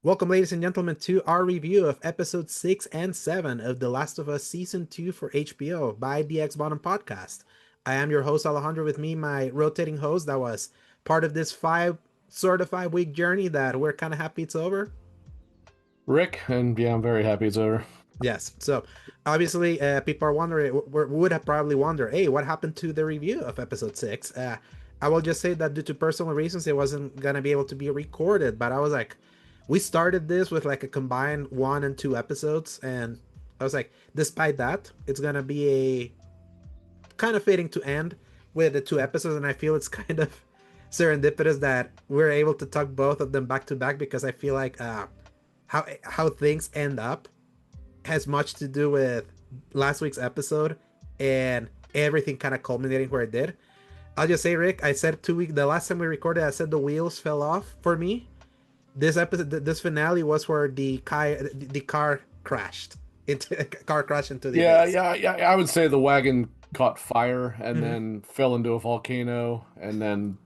Welcome, ladies and gentlemen, to our review of episode 6 and 7 of The Last of Us Season 2 for HBO by the X Bottom Podcast. I am your host, Alejandro, with me, my rotating host that was part of this 5-week journey that we're kind of happy it's over. Rick, and yeah, I'm very happy it's over. Yes, so obviously, people are wondering, would have probably wondered, hey, what happened to the review of episode 6? I will just say that due to personal reasons, it wasn't going to be able to be recorded, but I was like, we started this with like a combined 1 and 2 episodes, and I was like, despite that, it's gonna be a kind of fitting to end with the 2 episodes, and I feel it's kind of serendipitous that we're able to talk both of them back to back because I feel like how things end up has much to do with last week's episode and everything kind of culminating where it did. I'll just say, Rick, I said 2 weeks the last time we recorded, I said the wheels fell off for me. This finale was where the car crashed into the Yeah, abyss. yeah, yeah. I would say the wagon caught fire and Hmm. then fell into a volcano and then,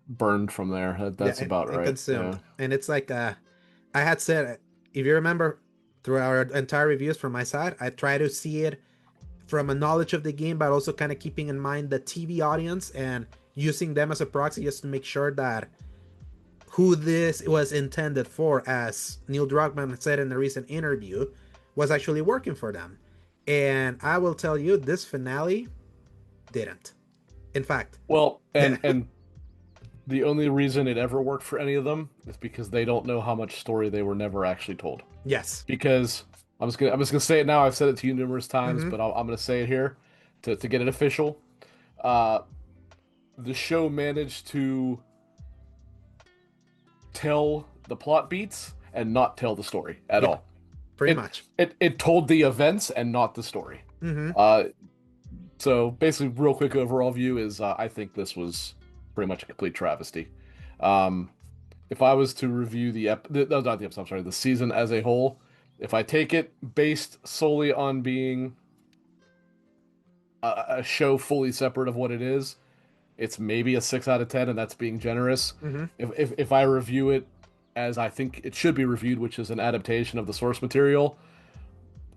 burned from there. Yeah, That's about and right. consumed. Yeah. And it's like I had said, if you remember, through our entire reviews from my side, I try to see it from a knowledge of the game, but also kind of keeping in mind the TV audience and using them as a proxy just to make sure that who this was intended for, as Neil Druckmann said in a recent interview, was actually working for them. And I will tell you, this finale didn't. In fact, Well, and the only reason it ever worked for any of them is because they don't know how much story they were never actually told. yes. Because I'm just gonna say it now. I've said it to you numerous times, Mm-hmm. but I'm gonna say it here to get it official. Uh, the show managed to tell the plot beats and not tell the story at Yeah, all. pretty It much. it told the events and not the story. Mm-hmm. Uh, so basically, real quick overall view is I think this was pretty much a complete travesty. Um, if I was to review no, not the episode, I'm sorry, the season as a whole, if I take it based solely on being a show fully separate of what it is, it's maybe a 6 out of 10, and that's being generous. Mm-hmm. If I review it as I think it should be reviewed, which is an adaptation of the source material,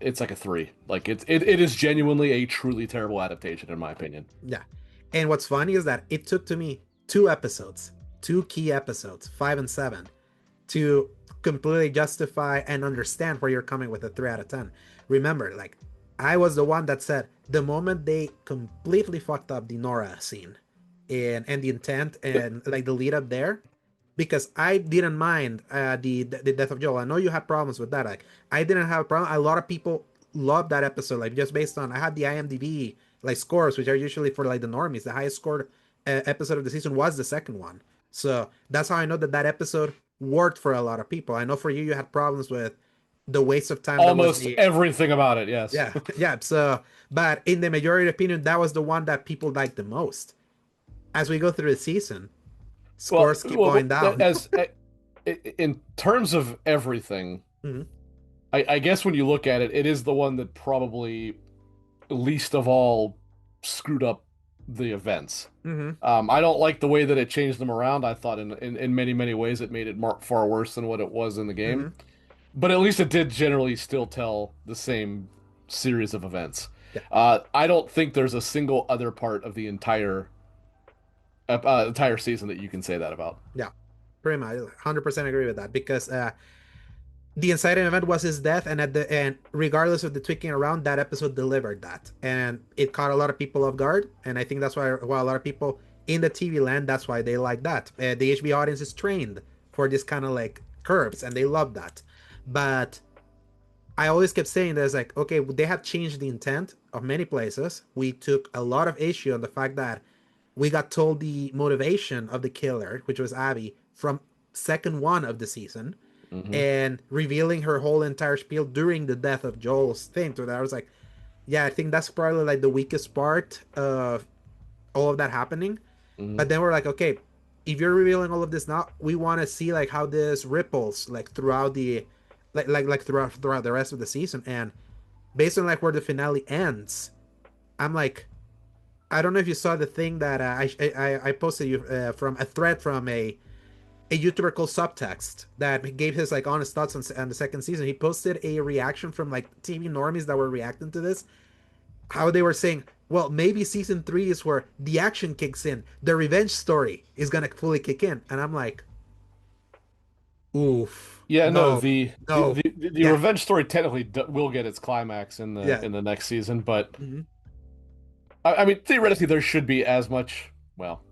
it's like a 3. Like it is genuinely a truly terrible adaptation in my opinion. Yeah. And what's funny is that it took to me 2 episodes, 2 key episodes, 5 and 7, to completely justify and understand where you're coming with a 3 out of 10. Remember, like, I was the one that said the moment they completely fucked up the Nora scene and the intent and like the lead up there, because I didn't mind the death of Joel. I know you had problems with that. Like, I didn't have a problem. A lot of people loved that episode, like just based on I had the IMDb like scores, which are usually for like the normies. The highest scored episode of the season was the second one, so that's how I know that that episode worked for a lot of people. I know for you, you had problems with the waste of time that was Almost the everything about it, yes. yeah yeah. So, but in the majority opinion, that was the one that people liked the most. As we go through the season, Well, scores keep going well, down. as in terms of everything, Mhm. I guess when you look at it, it is the one that probably least of all screwed up the events. Mhm. I don't like the way that it changed them around. I thought in many, many ways it made it far worse than what it was in the game. Mhm. But at least it did generally still tell the same series of events. Yeah. I don't think there's a single other part of the entire season that you can say that about. Yeah. Pretty much, 100% agree with that because the inciting event was his death, and at the end, regardless of the tweaking around, that episode delivered that, and it caught a lot of people off guard. And I think that's why a lot of people in the TV land, that's why they like that. The HBO audience is trained for this kind of like curves, and they love that. But I always kept saying there's like, okay, they have changed the intent of many places. We took a lot of issue on the fact that we got told the motivation of the killer, which was Abby, from second one of the season, Hmm. and revealing her whole entire spiel during the death of Joel's thing. So that I was like, yeah, I think that's probably like the weakest part of all of that happening. Hmm. But then we're like, okay, if you're revealing all of this now, we want to see like how this ripples like throughout the like throughout the rest of the season. And based on like where the finale ends, I'm like, I don't know if you saw the thing that I posted you from a thread from a a YouTuber called Subtext that gave his like honest thoughts on the second season. He posted a reaction from like TV normies that were reacting to this, how they were saying, well, maybe season three is where the action kicks in, the revenge story is gonna fully kick in, and I'm like, oof, Yeah, no, no, the no, the yeah, revenge story technically will get its climax yeah, in the next season, but hmm I mean theoretically there should be as much. Well,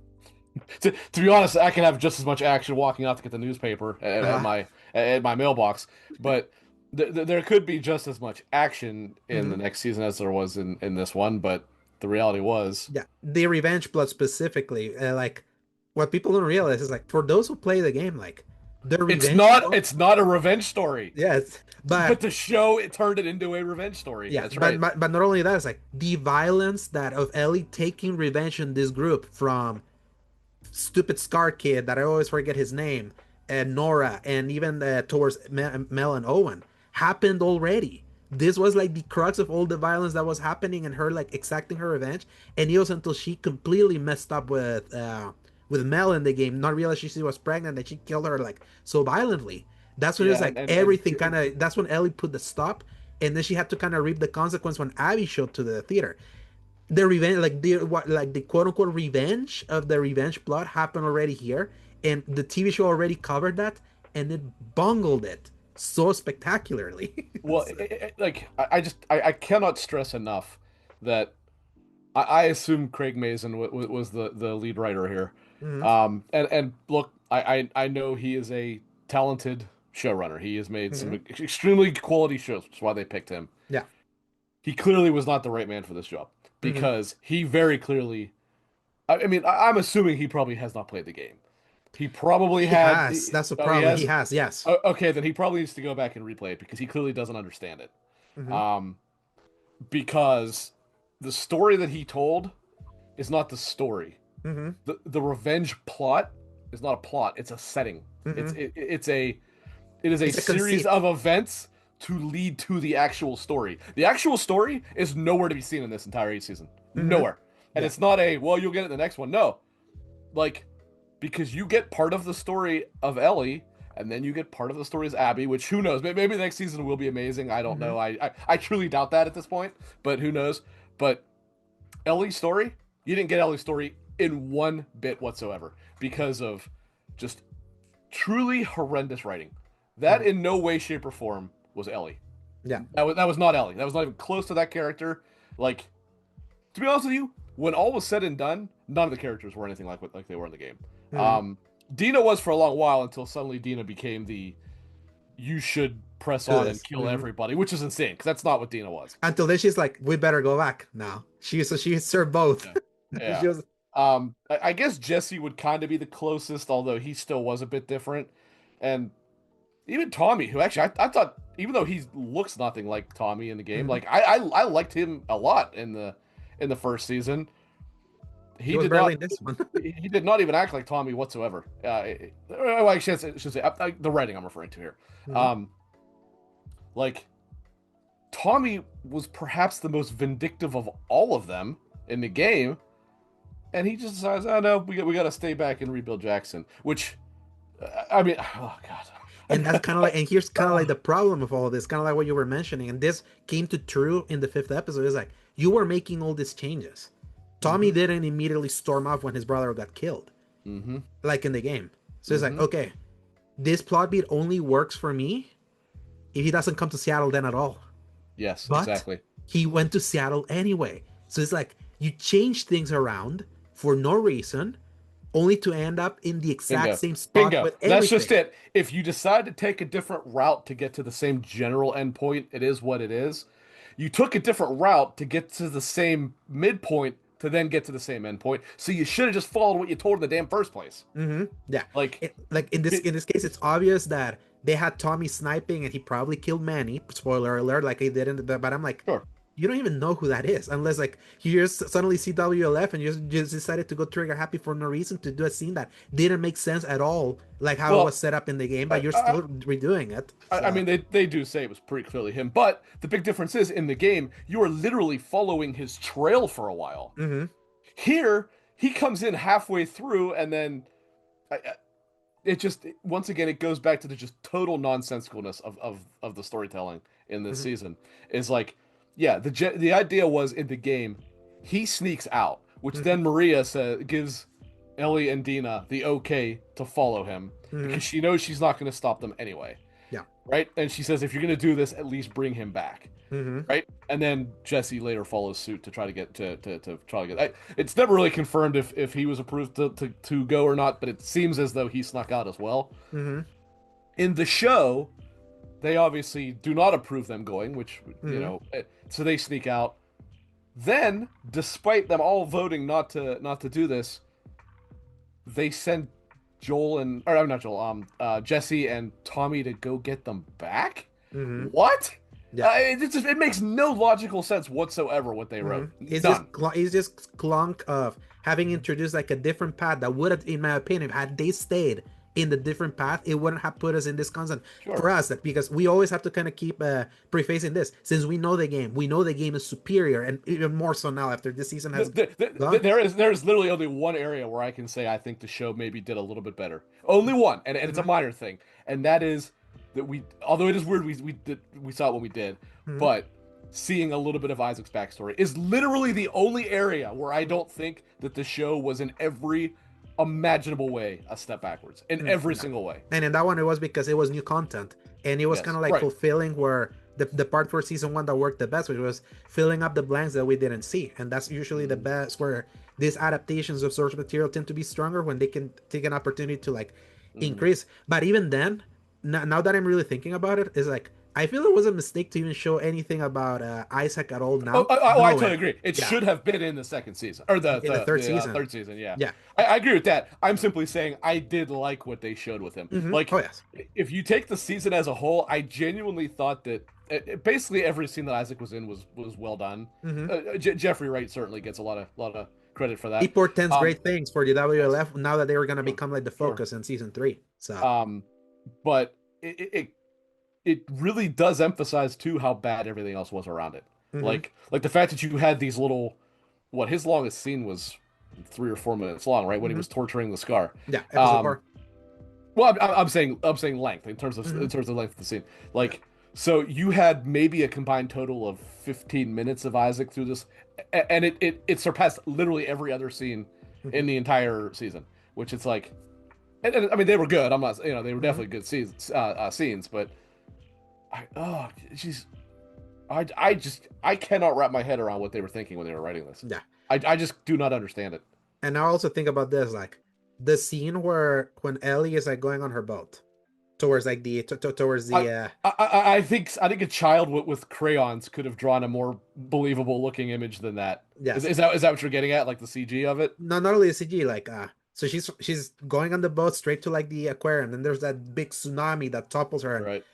to be honest, I can have just as much action walking out to get the newspaper uh, at my mailbox, but there could be just as much action in the hmm next season as there was in this one. But the reality was, yeah, the revenge blood specifically, like what people don't realize is like for those who play the game, like the revenge blood, it's not a revenge story, yes, but but the show it turned it into a revenge story. yeah, That's right. but not only that, it's like the violence that of Ellie taking revenge in this group from stupid Scar kid that I always forget his name, and Nora, and even towards Mel and Owen happened already. This was like the crux of all the violence that was happening and her like exacting her revenge. And it was until she completely messed up with Mel in the game, not realizing she was pregnant, that she killed her like so violently. That's when it was Yeah, like and everything kind of. That's when Ellie put the stop, and then she had to kind of reap the consequence when Abby showed to the theater. The revenge, like the what, like the quote unquote revenge of the revenge plot happened already here, and the TV show already covered that, and it bungled it so spectacularly. well, like I cannot stress enough that I assume Craig Mazin was the lead writer here. hmm And look, I know he is a talented showrunner. He has made some hmm extremely quality shows, which is why they picked him. Yeah. He clearly was not the right man for this job hmm because he very clearly. I mean, I'm assuming he probably has not played the game. He probably He had. has. That's the Oh, he problem. He has. has. Yes. Okay, then he probably needs to go back and replay it because he clearly doesn't understand it. hmm Um, because the story that he told is not the story. hmm The revenge plot is not a plot, it's a setting. hmm It is a It's a series conceit. of events to lead to the actual story. The actual story is nowhere to be seen in this entire season. hmm Nowhere. And Yeah. it's not a, well, you'll get it in the next one. No. Like, because you get part of the story of Ellie, and then you get part of the story as Abby, which who knows? Maybe the next season will be amazing. I don't hmm know. I truly doubt that at this point, but who knows? But Ellie's story, you didn't get Ellie's story in one bit whatsoever because of just truly horrendous writing. That hmm in no way, shape, or form was Ellie. Yeah. That was not Ellie. That was not even close to that character. Like, to be honest with you, when all was said and done, none of the characters were anything like they were in the game. hmm Um, Dina was for a long while until suddenly Dina became the you should press Do on and this. kill everybody, which is insane because that's not what Dina was. Until then, she's like, we better go back now. She served both. Yeah. She Yeah. was. I guess Jesse would kind of be the closest, although he still was a bit different. And even Tommy, who actually I thought, even though he looks nothing like Tommy in the game, Mhm. like I liked him a lot in the first season. He He was did barely not in this one. he did not even act like Tommy whatsoever. Well, I should say the writing I'm referring to here. Mhm. Um, like Tommy was perhaps the most vindictive of all of them in the game, and he just decides, oh no, we got to stay back and rebuild Jackson. Which, I mean, oh And that's kind of god, like, and here's kind of like the problem of all of this, kind of like what you were mentioning, and this came to true in the fifth episode. Is like you were making all these changes. Tommy mm-hmm, didn't immediately storm off when his brother got killed, mm-hmm, like in the game. So it's like, mm-hmm. okay, this plot beat only works for me if he doesn't come to Seattle then at all. Yes, But exactly. he went to Seattle anyway. So it's like you change things around for no reason, only to end up in the exact Bingo. same spot Bingo. with That's just everything. it. If you decide to take a different route to get to the same general endpoint, it is what it is. You took a different route to get to the same midpoint to then get to the same endpoint. So you should have just followed what you told in the damn first place. Yeah, Like, like in this case, it's obvious that they had Tommy sniping, and he probably killed Manny. Spoiler alert, like he did in the. But I'm like, sure. you don't even know who that is unless like you just suddenly see WLF and you just decided to go trigger happy for no reason to do a scene that didn't make sense at all, like how it was Well, set up in the game, but I, you're I, still redoing it. I So mean, they do say it was pretty clearly him, but the big difference is in the game, you are literally following his trail for a while. hmm Here, he comes in halfway through and then it just once again it goes back to the just total nonsensicalness of the storytelling in this Mm-hmm. season. Is like, yeah, the idea was in the game, he sneaks out, which Mm-hmm. then Maria gives Ellie and Dina the okay to follow him Mm-hmm. because she knows she's not going to stop them anyway, Yeah. right? And she says, if you're going to do this, at least bring him back. Mm-hmm. Right, and then Jesse later follows suit to try to get to try to get. It's never really confirmed if he was approved to go or not, but it seems as though he snuck out as well. Mm-hmm. In the show, they obviously do not approve them going, which Mm-hmm. so they sneak out. Then, despite them all voting not to do this, they send Joel and or not Joel, Jesse and Tommy to go get them back. Mm-hmm. What? Yeah. It makes no logical sense whatsoever what they wrote. It's None. just clunk of having introduced like a different path that would have, in my opinion, had they stayed in the different path, it wouldn't have put us in this constant Sure. for us. That because we always have to kind of keep prefacing this, since we know the game is superior, and even more so now after this season has gone. There's literally only one area where I can say I think the show maybe did a little bit better. Only one, and it's a minor thing, and that is that although it is weird we saw it when we did, but seeing a little bit of Isaac's backstory is literally the only area where I don't think that the show was in every imaginable way a step backwards in every single way. And in that one, it was because it was new content, and it was Yes, kind of like right. fulfilling where the part for season one that worked the best, which was filling up the blanks that we didn't see, and that's usually the best where these adaptations of source material tend to be stronger when they can take an opportunity to like increase. But even then, now that I'm really thinking about it, is like I feel it was a mistake to even show anything about Isaac at all now. I totally agree. It should have been in the second season or the third season. Third season, yeah. Yeah. I agree with that. I'm simply saying I did like what they showed with him. Like, Oh yes. if you take the season as a whole, I genuinely thought that basically every scene that Isaac was in was well done. Jeffrey Wright certainly gets a lot of credit for that. He portends great things for the WLF now that they were going to become like the focus in season 3. So, but it really does emphasize too how bad everything else was around it. Like the fact that you had these little, his longest scene was 3 or 4 minutes long, right? When he was torturing the Scar. Yeah. Episode 4. Well, I'm saying length in terms of length of the scene. Like, so you had maybe a combined total of 15 minutes of Isaac through this, and it surpassed literally every other scene in the entire season. Which it's like, and I mean they were good. I'm not, they were definitely good scenes, but I cannot wrap my head around what they were thinking when they were writing this. Yeah. I just do not understand it. And I also think about this, like the scene when Ellie is like going on her boat towards like towards the I think a child with crayons could have drawn a more believable looking image than that. Yes. Is that what you're getting at, like the CG of it? No, not only the CG, like so she's going on the boat straight to like the aquarium, and there's that big tsunami that topples her, Right.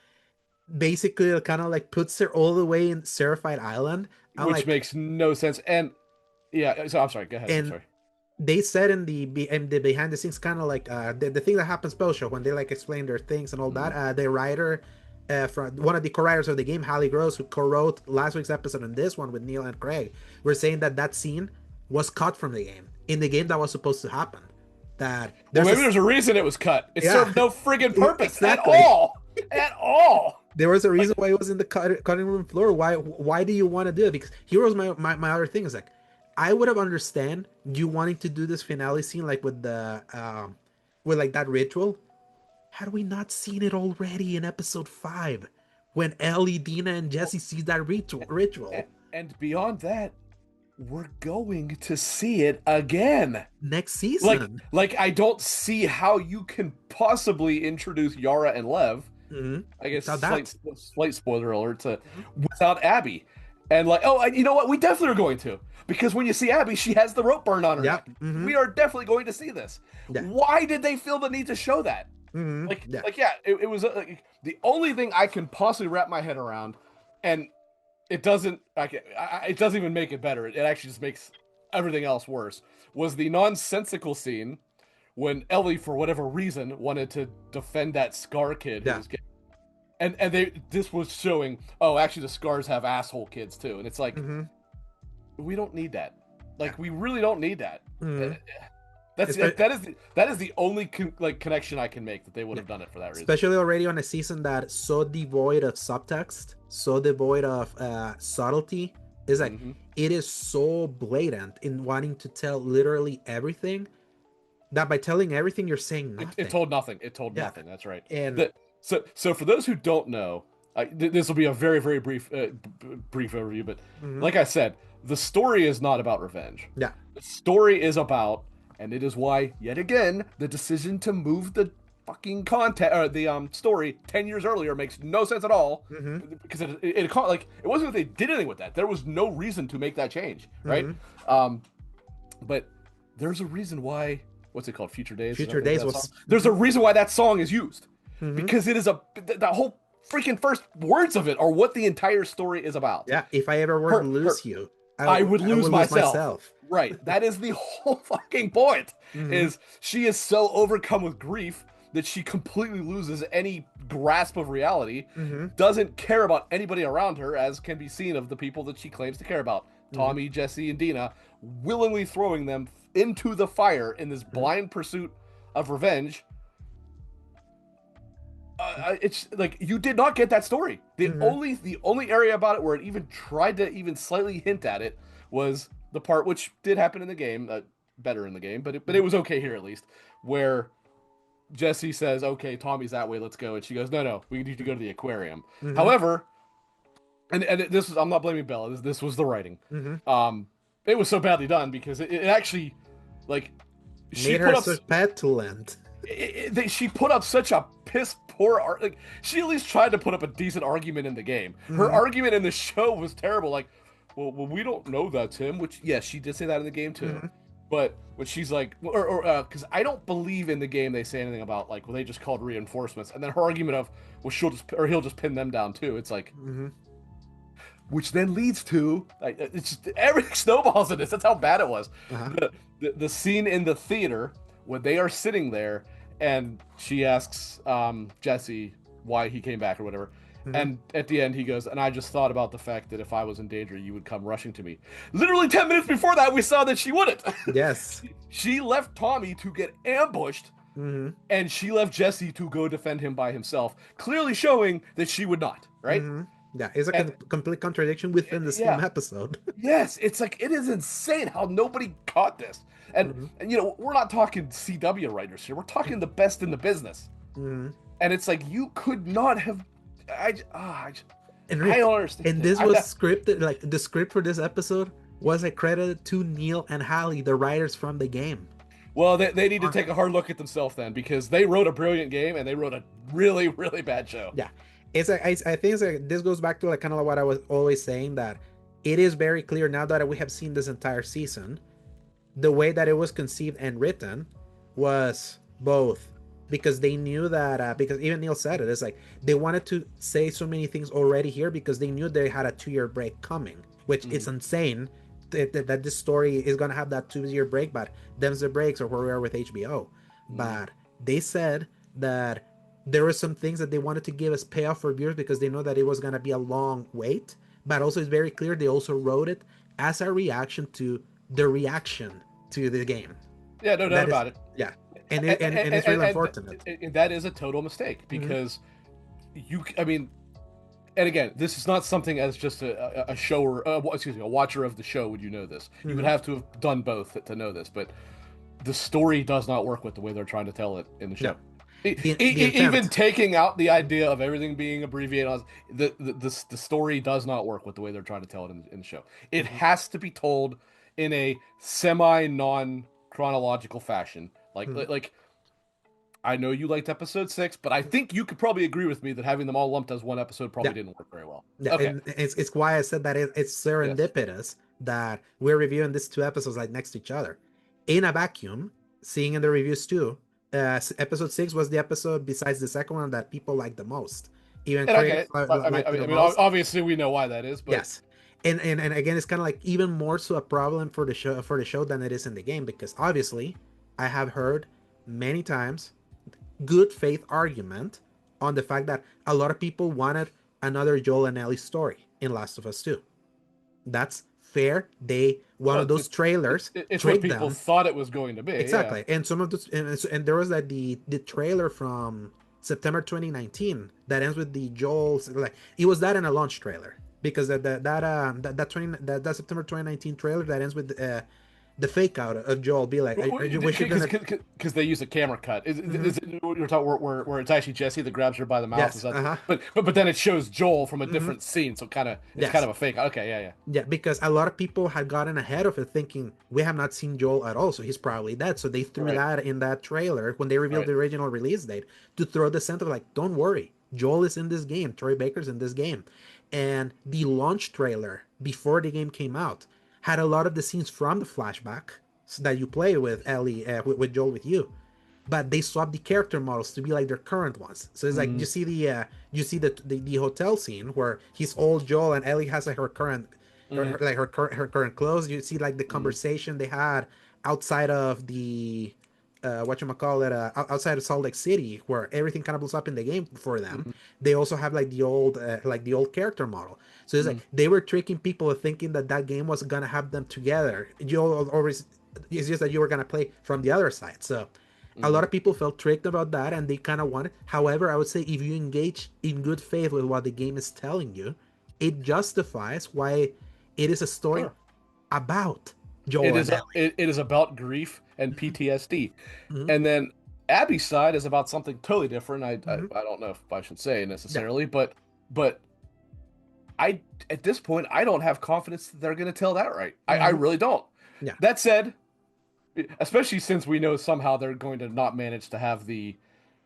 Basically it kind of like puts her all the way in Seraphied Island, which makes no sense. And yeah, so I'm sorry, go ahead. I'm sorry. They said in the behind the scenes, kind of like the thing that happens post show when they like explain their things and all that, the writer from one of the co-writers of the game, Hallie Gross, who co-wrote last week's episode and this one with Neil and Craig, were saying that scene was cut from the game. In the game that was supposed to happen, that there's a reason it was cut. It served no friggin' purpose at all. There was a reason why it was in the cutting room floor. Why do you want to do it? Because here's my other thing is like, I would have understand you wanting to do this finale scene like with the with like that ritual. Had we not seen it already in episode 5 when Ellie, Dina, and Jesse sees that ritual? And beyond that, we're going to see it again next season. Like I don't see how you can possibly introduce Yara and Lev. I guess slight spoiler alert without Abby. And like, you know what? We definitely are going to, because when you see Abby, she has the rope burn on her neck. We are definitely going to see this. Yeah. Why did they feel the need to show that? It was the only thing I can possibly wrap my head around, and it doesn't. It doesn't even make it better. It actually just makes everything else worse. Was the nonsensical scene when Ellie, for whatever reason, wanted to defend that Scar kid who was getting. And this was showing, actually the Scars have asshole kids too. And it's like, we don't need that. Like, we really don't need that. That is the only connection I can make that they would Yeah. have done it for that reason. Especially already on a season that's so devoid of subtext, so devoid of subtlety. Is like Hmm. it is so blatant in wanting to tell literally everything that by telling everything you're saying It nothing. told nothing. It told Yeah, nothing. That's right. and So for those who don't know, this will be a very very brief brief overview. But mhm, like I said, the story is not about revenge. yeah, The story is about, and it is why yet again the decision to move the fucking content or the story 10 years earlier makes no sense at all hmm because it wasn't that they did anything with that. There was no reason to make that change, right? hmm Um, but there's a reason why. What's it called? Future Days. Is Future that the name Days of that song? was. There's a reason why that song is used Hmm because it is that whole freaking first words of it are what the entire story is about. Yeah, if I ever were to Her lose you, I would I lose would lose myself. myself. Right. That is the whole fucking point. Hmm Is she is so overcome with grief that she completely loses any grasp of reality, hmm doesn't care about anybody around her, as can be seen of the people that she claims to care about. hmm Tommy, Jesse, and Dina, willingly throwing them into the fire in this hmm blind pursuit of revenge. It's like you did not get that story. hmm The only area about it where it even tried to even slightly hint at it was the part which did happen in the game, better in the game, but it was okay here at least, where Jesse says, "Okay, Tommy's that way, let's go," and she goes, "No, no, we need to go to the aquarium." hmm However, and this is I'm not blaming Bella. This was the writing. hmm It was so badly done because it actually like she Made her put up so petulant. she put up such a piss poor art. Like she at least tried to put up a decent argument in the game. Her Hmm argument in the show was terrible. Like, well, we don't know that's him. Which yes, she did say that in the game too. hmm But when she's like, or because I don't believe in the game they say anything about like, well, they just called reinforcements, and then her argument of, well, he'll just pin them down too. It's like, hmm which then leads to like, it's just everything snowballs in this. That's how bad it was. Uh-huh. The scene in the theater when they are sitting there and she asks Jesse why he came back or whatever. hmm And at the end, he goes, and I just thought about the fact that if I was in danger, you would come rushing to me. Literally 10 minutes before that, we saw that she wouldn't. Yes. She left Tommy to get ambushed, hmm and she left Jesse to go defend him by himself, clearly showing that she would not, right? hmm Yeah, it's a And complete contradiction within the same yeah, episode. yes, it's like it is insane how nobody caught this. hmm And you know, we're not talking CW writers here. We're talking the best in the business. hmm And it's like you could not have. And I Rick, don't understand. and this was scripted. Like the script for this episode was accredited to Neil and Hallie, the writers from the game. Well, they need to take a hard look at themselves then because they wrote a brilliant game and they wrote a really really bad show. Yeah, it's like I think it's like, this goes back to like kind of what I was always saying, that it is very clear now that we have seen this entire season, the way that it was conceived and written was both because they knew that because even Neil said it, it's like they wanted to say so many things already here because they knew they had a 2-year break coming, which is insane that this story is gonna have that 2-year break, but them's the breaks or where we are with HBO. But they said that there were some things that they wanted to give as payoff for viewers because they know that it was gonna be a long wait. But also it's very clear they also wrote it as a reaction to the reaction to the game. Yeah, no doubt about it. Yeah, and it's really unfortunate. And that is a total mistake because I mean, and again, this is not something as just a shower, excuse me, a watcher of the show would you know this. You would have to have done both to know this, but the story does not work with the way they're trying to tell it in the show. No. Even taking out the idea of everything being abbreviated, the story does not work with the way they're trying to tell it in the show. It has to be told in a semi non chronological fashion. Like I know you liked episode 6, but I think you could probably agree with me that having them all lumped as one episode probably didn't work very well. Yeah, Okay. and it's why I said that it's serendipitous that we're reviewing these 2 episodes like next to each other in a vacuum. Seeing in the reviews too, episode 6 was the episode besides the second one that people liked the most. Even critics obviously we know why that is, but yes. And again, it's kind of like even more so a problem for the show than it is in the game, because obviously I have heard many times good faith argument on the fact that a lot of people wanted another Joel and Ellie story in Last of Us 2. That's fair. They one Well, of those trailers it's what tricked people them. thought it was going to be. Yeah. Exactly, and some of the and there was like the trailer from September 2019 that ends with the Joel's, like it was that in a launch trailer, because that September 2019 trailer that ends with the fake out of Joel be like, I wish you're gonna. Because they use a camera cut. Mm-hmm. Is it what you're talking where it's actually Jesse that grabs her by the mouth? Is Yes, that uh-huh. but then it shows Joel from a Mm-hmm. different scene, so it's kind Yes. of a fake. Okay, yeah, yeah. Yeah, because a lot of people had gotten ahead of it thinking we have not seen Joel at all, so he's probably dead. So they threw Right, that in that trailer when they revealed right. the original release date to throw the scent of like, don't worry, Joel is in this game, Troy Baker's in this game. And the launch trailer before the game came out had a lot of the scenes from the flashback that you play with Ellie, with Joel, with you, but they swapped the character models to be like their current ones. So it's like Mm, you see the hotel scene where he's old Joel and Ellie has like her current mm, her current clothes. You see like the mm, conversation they had outside of the what you call it outside of Salt Lake City, where everything kind of blows up in the game for them. mm, They also have like the old character model. So it's mm, like they were tricking people thinking that that game was gonna have them together. You always it's just that you were gonna play from the other side. So a lot mm. of people felt tricked about that and they kind of wanted. However, I would say if you engage in good faith with what the game is telling you, it justifies why it is a story Sure. about Joel and Ellie. It is about grief and Mm-hmm. PTSD, Mm-hmm. and then Abby's side is about something totally different. Mm-hmm. I don't know if I should say Yeah. necessarily, but I at this point I don't have confidence that they're going to tell that right. I Mm-hmm. really don't. Yeah. That said, especially since we know somehow they're going to not manage to have the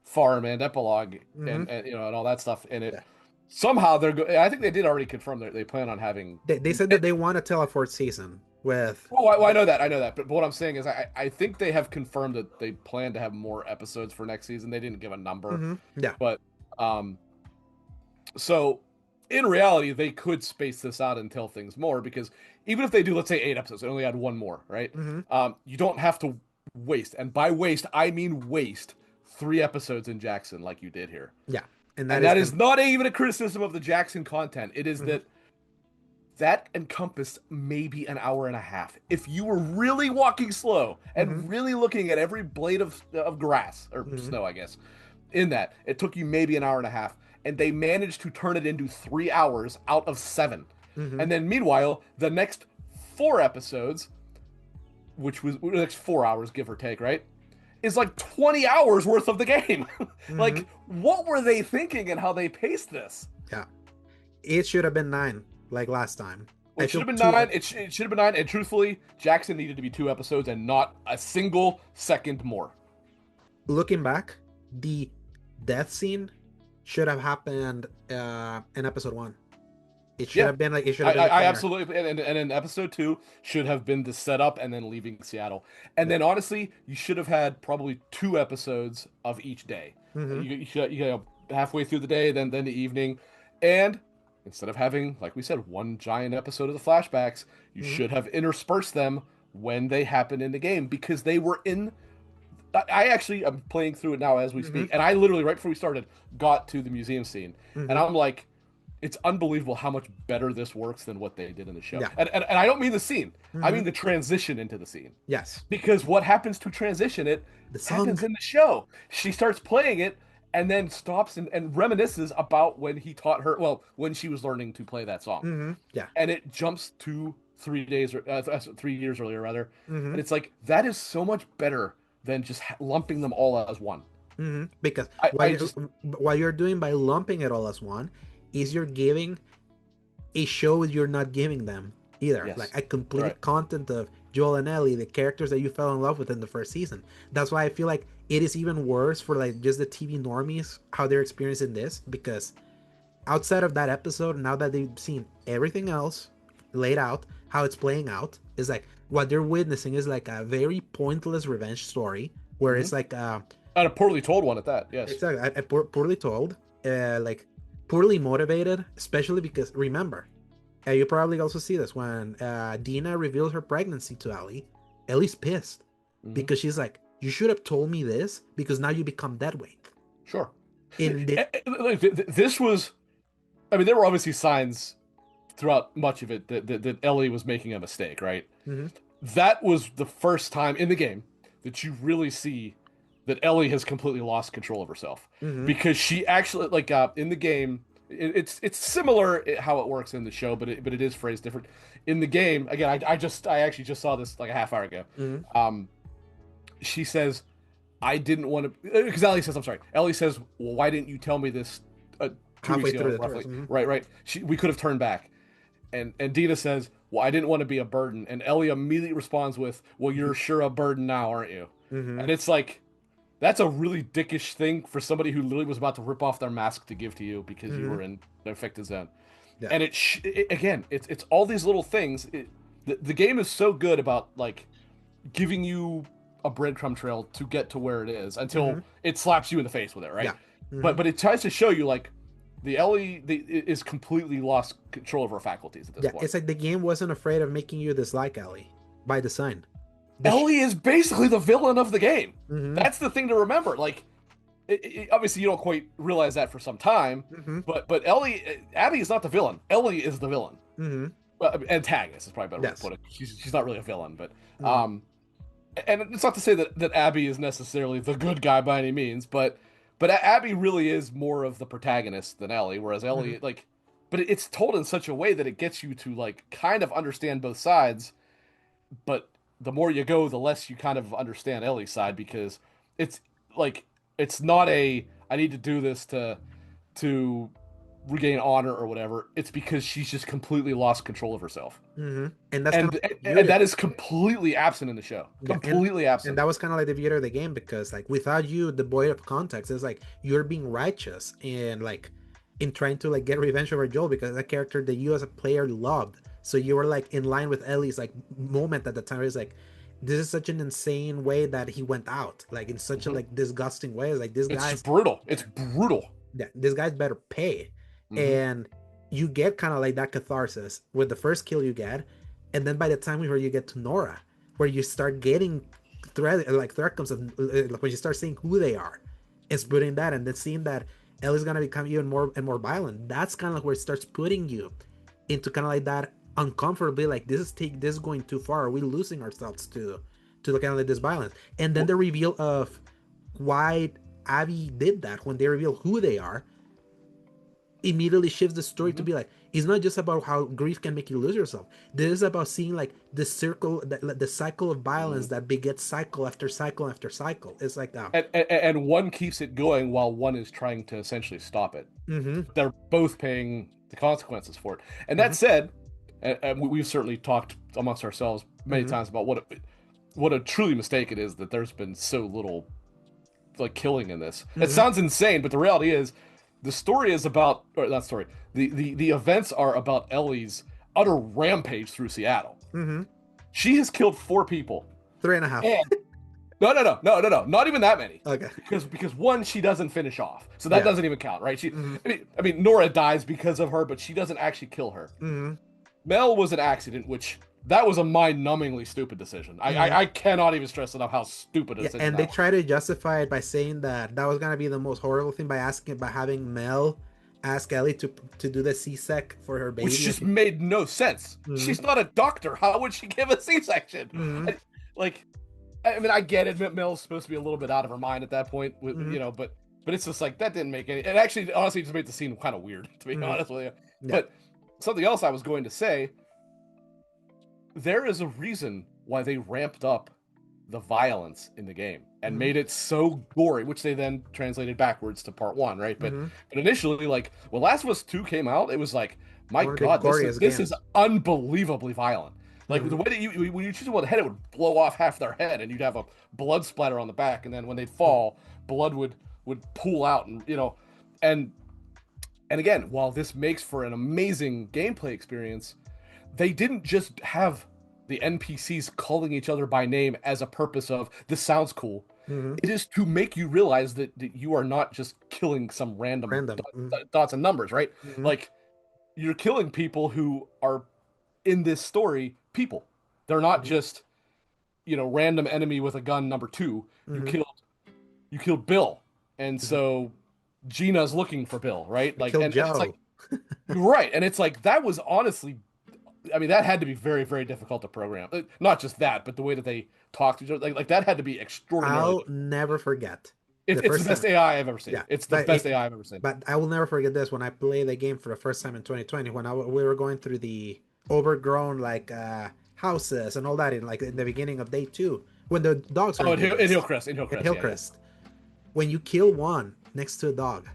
farm and epilogue Mm-hmm. and you know and all that stuff in it. Yeah. Somehow I think they did already confirm that they plan on having. They said that they want to tell a fourth season with. Well, I know that. I know that. But what I'm saying is, I think they have confirmed that they plan to have more episodes for next season. They didn't give a number, Mm-hmm. Yeah. but um, so in reality, they could space this out and tell things more because even if they do, let's say 8 episodes, they only add one more, right? Mm-hmm. You don't have to waste, and by waste, I mean waste 3 episodes in Jackson like you did here. Yeah. And that And is that gonna. is not even a criticism of the Jackson content. It is Mm-hmm. that encompassed maybe an hour and a half. If you were really walking slow Mm-hmm. and really looking at every blade of grass or Mm-hmm. snow, I guess, in that, it took you maybe an hour and a half. And they managed to turn it into 3 hours out of 7. Mm-hmm. And then meanwhile, the next 4 episodes, which was the next 4 hours, give or take, right? Is like 20 hours worth of the game. Mm-hmm. Like, what were they thinking and how they paced this? Yeah. It should have been 9 like last time. Well, I it should feel have been too. 9. It should have been 9. And truthfully, Jackson needed to be 2 episodes and not a single second more. Looking back, the death scene should have happened in episode 1. It should Yeah, have been like it should have been the I premiere. absolutely. And in episode 2 should have been the setup and then leaving Seattle. And Yeah. then honestly, you should have had probably 2 episodes of each day. Mm-hmm. You know, halfway through the day, then the evening, and instead of having, like we said, one giant episode of the flashbacks, you Mm-hmm. should have interspersed them when they happen in the game because they were in. I actually am playing through it now as we Mm-hmm. speak, and I literally right before we started got to the museum scene, and Mm-hmm. I'm like, it's unbelievable how much better this works than what they did in the show. Yeah. And I don't mean the scene, I Mm-hmm. mean the transition into the scene. Yes. Because what happens to transition it The song. happens in the show. She starts playing it and then stops and reminisces about when he taught her, well, when she was learning to play that song. Mm-hmm. Yeah. And it jumps to 3 years earlier, rather. Mm-hmm. And it's like, that is so much better than just lumping them all as one. Mm-hmm. Because I just, what you're doing by lumping it all as one is you're giving a show you're not giving them either. yes. Like a complete Right. content of Joel and Ellie, the characters that you fell in love with in the first season. That's why I feel like it is even worse for like just the TV normies how they're experiencing this, because outside of that episode, now that they've seen everything else laid out, how it's playing out, is like what they're witnessing is like a very pointless revenge story where Mhm. it's like And a poorly told one at that, yes. exactly poorly told, like poorly motivated, especially because remember, you probably also see this when Dina reveals her pregnancy to Ellie. Ellie's pissed Mhm. because she's like, "You should have told me this because now you become dead weight." Sure. In the This was, I mean, there were obviously signs throughout much of it that Ellie was making a mistake, right? Mm-hmm. That was the first time in the game that you really see that Ellie has completely lost control of herself Mm-hmm. because she actually like in the game it's similar how it works in the show, but it is phrased different. In the game, again, I actually just saw this like a half hour ago. Mm-hmm. She says, "I didn't want to," because Ellie says, "I'm sorry." Ellie says, "Well, why didn't you tell me this 2 weeks Halfway through ago, the tour. roughly?" Mm-hmm. Right. We could have turned back. And Dina says, "Well, I didn't want to be a burden." And Ellie immediately responds with, "Well, you're sure a burden now, aren't you?" Mm-hmm. And it's like that's a really dickish thing for somebody who literally was about to rip off their mask to give to you because you Mm-hmm. were in the infected zone. Yeah. And again, it's all these little things. The game is so good about like giving you a breadcrumb trail to get to where it is Mm-hmm. until it slaps you in the face with it, right? Yeah. Mm-hmm. But it tries to show you like the Ellie is completely lost control of her faculties at this Yeah. point. It's like the game wasn't afraid of making you dislike Ellie by design. Ellie is basically the villain of the game. Mm-hmm. That's the thing to remember. Like, obviously you don't quite realize that for some time, Mm-hmm. but Abby is not the villain. Ellie is the villain. Mm-hmm. Antagonist is probably a better way to Yes. put it. She's not really a villain, but Mm-hmm. and it's not to say that Abby is necessarily the good guy by any means, but Abby really is more of the protagonist than Ellie, whereas Mm-hmm. Ellie like, but it's told in such a way that it gets you to like kind of understand both sides, but the more you go, the less you kind of understand Ellie's side because it's like it's not a I need to do this to regain honor or whatever. It's because she's just completely lost control of herself, Mm-hmm. And that's kind and of like the and beauty of that it. is completely absent in the show. Yeah, Completely and absent. that was kind of like the beauty of the game because like without you, the void of context is like you're being righteous and like in trying to like get revenge over Joel because that character that you as a player loved. So you were like in line with Ellie's like moment at the time. It's like this is such an insane way that he went out, like in such a Mhm. like disgusting way. It's like this It's guy's brutal. It's brutal. yeah, this guy's better pay. Hmm. And you get kind of like that catharsis with the first kill you get, and then by the time where you get to Nora, where you start getting threat comes like when you start seeing who they are, it's putting that and then seeing that Ellie's gonna become even more and more violent. That's kind of like where it starts putting you into kind of like that uncomfortably like this is going too far. Are we losing ourselves to the kind of like this violence? And then the reveal of why Abby did that when they reveal who they are immediately shifts the story to Hmm. be like it's not just about how grief can make you lose yourself. This is about seeing like the circle, the cycle of violence Hmm. that begets cycle after cycle after cycle. It's like And one keeps it going while one is trying to essentially stop it. mm-hmm, They're both paying the consequences for it. And mm-hmm, that said, and we've certainly talked amongst ourselves many mm-hmm, times about what a truly mistake it is that there's been so little like killing in this. It mm-hmm, sounds insane, but the reality is the story is about or not story. The events are about Ellie's utter rampage through Seattle. mm-hmm. She has killed 4 people. Three and a half. And no, not even that many. Okay. Because one she doesn't finish off, so that Yeah. doesn't even count, right? Mm-hmm, I mean, Nora dies because of her, but she doesn't actually kill her. mm-hmm, Mel was an accident, which that was a mind-numbingly stupid decision. I, mm-hmm. I I cannot even stress enough how stupid a Yeah, decision and they that was. try to justify it by saying that that was gonna be the most horrible thing by having Mel ask Ellie to do the C-sec for her Which baby. just made no sense. Mm-hmm, She's not a doctor. How would she give a C-section? mm-hmm, Like, I mean, I get it. Mel's supposed to be a little bit out of her mind at that point, mm-hmm, but it's just like that didn't make any. It actually, honestly, just made the scene kind of weird, to be mm-hmm. honest with you. Yeah. But something else I was going to say, there is a reason why they ramped up the violence in the game and Mm-hmm, made it so gory, which they then translated backwards to part one, right? mm-hmm. But initially, like when Last of Us 2 came out, it was like, my One of the God, goriest this is games. unbelievably violent. Like Mm-hmm, the way that when you choose one head, it would blow off half their head, and you'd have a blood splatter on the back, and then when they'd fall, blood would pool out, and and and again, while this makes for an amazing gameplay experience, they didn't just have the NPCs calling each other by name as a purpose of this sounds cool. mm-hmm. It is to make you realize that you are not just killing some random Random. Mm-hmm, dots and numbers, right? mm-hmm, Like you're killing people who are in this story people. They're not just random enemy with a gun number two. You mm-hmm, killed Bill, and mm-hmm. so Gina's looking for Bill, right? We Like killed and it's like Joe. Right, and it's like that was honestly, I mean, that had to be very, very difficult to program. Not just that, but the way that they talked to each other, like that had to be extraordinarily I'll difficult. never forget the It's the first best time. AI I've ever seen. Yeah, It's the best AI I've ever seen. but I will never forget this when I played the game for the first time in 2020 when we were going through the overgrown like houses and all that in like in the beginning of day two when the dogs are Oh, in introduced in Hillcrest, yeah, yeah. Hillcrest. When you kill one next to a dog,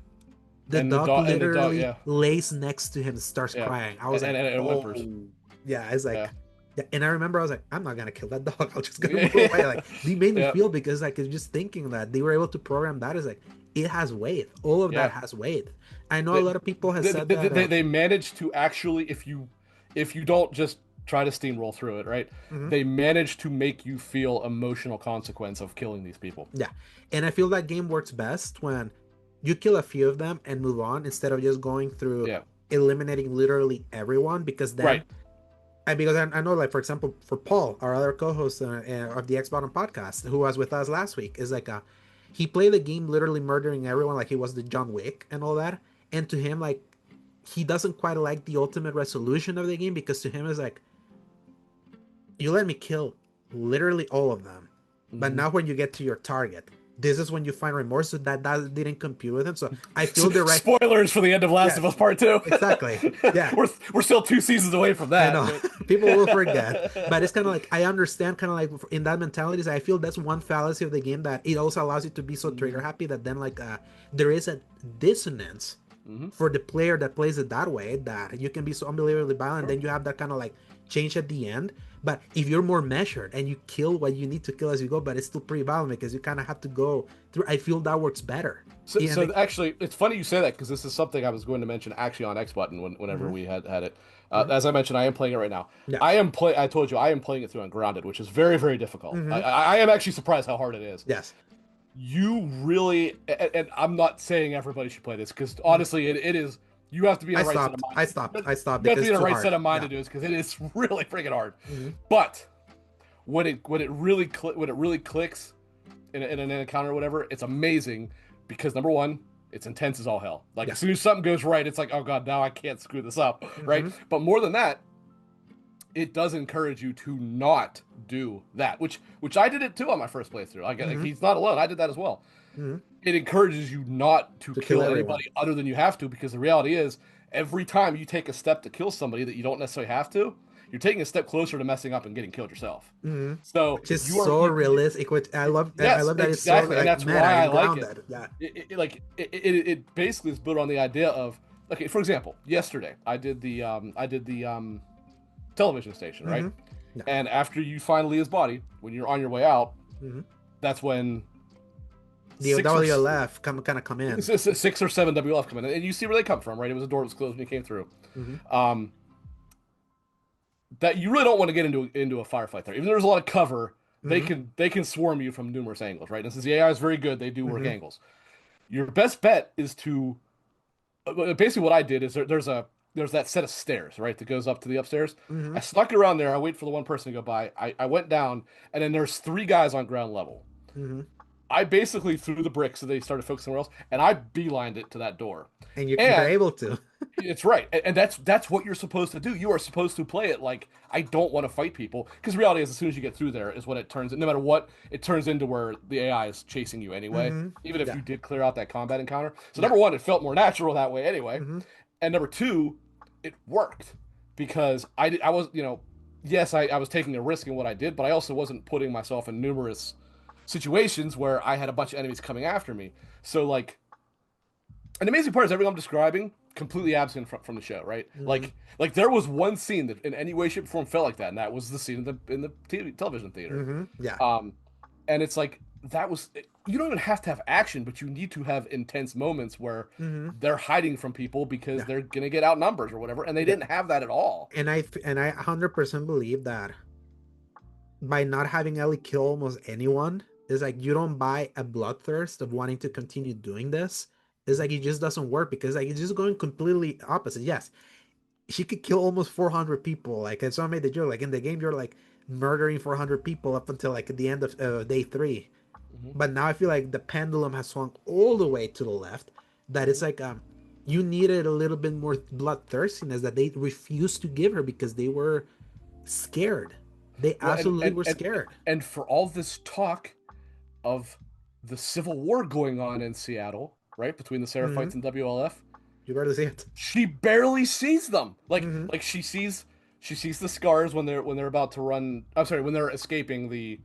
the And the dog dog, literally yeah, lays next to him and starts yeah, crying. I was like, and it whimpers, oh, yeah. It's yeah, like, yeah. And I remember I was like, I'm not gonna kill that dog. I'm just gonna move away. yeah, Like they made me yeah, feel because like just thinking that they were able to program that is like it has weight. All of that yeah. has weight. I know a They, lot of people have said that. they managed to actually, if you don't just try to steamroll through it, right? Mhm. They managed to make you feel emotional consequence of killing these people. Yeah, and I feel that game works best when you kill a few of them and move on instead of just going through Yeah, eliminating literally everyone because then right. because I know, like for example, for Paul, our other co-host of the X Bottom podcast, who was with us last week, is like he played the game literally murdering everyone, like he was the John Wick and all that. And to him, like he doesn't quite like the ultimate resolution of the game because to him is like you let me kill literally all of them, but Hmm. now when you get to your target, this is when you find remorse. So that didn't compute with him. So I feel the right. Spoilers for the end of Last of Yes, Us Part Two. exactly. Yeah, We're still 2 seasons away from I that, know but people will forget, but it's kind of like I understand, kind of like in that mentality. I feel that's one fallacy of the game that it also allows you to be so trigger happy that then like there is a dissonance hmm. for the player that plays it that way that you can be so unbelievably violent. Then you have that kind of like change at the end. But if you're more measured and you kill what you need to kill as you go, but it's still pretty violent because you kind of have to go through. I feel that works better. Yeah, So actually, it's funny you say that because this is something I was going to mention actually on X Button whenever mm-hmm, we had it. mm-hmm, As I mentioned, I am playing it right now. yes, I told you I am playing it through Ungrounded, which is very, very difficult. mm-hmm, I am actually surprised how hard it is. yes, You really, and I'm not saying everybody should play this because mm-hmm. honestly, it is. You have to be in I the right set of stopped. mind. I stopped. I stopped You have to because be in it's the too right set hard. of mind Yeah. to do this because it is really freaking hard. Mm-hmm. But when it really clicks in an encounter or whatever, it's amazing because number one, it's intense as all hell. Like Yeah. as soon as something goes right, it's like, oh god, now I can't screw this up, right? Mm-hmm. But more than that, it does encourage you to not do that, which I did it too on my first playthrough. Like Mm-hmm. he's not alone. I did that as well. Mm-hmm. It encourages you not to To kill kill everyone. anybody other than you have to because the reality is every time you take a step to kill somebody that you don't necessarily have to, you're taking a step closer to messing up and getting killed yourself. Mm-hmm. So Which is you are so realistic. Which I yes, love that it's so exactly, and like that's meta why I and like it. grounded. Yeah. It basically is built on the idea of okay. For example, yesterday I did the television station, right? Mm-hmm. Yeah. And after you find Leah's body, when you're on your way out, Mm-hmm. that's when The six or WLF kind of come in. 6 or 7 WLF come in, and you see where they come from, right? It was a door that was closed when you came through. Mm-hmm. Um, that you really don't want to get into a firefight there. Even though there's a lot of cover, Mm-hmm. they can swarm you from numerous angles, right? And since the AI is very good, they do work Mm-hmm. angles. Your best bet is to basically what I did is there's that set of stairs, right, that goes up to the upstairs. Mm-hmm. I snuck around there. I wait for the one person to go by. I went down, and then there's 3 guys on ground level. Mm-hmm. I basically threw the bricks so they started focusing somewhere else, and I beelined it to that door. And you're And able to. it's right, and that's what you're supposed to do. You are supposed to play it like I don't want to fight people, because the reality is, as soon as you get through there, is when it turns. No matter what, it turns into where the AI is chasing you anyway, Mm-hmm. even if Yeah. you did clear out that combat encounter. So Yeah. number one, it felt more natural that way anyway, Mm-hmm. and number two, it worked because I was yes I was taking a risk in what I did, but I also wasn't putting myself in numerous situations where I had a bunch of enemies coming after me. So like, and the amazing part is everything I'm describing completely absent from the show, right? Mm-hmm. Like there was one scene that in any way, shape, or form felt like that, and that was the scene in the television theater. Mm-hmm. Yeah. And it's like that was you don't even have to have action, but you need to have intense moments where Mm-hmm. they're hiding from people because Yeah. they're gonna get outnumbered or whatever, and they Yeah. didn't have that at all. And I 100% believe that by not having Ellie kill almost anyone is like you don't buy a bloodthirst of wanting to continue doing this. It's like it just doesn't work because like it's just going completely opposite. Yes, she could kill almost 400 people. Like and so I made the joke like in the game you're like murdering 400 people up until like at the end of day three. Hmm. But now I feel like the pendulum has swung all the way to the left. That it's like you needed a little bit more bloodthirstiness that they refused to give her because they were scared. They Well, absolutely were scared. and for all this talk of the Civil War going on in Seattle, right, between the Mm-hmm. Seraphites and WLF, You barely see it. she barely sees them. Mm-hmm. Like she sees the scars when they're about to run. I'm sorry, when they're escaping the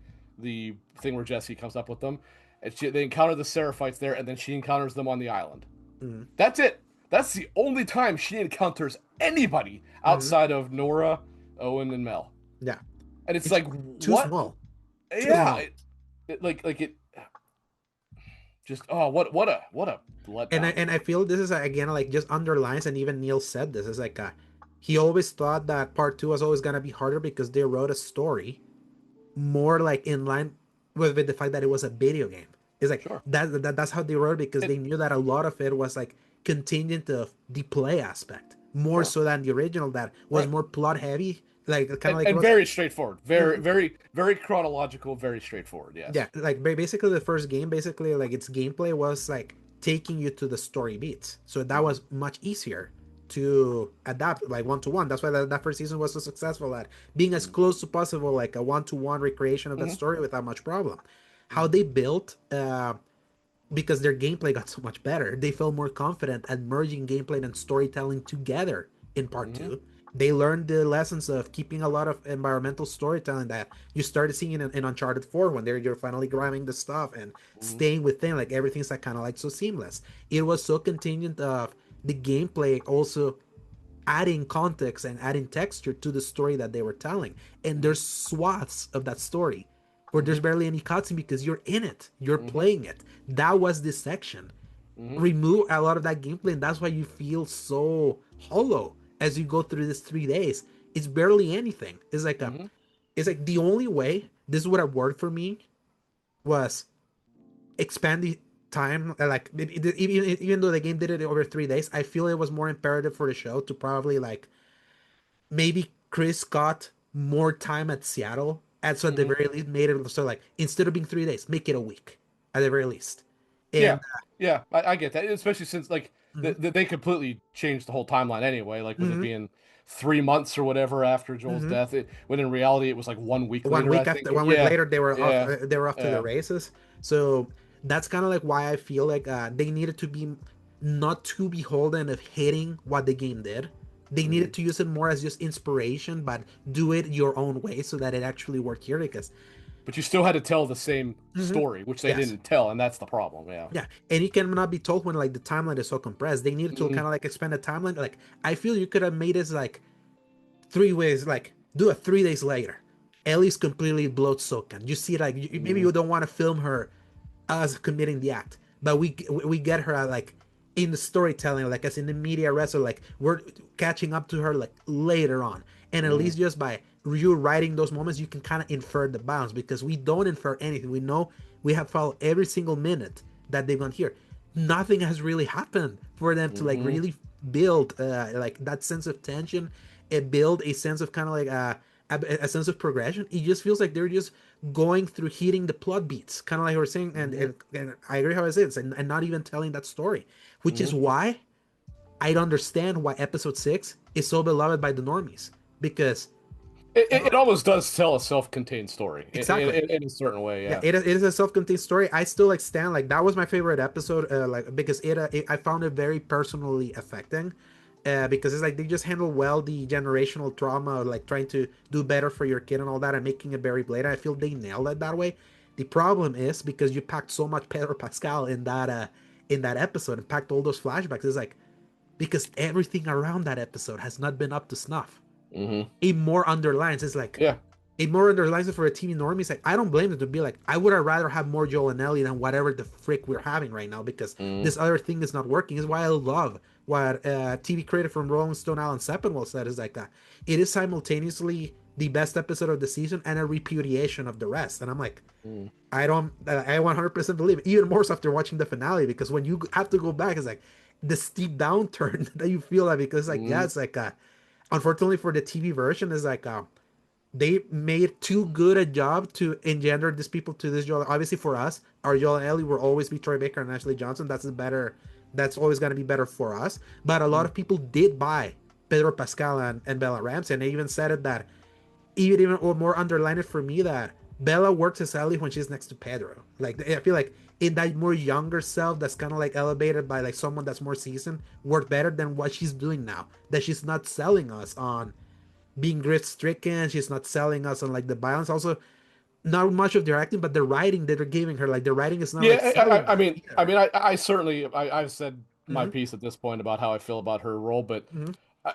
thing where Jesse comes up with them, and they encounter the Seraphites there, and then she encounters them on the island. Mm-hmm. That's it. That's the only time she encounters anybody Mm-hmm. outside of Nora, Owen, and Mel. Yeah, And it's it's like, too what? small. Too Yeah, small. like it just what a And letdown. I feel this is again like just underlines, and even Neil said this is like he always thought that part two was always gonna be harder because they wrote a story more like in line with the fact that it was a video game. It's like Sure. that's how they wrote it because It, they knew that a lot of it was like contingent of the play aspect more sure. so than the original that was Right. more plot heavy, like kind of like it And was. very straightforward. Very, Mhm. very, very chronological, very straightforward. Yeah, Yes. like basically the first game, basically like its gameplay was like taking you to the story beats, so that Hmm. was much easier to adapt like one to one. That's why that first season was so successful at being as close to possible like a one to one recreation of that Hmm. story without much problem. How Hmm. they built because their gameplay got so much better, they felt more confident at merging gameplay and storytelling together in part Hmm. two. They learned the lessons of keeping a lot of environmental storytelling that you started seeing in Uncharted 4 when you're finally grabbing the stuff and Hmm. staying within, like everything's like kind of like so seamless. It was so contingent of the gameplay also adding context and adding texture to the story that they were telling. And Hmm. there's swaths of that story where there's Hmm. barely any cutscene because you're in it, you're Hmm. playing it. That was this section. Hmm. Remove a lot of that gameplay, and that's why you feel so hollow as you go through this 3 days. It's barely anything. Hmm. It's like the only way this would have worked for me was expand the time. Like even though the game did it over 3 days, I feel it was more imperative for the show to probably like maybe Chris got more time at Seattle, and so at the Hmm. very least made it so like instead of being 3 days, make it a week at the very least. Yeah. And Yeah. I get that, especially since like mhm, they completely changed the whole timeline anyway. Like with it mhm, being 3 months or whatever after Joel's mhm. death, when in reality it was like 1 week one later. I week think. after 1 week Yeah. later they were off. Yeah. They were off to the Yeah. races. So that's kind of like why I feel like they needed to be not too beholden of hitting what the game did. They needed Hmm. to use it more as just inspiration, but do it your own way so that it actually worked here. Because But you still had to tell the same mhm, story, which they yes, didn't tell, and that's the problem. Yeah. yeah, and it cannot be told when like the timeline is so compressed. They needed to Hmm. kind of like expand the timeline. Like I feel you could have made it like 3 ways, like do it 3 days later. Ellie's completely blood soaking. You see, like maybe Hmm. you don't want to film her us committing the act, but we get her like in the storytelling, like as in the media wrestler, like we're catching up to her like later on, and at Hmm. least just by you writing those moments, you can kind of infer the bounds because we don't infer anything. We know we have followed every single minute that they've gone here. Nothing has really happened for them to like Hmm. really build like that sense of tension and build a sense of kind of like a sense of progression. It just feels like they're just going through hitting the plot beats, kind of like we were saying, Hmm. and I agree how I say it, and not even telling that story, which is Hmm. why I don't understand why episode 6 is so beloved by the normies because It almost does tell a self-contained story exactly. in a certain way. Yeah, Yeah. it is a self-contained story. I still like stand like that was my favorite episode, like because I found it very personally affecting, because it's like they just handle well the generational trauma, like trying to do better for your kid and all that, and making it very blatant. I feel they nailed it that way. The problem is because you packed so much Pedro Pascal in that episode and packed all those flashbacks. It's like because everything around that episode has not been up to snuff. Hmm. It more underlines. It's like Yeah. it more underlines it for a TV normie. Like I don't blame them to be like I would have rather have more Joel and Ellie than whatever the frick we're having right now because Hmm. this other thing is not working. Is why I love what TV creator from Rolling Stone Alan Sepinwall said is like it is simultaneously the best episode of the season and a repudiation of the rest. And I'm like, Hmm. I don't, I 100% believe it. Even more so after watching the finale because when you have to go back, it's like the steep downturn that you feel like because like yeah, Hmm. it's like unfortunately for the TV version is like they made too good a job to engender these people to this job. Obviously for us, our Joel and Ellie will always be Troy Baker and Ashley Johnson. That's always going to be better for us. But a lot of people did buy Pedro Pascal and Bella Ramsey, and they even said it that even or more underline it for me that Bella works as Ellie when she's next to Pedro. Like I feel like in that more younger self that's kind of like elevated by like someone that's more seasoned worked better than what she's doing now. That she's not selling us on being grit stricken. She's not selling us on like the violence. Also, not much of their acting, but the writing that they're giving her, like the writing is not like Yeah, selling I that mean, either. I certainly, I've said my Mm-hmm. piece at this point about how I feel about her role, but Mm-hmm. I,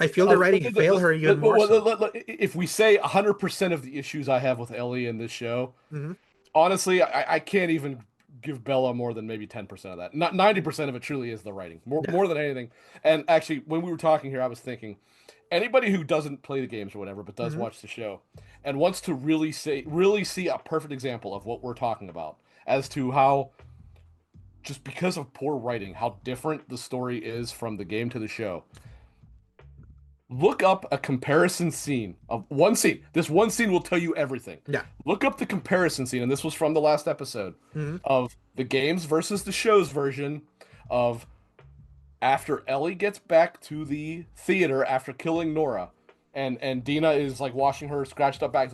I feel the writing failed her even more so. if we say 100% of the issues I have with Ellie in this show, Mm-hmm. honestly, I can't even give Bella more than maybe 10% of that. Not 90% of it truly is the writing, Yeah. more than anything. And actually, when we were talking here, I was thinking, anybody who doesn't play the games or whatever, but does Mm-hmm. watch the show and wants to really see a perfect example of what we're talking about as to how just because of poor writing, how different the story is from the game to the show. Look up a comparison scene of one scene. This one scene will tell you everything. Yeah. Look up the comparison scene, and this was from the last episode Mm-hmm. of the games versus the show's version of after Ellie gets back to the theater after killing Nora, and Dina is like washing her scratched up back.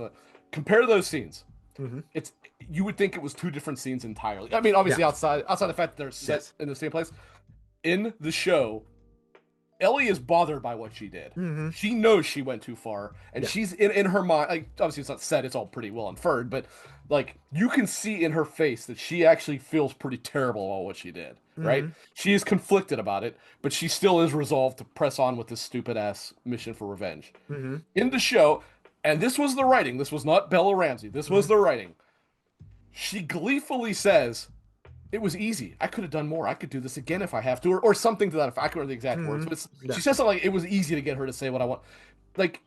Compare those scenes. Mm-hmm. It's you would think it was two different scenes entirely. I mean, Yeah. obviously outside the fact that they're set Yes. in the same place. In the show, Ellie is bothered by what she did. Mm-hmm. She knows she went too far, and Yeah. she's in her mind. Like obviously, it's not said; it's all pretty well inferred. But like you can see in her face that she actually feels pretty terrible about what she did. Right? Mm-hmm. She is conflicted about it, but she still is resolved to press on with this stupid ass mission for revenge. Mm-hmm. In the show, and this was the writing. This was not Bella Ramsey. This was Mm-hmm. the writing. She gleefully says, it was easy. I could have done more. I could do this again if I have to, or something to that effect. I can't remember the exact words, Mm-hmm. but Yeah. she says something like it was easy to get her to say what I want, like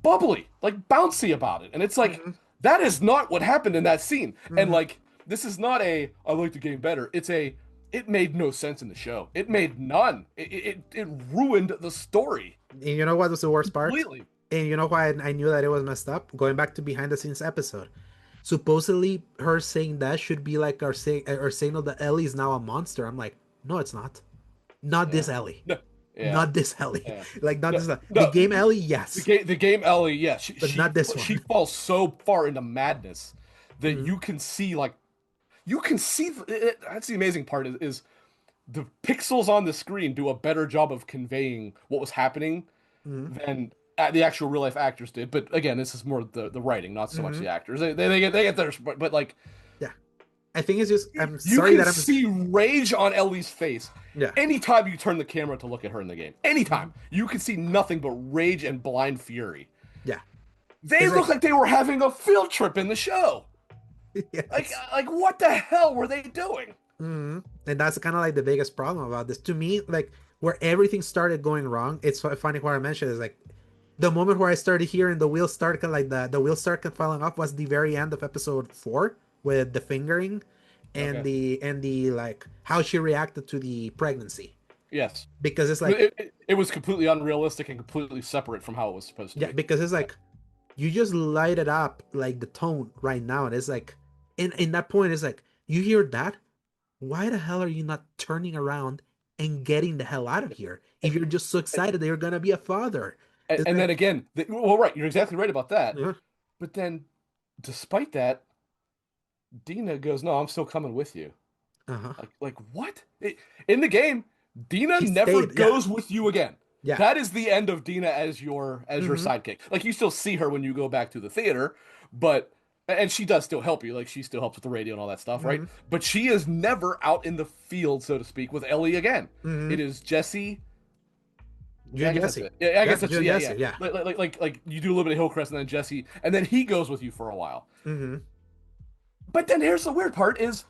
bubbly, like bouncy about it, and it's like Mm-hmm. that is not what happened in that scene. And Mm-hmm. like this is not a I like the game better. It's a it made no sense in the show. It made none. It ruined the story And you know what was the worst part? completely. And you know why I knew that it was messed up? Going back to behind the scenes episode. Supposedly, her saying that should be like our signal that Ellie is now a monster. I'm like, no, it's not. Not Yeah. this Ellie. No. Yeah. Not this Ellie. Yeah. Like, not No. this. The No. game Ellie, yes. The game Ellie, yeah, But not this she one. falls so far into madness that Mm-hmm. you can see like you can see that's the amazing part is the pixels on the screen do a better job of conveying what was happening Mm-hmm. than the actual real life actors did. But again, this is more the writing, not so much Mm-hmm. the actors. They get theirs, but like Yeah. I think it's just, I'm you sorry can that I'm. see rage on Ellie's face Yeah. anytime you turn the camera to look at her in the game. Anytime you can see nothing but rage and blind fury. Yeah. They It's look like they were having a field trip in the show. Like, yes. like what the hell were they doing? Mm-hmm. And that's kind of like the biggest problem about this. To me, like, where everything started going wrong, it's funny what I mentioned is like, the moment where I started hearing the wheels start like the wheels start falling off was the very end of episode 4 with the fingering and Okay. the like how she reacted to the pregnancy, Yes. because it's like, It was completely unrealistic and completely separate from how it was supposed to yeah, be. because it's like you just light it up like the tone right now, and it's like in that point it's like you hear that, why the hell are you not turning around and getting the hell out of here if you're just so excited that you're gonna be a father? And, It's and like, then again, well, right, you're exactly right about that. yeah, But then, despite that, Dina goes, "No, I'm still coming with you." uh-huh. Like what? In the game, Dina She never stayed, yeah, goes with you again. yeah. That is the end of Dina as your Mm-hmm. sidekick. Like you still see her when you go back to the theater, but and she does still help you. Like she still helps with the radio and all that stuff, right? Mm-hmm. But she is never out in the field, so to speak, with Ellie again. Mm-hmm. It is Jesse. You Yeah, I and guess that's Jesse. it. Yeah, I Yeah, guess that's you and yeah, Jesse, yeah. yeah. Like you do a little bit of Hillcrest and then Jesse, and then he goes with you for a while. Mm-hmm. But then here's the weird part: is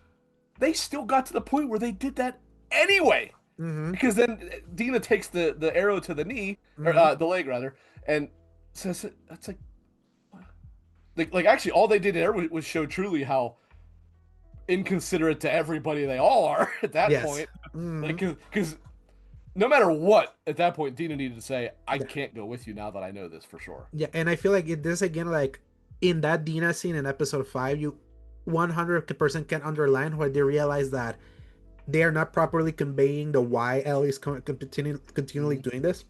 they still got to the point where they did that anyway. Mm-hmm. Because then Dina takes the arrow to the knee, or Mm-hmm. the leg rather, and says that's like actually all they did there was show truly how inconsiderate to everybody they all are at that Yes. point. Mm-hmm. Like because no matter what, at that point Dina needed to say, "I Yeah. can't go with you now that I know this for sure." Yeah, and I feel like this again, like in that Dina scene in episode 5, 100% can underline why they realize that they are not properly conveying the why Ellie's continually Mhm. doing this.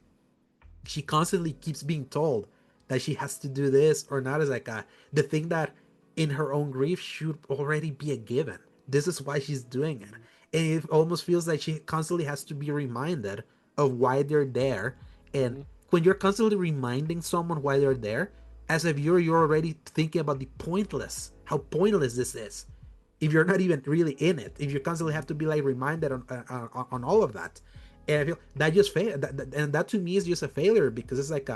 She constantly keeps being told that she has to do this or not, is like the thing that in her own grief should already be a given. This is why she's doing it. And it almost feels like she constantly has to be reminded of why they're there. And Mhm. when you're constantly reminding someone why they're there, as a viewer, you're already thinking about how pointless this is. If you're not even really in it, if you constantly have to be like reminded on all of that, and I feel that just fail, and that to me is just a failure because it's like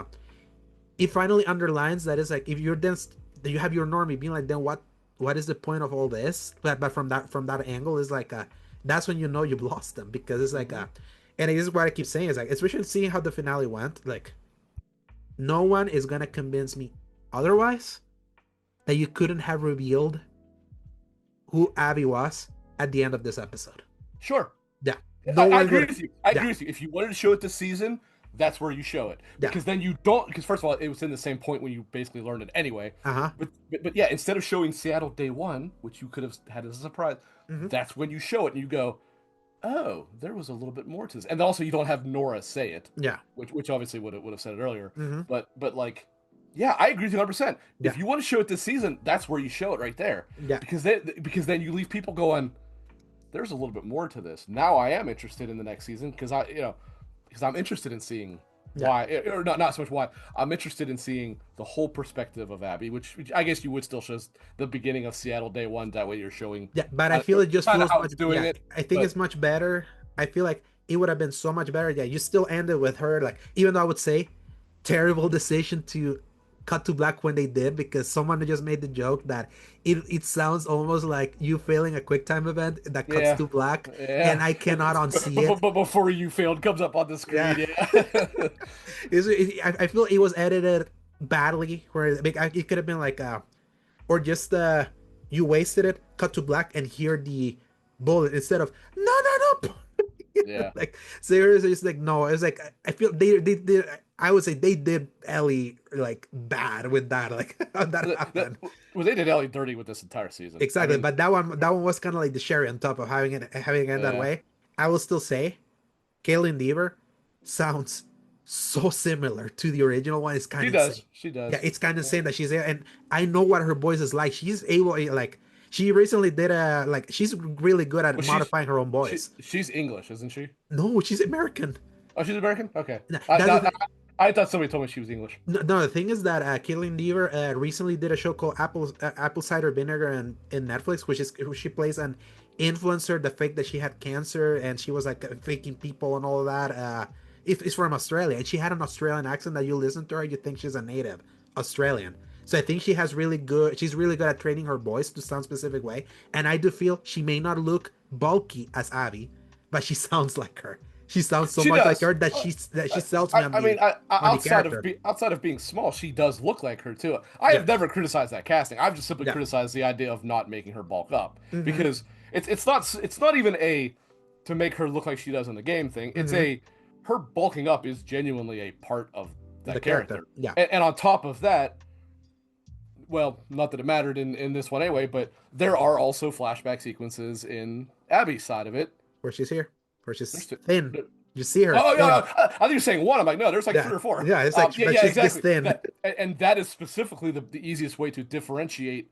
it finally underlines that it's like if you're then you have your normie being like, then what is the point of all this? But from that angle is like that's when you know you've lost them because it's like Mhm. and it is what I keep saying is like especially seeing how the finale went, like no one is gonna convince me otherwise that you couldn't have revealed who Abby was at the end of this episode. Sure. Yeah, no I one agree would. with you. I Yeah, agree with you. If you wanted to show it this season, that's where you show it. yeah, Because then you don't. Because first of all, it was in the same point when you basically learned it anyway. uh huh. But yeah, instead of showing Seattle day one, which you could have had as a surprise, Mm-hmm. that's when you show it and you go, oh, there was a little bit more to this. And also, you don't have Nora say it, Yeah. which obviously would have said it earlier. Mm-hmm. But like, yeah, I agree with you 100%. Yeah. If you want to show it this season, that's where you show it right there. Yeah. Because then you leave people going, there's a little bit more to this. Now I am interested in the next season because I'm interested in seeing Yeah. why, or not so much why. I'm interested in seeing the whole perspective of Abby, which I guess you would still show the beginning of Seattle day one. That way you're showing Yeah, but I feel it just kind of feels how much. it's doing Yeah, it. I think it's But much better. I feel like it would have been so much better. Yeah, you still ended with her. Like, even though I would say terrible decision to cut to black when they did, because someone just made the joke that it sounds almost like you failing a quick time event that cuts yeah, to black, and yeah. I cannot unsee it. But before you failed comes up on the Yeah, screen. Yeah. I feel it was edited badly. Where like, it could have been like or just you wasted it, cut to black, and hear the bullet instead of no no no. Yeah. Like seriously, it's like no, it's like I feel they did. I would say they did Ellie like bad with that, like how that happened. Well, they did Ellie dirty with this entire season. I Exactly, mean, but that one was kind of like the cherry on top of having it that yeah, way. I will still say Kaylin Deaver sounds so similar to the original one. It's kind she of insane. does. She Yeah, does. it's kind of Yeah. insane that she's there, and I know what her voice is like. She's able, like, she recently did a like. She's really good at Well, modifying her own voice. she's English, isn't she? No, she's American. Oh, she's American. Okay. That's the thing. I thought somebody told me she was English. No, no, the thing is that Kaylin Deaver recently did a show called Apple Cider Vinegar in Netflix, which she plays an influencer, the fake that she had cancer and she was like faking people and all of that. It's from Australia, and she had an Australian accent that you listen to her, you think she's a native Australian. So I think she's really good at training her voice to sound specific way. And I do feel she may not look bulky as Abby, but she sounds like her. She sounds so She much like does. her that she sells me I mean, on the outside of character. outside of being small, she does look like her too. I Yeah, have never criticized that casting. I've just simply yeah. criticized the idea of not making her bulk up Mm-hmm. because it's not even a to make her look like she does in the game thing. It's Mm-hmm. a her bulking up is genuinely a part of The that character. character, Yeah. and on top of that, well, not that it mattered in this one anyway, but there are also flashback sequences in Abby's side of it. Where she's here. Where There's she's two, thin. You see her oh thin. yeah, I thought you were saying one. I'm like, no, there's like Yeah. three or four. Yeah, it's like Yeah, but yeah, she's this exactly. thin. And that is specifically the easiest way to differentiate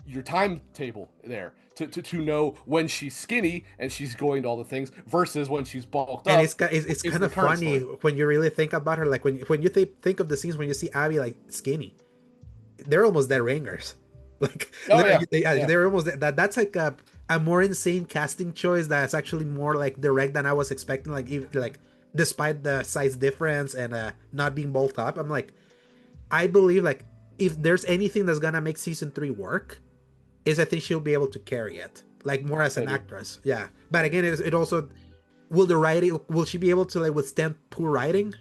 your timetable there to know when she's skinny and she's going to all the things versus when she's bulked And up. it's Is kind the of current funny story. when you really think about her. Like when you think of the scenes when you see Abby like skinny, they're almost dead ringers. Like, Oh yeah, yeah, yeah. they're almost that's like a more insane casting choice that's actually more like direct than I was expecting. Like even like despite the size difference and not being bulked up, I'm like I believe like if there's anything that's gonna make season 3 work, is I think she'll be able to carry it like more as an Maybe. actress. Yeah, but again, it also will she be able to like withstand poor writing?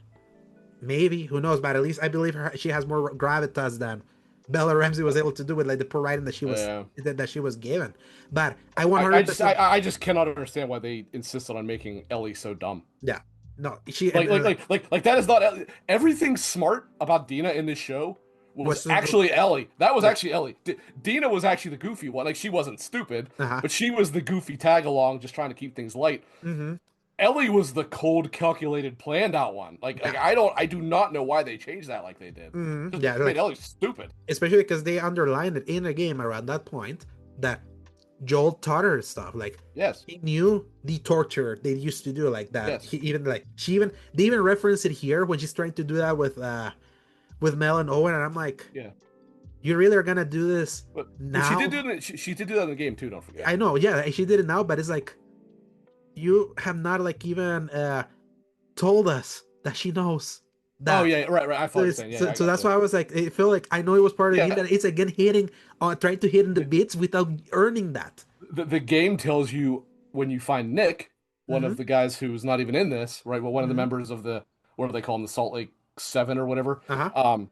Maybe, who knows? But at least I believe she has more gravitas than Bella Ramsey was able to do with like the poor writing that Yeah. she was given. But I I just 100% I just cannot understand why they insisted on making Ellie so dumb. yeah, no, she Like that is not everything smart about Dina in this show was What's the actually Ellie. That was yeah. actually Ellie. Dina was actually the goofy one. Like she wasn't stupid, Uh-huh. but she was the goofy tag along, just trying to keep things light. Mm-hmm. Ellie was the cold, calculated, planned out one. Like Yeah. I do not know why they changed that like they did. Mm-hmm. Just Yeah, made like Ellie stupid. especially because they underlined it in the game around that point that Joel taught her stuff. Like Yes, he knew the torture they used to do like that. yes, He even like she even they even reference it here when she's trying to do that with Mel and Owen, and I'm like, yeah. you really are gonna do this But she did now? do that. She did do that in the game too. Don't forget. I know, yeah, she did it now, but it's like you have not like even told us that she knows Oh that. yeah, right, right. I thought So, you were saying. Yeah, yeah, I so got that's you. why I was like, I feel like I know it was part of the game Yeah, that it's again hitting on trying to hit in the the, bits without earning that. the game tells you when you find Nick, one Mm-hmm. of the guys who's not even in this, right? Well, one of the Mm-hmm. members of the what do they call them, the Salt Lake Seven or whatever. Uh-huh. Um,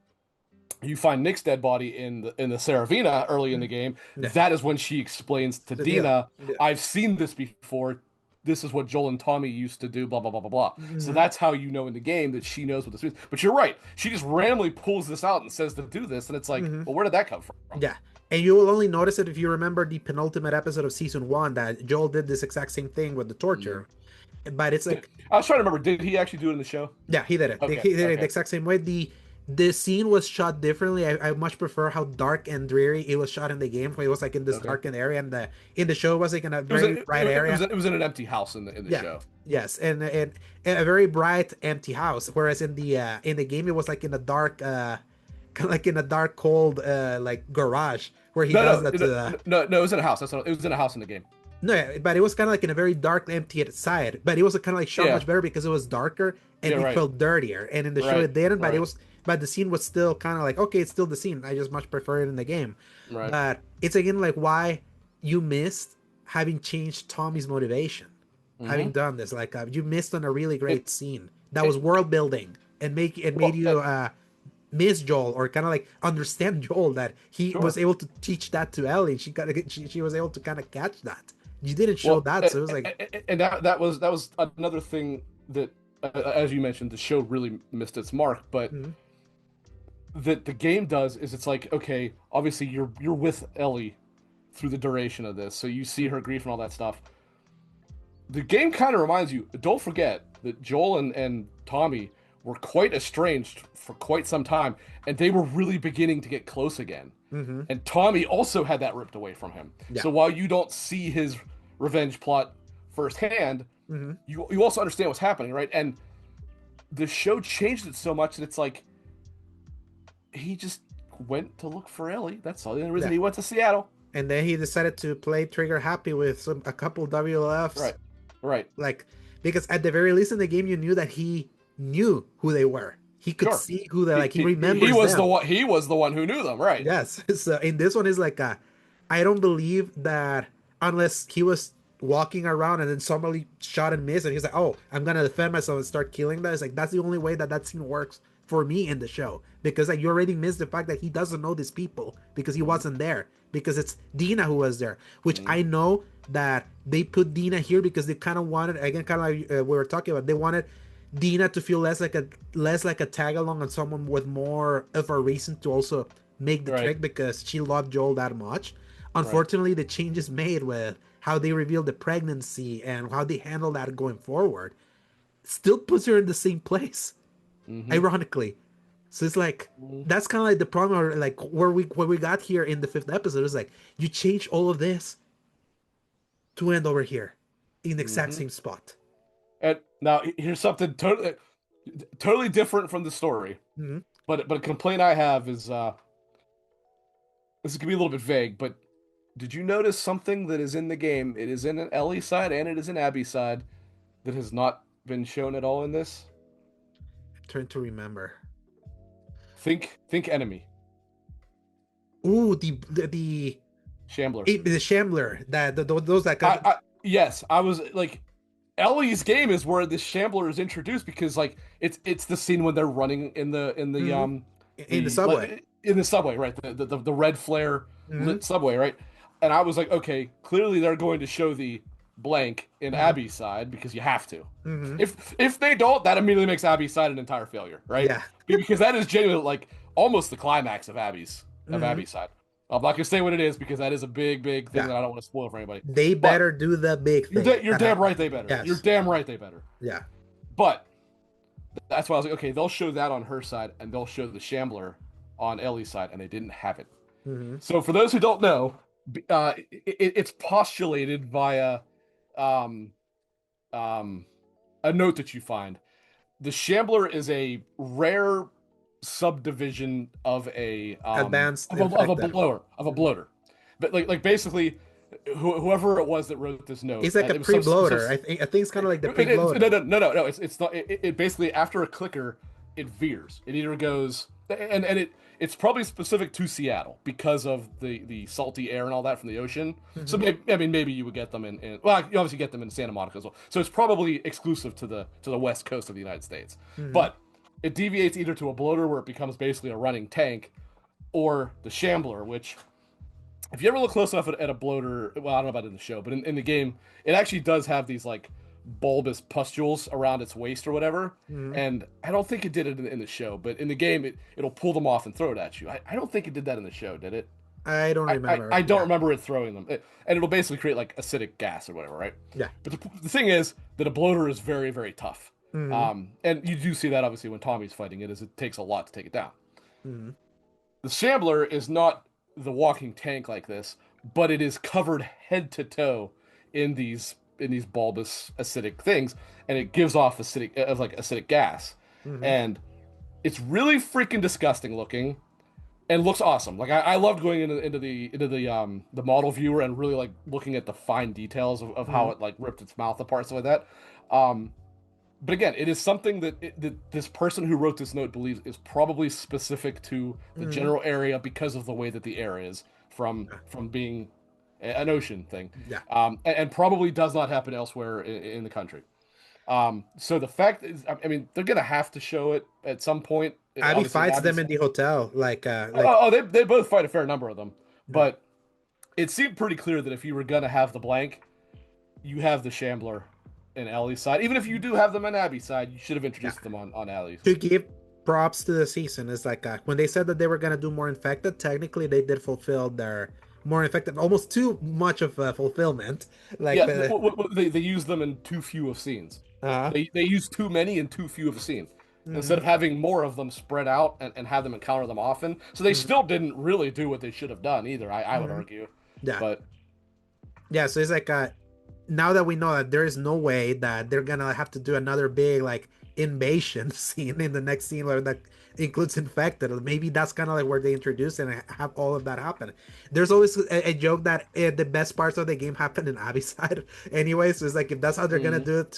you find Nick's dead body in the Saravina early in the game. Yeah. That is when she explains to So, yeah. Dina, Yeah. "I've seen this before. This is what Joel and Tommy used to do." Blah blah blah blah blah. So Mm-hmm. that's how you know in the game that she knows what this means. But you're right. She just randomly pulls this out and says to do this, and it's like, Mm-hmm. well, where did that come from? Yeah. And you will only notice it if you remember the penultimate episode of season one that Joel did this exact same thing with the Mm. torture. But it's like, I was trying to remember. Did he actually do it in the show? yeah, he did it. Okay, He did it the okay, exact same way. The scene was shot differently. I much prefer how dark and dreary it was shot in the game. Where it was like in this okay. darkened area, and the show was like in a It was very bright area. it was in an empty house in the Yeah. show. Yes, and a very bright empty house. Whereas in the game it was like in a dark kind of like in a dark cold like garage where he No, does no, that to no, no, no. It was in a house. It was in a house in the game. no, yeah, but it was kind of like in a very dark, empty side. But it was kind of like shot Yeah, much better because it was darker and yeah, it right, felt dirtier. And in the show right, it didn't, but it right, was, but the scene was still kind of like okay, it's still the scene. I just much prefer it in the game. right. But it's again like why you missed having changed Tommy's motivation, having Mm-hmm. done this. Like you missed on a really It, great scene that was it, world building and make it made well, you miss Joel or kind of like understand Joel that he was sure. able to teach that to Ellie. She was able to kind of catch that. You didn't show Well, that, so it was like, and that was another thing that, as you mentioned, the show really missed its mark. But mhm, that the game does is it's like, okay, obviously you're with Ellie through the duration of this, so you see her grief and all that stuff. The game kind of reminds you, don't forget that Joel and Tommy were quite estranged for quite some time, and they were really beginning to get close again. mm-hmm, And Tommy also had that ripped away from him. yeah, So while you don't see his revenge plot firsthand, mm-hmm, you also understand what's happening, right? And the show changed it so much that it's like he just went to look for Ellie. That's all. The only reason yeah. he went to Seattle. And then he decided to play Trigger happy with a couple WLFs, Right. Right. like because at the very least in the game you knew that he knew who they were. He could Sure. see who they like. He He remembers was them. the one. He was the one who knew them. Right. Yes. So in this one is like I don't believe that unless he was walking around and then somebody shot and missed and he's like, oh, I'm gonna defend myself and start killing that. It's like that's the only way that scene works for me in the show because like you already missed the fact that he doesn't know these people because he wasn't there because it's Dina who was there, which I know that they put Dina here because they kind of wanted again kind of like we were talking about they wanted Dina to feel less like a tag along and someone with more of a reason to also make the Right. trick because she loved Joel that much. Right. Unfortunately, the changes made with how they revealed the pregnancy and how they handle that going forward still puts her in the same place, Mm-hmm. ironically. So it's like that's kind of like the problem, or like where we got here in the fifth episode is like you change all of this to end over here in the exact Mm-hmm. same spot. And now here's something totally different from the story. Mhm. But a complaint I have is this is gonna be a little bit vague, but did you notice something that is in the game? It is in an Ellie side and it is in Abby's side that has not been shown at all in this. I'm trying to remember. Think enemy. Ooh, the Shambler. the Shambler those that got Yes, I was like Ellie's game is where this Shambler is introduced because like it's the scene when they're running in the Mhm. In the subway. in the subway, right? The red flare Mhm. lit subway, right? And I was like, okay, clearly they're going to show the blank in Mhm. Abby's side because you have to. Mhm. If they don't, that immediately makes Abby's side an entire failure, right? Yeah. Because that is genuinely like almost the climax of Mhm. Abby's side. I'm not gonna say what it is because that is a big thing Yeah. that I don't want to spoil for anybody. They But better do the big thing you're that damn happened. right they better. You're Yes. damn right they better. Yeah. But that's why I was like, okay, they'll show that on her side and they'll show the Shambler on Ellie's side, and they didn't have it. Mhm. So for those who don't know, it's postulated via um, um, a note that you find. The Shambler is a rare subdivision Advanced infected. of a Mhm. bloater, but like basically, whoever it was that wrote this note, It's like a it was some pre-bloater. I think it's kind of like the pre-bloater. no, it's not. It basically after a clicker, it veers. It either goes it's probably specific to Seattle because of the salty air and all that from the ocean. So Mhm. maybe, I mean maybe you would get them in well you obviously get them in Santa Monica as well. So it's probably exclusive to the west coast of the United States. Mhm. But it deviates either to a bloater where it becomes basically a running tank, or the Shambler, which if you ever look close enough at a bloater, well, I don't know about it in the show, but in the game, it actually does have these like bulbous pustules around its waist or whatever. Mhm. And I don't think it did it in the show, but in the game, it'll pull them off and throw it at you. I don't think it did that in the show, did it? I don't remember. I don't Yeah. remember it throwing them. And it'll basically create like acidic gas or whatever, right? Yeah. But the thing is that a bloater is very, very tough. Mhm. And you do see that obviously when Tommy's fighting it, is it takes a lot to take it down. Mhm. The Shambler is not the walking tank like this, but it is covered head to toe in these bulbous acidic things, and it gives off acidic gas, Mhm. and it's really freaking disgusting looking, and looks awesome. Like I loved going into the model viewer and really like looking at the fine details of how Mhm. it like ripped its mouth apart, stuff like that. But again, it is something that this person who wrote this note believes is probably specific to the Mhm. general area because of the way that the air is from being an ocean thing, Yeah. and probably does not happen elsewhere in the country. So the fact is, I mean, they're gonna have to show it at some point. Abby Obviously, fights them Abby's. in the hotel. Like. They both fight a fair number of them, Yeah. but it seemed pretty clear that if you were gonna have the blank, you have the Shambler in Ellie's side. Even if you do have them on Abby's side, you should have Yeah. introduced them on Ellie's. To give props to the season is like when they said that they were gonna do more infected. Technically, they did fulfill their more infected, almost too much of fulfillment. Like, Yeah, they use them in too few of scenes. uh, They use too many and too few of a scene. Instead mhm. of having more of them spread out and have them encounter them often. So they Mhm. still didn't really do what they should have done either, I would Mhm. argue. Yeah. But Yeah. So it's like now that we know that there is no way that they're gonna have to do another big like invasion scene in the next scene where that includes infected, maybe that's kind of like where they introduce and have all of that happen. There's always a joke that the best parts of the game happen in Abby's side anyway, so it's like if that's how they're gonna mm, do it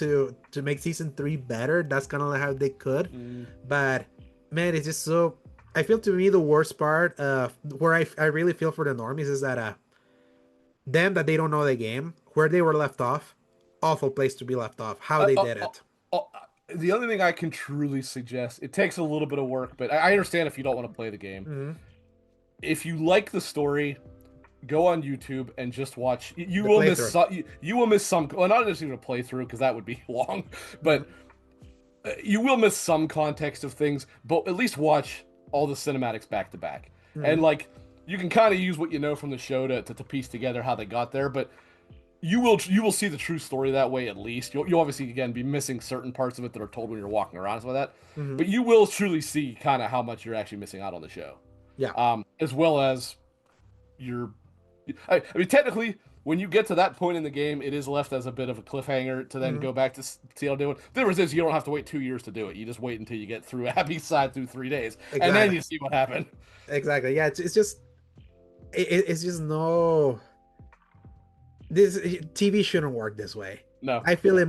to make season 3 better, that's kind of like how they could. mm, But man, it's just so, I feel to me the worst part where I really feel for the normies is that them that they don't know the game, where they were left off, awful place to be left off. How uh, they uh, did uh, it. the only thing I can truly suggest, it takes a little bit of work, but I understand if you don't want to play the game. Mm-hmm. If you like the story, go on YouTube and just watch. You The will miss playthrough. some. You will miss some. Well, not just even a playthrough because that would be long, Mm-hmm. but you will miss some context of things. But at least watch all the cinematics back to back, Mm-hmm. and like you can kind of use what you know from the show to piece together how they got there. But you will see the true story that way at least. You'll obviously again be missing certain parts of it that are told when you're walking around and stuff like that. Mm-hmm. But you will truly see kind of how much you're actually missing out on the show, Yeah. as well as your. I mean, technically, when you get to that point in the game, it is left as a bit of a cliffhanger to then Mm-hmm. go back to see how do it. The difference is you don't have to wait 2 years to do it. You just wait until you get through Abby's side through 3 days, and then Exactly. you see what happened. Exactly. Yeah. It's just it's just no. This TV shouldn't work this way. No, I feel no. it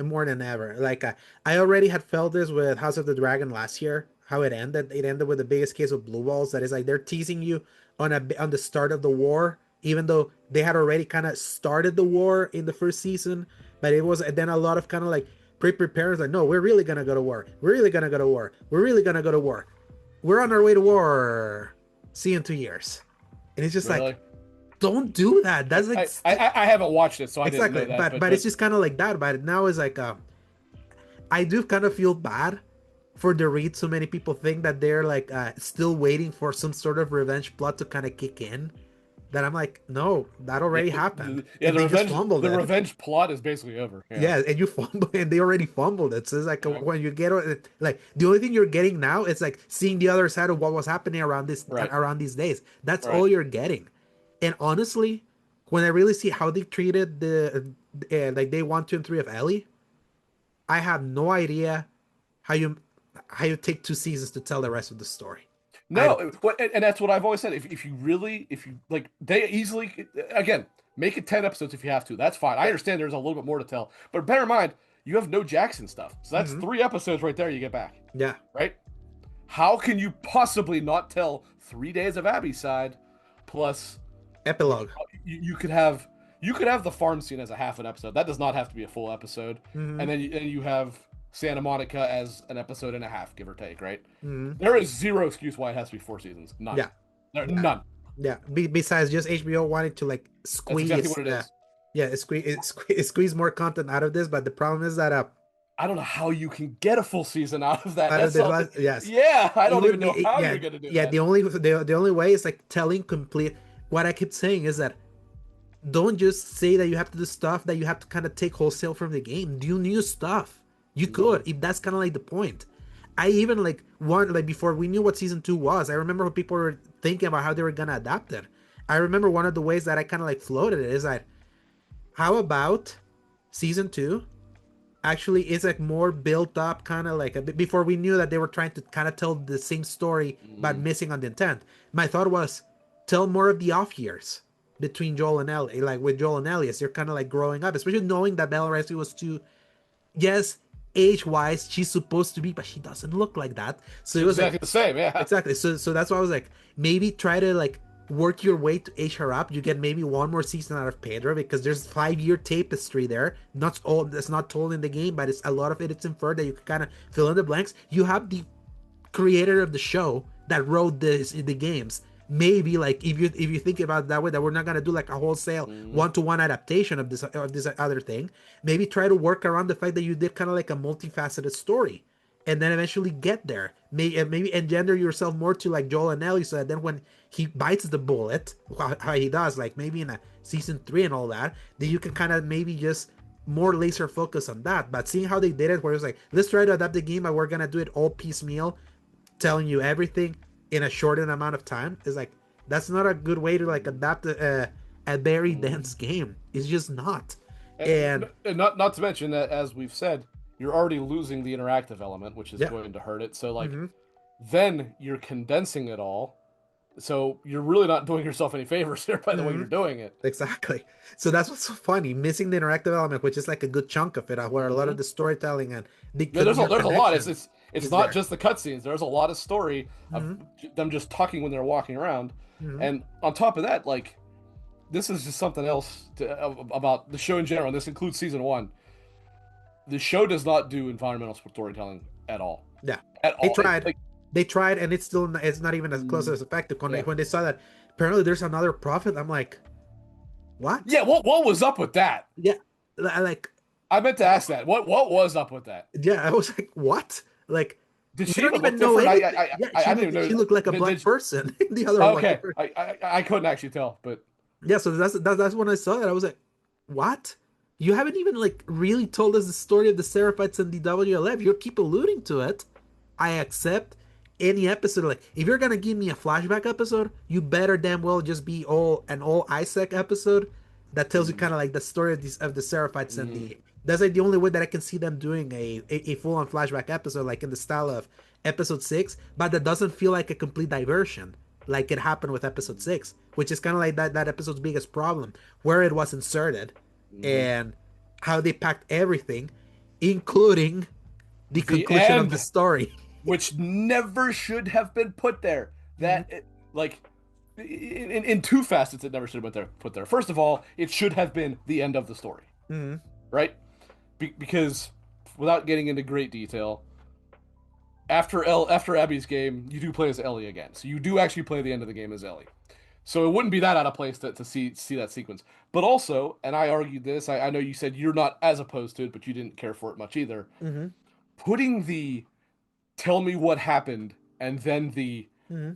more than ever. Like I already had felt this with House of the Dragon last year. How it ended. It ended with the biggest case of blue balls. That is like they're teasing you on the start of the war, even though they had already kind of started the war in the first season. But it was then a lot of kind of like pre-prepares. Like, no, we're really gonna go to war. We're really gonna go to war. We're really gonna go to war. We're on our way to war. See you in 2 years. And it's just like, Really? don't do that. That's like I haven't watched it, so I didn't know exactly, that. but it's just kind of like that. But now it's like I do kind of feel bad for the read. So many people think that they're like still waiting for some sort of revenge plot to kind of kick in. That I'm like, no, that yeah, already happened, yeah, and they just fumbled the it. revenge plot is basically over. Yeah. Yeah, and you fumble, and they already fumbled it. So it's like Yeah. when you get like the only thing you're getting now is like seeing the other side of what was happening Right. around these days. That's Right. all you're getting. And honestly, when I really see how they treated the like day 1, 2, and 3 of Ellie, I have no idea how you take 2 seasons to tell the rest of the story. I don't. No, and that's what I've always said. If you really, if you like, they easily, again, make it 10 episodes if you have to. That's fine. I Yeah. understand there's a little bit more to tell, but bear in mind, you have no Jackson stuff. So that's Hmm. 3 episodes right there you get back, Yeah. right? How can you possibly not tell 3 days of Abby's side plus Epilogue. you could have the farm scene as a half an episode. That does not have to be a full episode. Hmm. And then you have Santa Monica as an episode and a half, give or take, right? Hmm. There is zero excuse why it has to be 4 seasons. None. Yeah. Yeah. None. Yeah. Besides just HBO wanting to like That's exactly squeeze. what it is. Yeah, squeeze more content out of this, but the problem is that I don't know how you can get a full season out of that. out of That's the something. yes, Yeah, I it don't would even know be how yeah you're gonna do yeah. that. The only way is like telling complete. What I keep saying is that don't just say that you have to do stuff that you have to kind of take wholesale from the game. Do new stuff. You could if that's kind of like the point. I even like one like before we knew what season 2 was. I remember when people were thinking about how they were gonna adapt it. I remember one of the ways that I kind of like floated it is that how about season 2 actually is like more built up kind of like a bit before we knew that they were trying to kind of tell the same story but Mm. missing on the intent. My thought was tell more of the off years between Joel and Ellie, like with Joel and Ellie as they're kind of like growing up, especially knowing that Bella Ramsey was too, yes, age wise she's supposed to be, but she doesn't look like that. So it She's was like exactly the same. Yeah. exactly. So that's why I was like, maybe try to like work your way to age her up. You get maybe one more season out of Pedro because there's 5 year tapestry there. Not all that's not told in the game, but it's a lot of it. It's inferred that you can kind of fill in the blanks. You have the creator of the show that wrote this in the games. Maybe like if you think about it that way, that we're not gonna do like a wholesale Mm. 1-to-1 adaptation of this other thing. Maybe try to work around the fact that you did kind of like a multifaceted story and then eventually get there. Maybe engender yourself more to like Joel and Ellie, so that then when he bites the bullet, how he does, like maybe in a season 3 and all that, then you can kind of maybe just more laser focus on that. But seeing how they did it, where it's like, let's try to adapt the game, but we're gonna do it all piecemeal, telling you everything in a shortened amount of time, is like that's not a good way to like adapt a very dense game. It's just not. And And not to mention that, as we've said, you're already losing the interactive element, which is yeah. going to hurt it. So like, Hmm. then you're condensing it all. So you're really not doing yourself any favors here by the way Hmm. you're doing it. Exactly. So that's what's so funny. Missing the interactive element, which is like a good chunk of it, where a lot of Hmm. the storytelling and the Yeah, your there's a lot. connection It's is not there. just the cutscenes. There's a lot of story of Hmm. them just talking when they're walking around, Hmm. and on top of that, like this is just something else about the show in general. And this includes season 1. The show does not do environmental storytelling at all. Yeah, At they all. tried. Like, They tried, and it's not even as close as effective. yeah. When they saw that apparently there's another prophet, I'm like, what? Yeah, what was up with that? Yeah, like I meant to ask that. What was up with that? yeah, I was like, what? Like Did we she don't even look even know different? anything. Yeah, I didn't even she know. looked like a black Did, person. The other one. okay, I couldn't actually tell, but Yeah, so that's when I saw that. I was like, what? You haven't even like really told us the story of the Seraphites and the WLF. You keep alluding to it. I accept any episode. Like, if you're gonna give me a flashback episode, you better damn well just be all Isaac episode that tells you kind of like the story of the Seraphites and mm, the. That's like the only way that I can see them doing a full on flashback episode, like in the style of episode 6, but that doesn't feel like a complete diversion, like it happened with episode 6, which is kind of like that episode's biggest problem, where it was inserted mhm. and how they packed everything, including the The conclusion of the end, story. which never should have been put there. Mhm. Like in 2 facets, it never should have been put there. First of all, it should have been the end of the story, Mhm. right? Because without getting into great detail, after Abby's game, you do play as Ellie again. So you do actually play the end of the game as Ellie. So it wouldn't be that out of place to see that sequence. But also, and I argued this, I know you said you're not as opposed to it, but you didn't care for it much either. Mm-hmm. Putting the tell me what happened and then the Mm-hmm.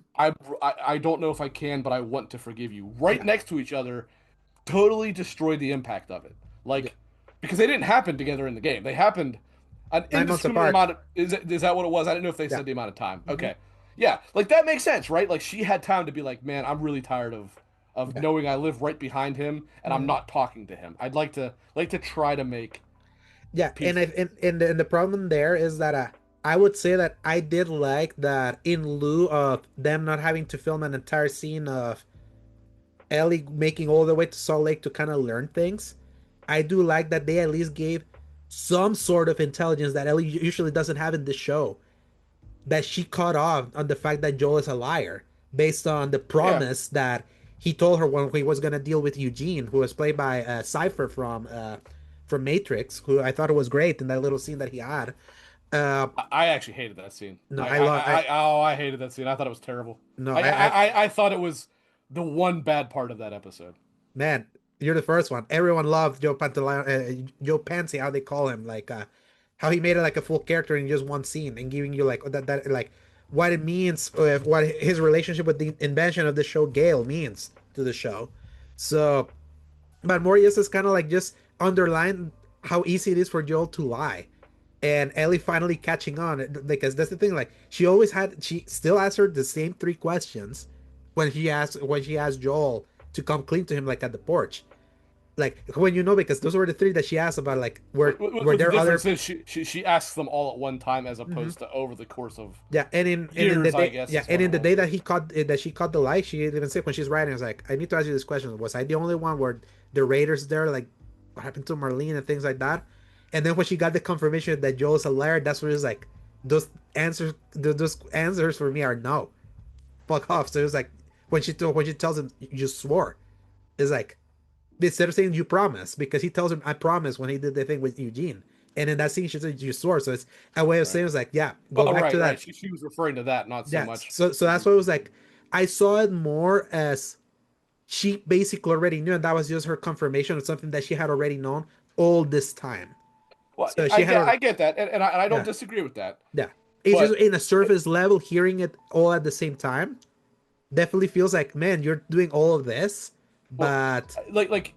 I don't know if I can, but I want to forgive you right Yeah. next to each other totally destroyed the impact of it. Yeah. Like, because they didn't happen together in the game. They happened an 9 months indiscriminate apart. amount of. Is that what it was? I didn't know if they Yeah. said the amount of time. Mm-hmm. Okay. Yeah. Like, that makes sense, right? Like, she had time to be like, man, I'm really tired of Yeah. knowing I live right behind him and I'm Mm-hmm. not talking to him. I'd like to try to make Yeah, peace. and the problem there is that I would say that I did like that in lieu of them not having to film an entire scene of Ellie making all the way to Salt Lake to kind of learn things. I do like that they at least gave some sort of intelligence that Ellie usually doesn't have in the show. That she caught off on the fact that Joel is a liar, based on the Yeah. promise that he told her when he was gonna deal with Eugene, who was played by Cypher from Matrix, who I thought it was great in that little scene that he had. Uh, I actually hated that scene. no, I love I hated that scene. I thought it was terrible. no, I thought it was the one bad part of that episode. man, you're the first one. Everyone loved Joe Pansy, how they call him, like how he made it like a full character in just one scene and giving you like that like what it means, what his relationship with the invention of the show Gale means to the show. So, but Morbius is kind of like just underline how easy it is for Joel to lie. And Ellie finally catching on because that's the thing. Like she still answered the same three questions when she asked Joel to come clean to him like at the porch. Like when you know because those were the three that she asked about. Like were The there other. difference is she asks them all at one time as Mhm. opposed to over the course of Yeah, and in the years, I day, guess yeah, is and what it in the was. day that she caught the light, she even said when she's writing, I was like, I need to ask you this question: was I the only one where the Raiders there, like, what happened to Marlene and things like that? And then when she got the confirmation that Joel's a liar, that's where it's like those answers for me are no, fuck off. So it was like when she tells him you swore, it's like instead of saying you promise because he tells him I promise when he did the thing with Eugene. And in that scene, she said you swore, so it's a way of Right. saying it's like, yeah, go Oh, back to right. that. She was referring to that, not so Yeah, much. so that's what it was like. I saw it more as she basically already knew, and that was just her confirmation of something that she had already known all this time. Well, So she had, I get that, and I don't yeah, disagree with that. yeah. It's just But in a surface level, hearing it all at the same time definitely feels like, man, you're doing all of this, well, but like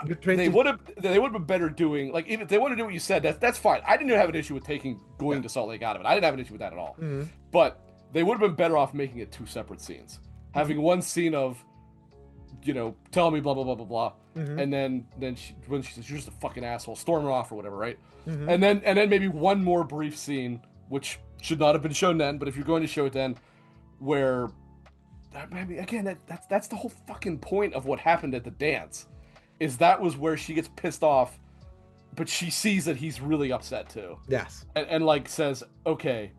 you're trying to, they would have been better doing like even if they want to do what you said. That's fine. I didn't have an issue with taking yeah, going to Salt Lake out of it. I didn't have an issue with that at all. mm-hmm, But they would have been better off making it two separate scenes, mm-hmm, having one scene of tell me blah blah blah blah blah, mm-hmm, and then when she says you're just a fucking asshole, storm her off or whatever, right? mm-hmm. And then maybe one more brief scene which should not have been shown then, but if you're going to show it then, where I mean, again, that's the whole fucking point of what happened at the dance, is that was where she gets pissed off, but she sees that he's really upset too, Yes, and like says, okay,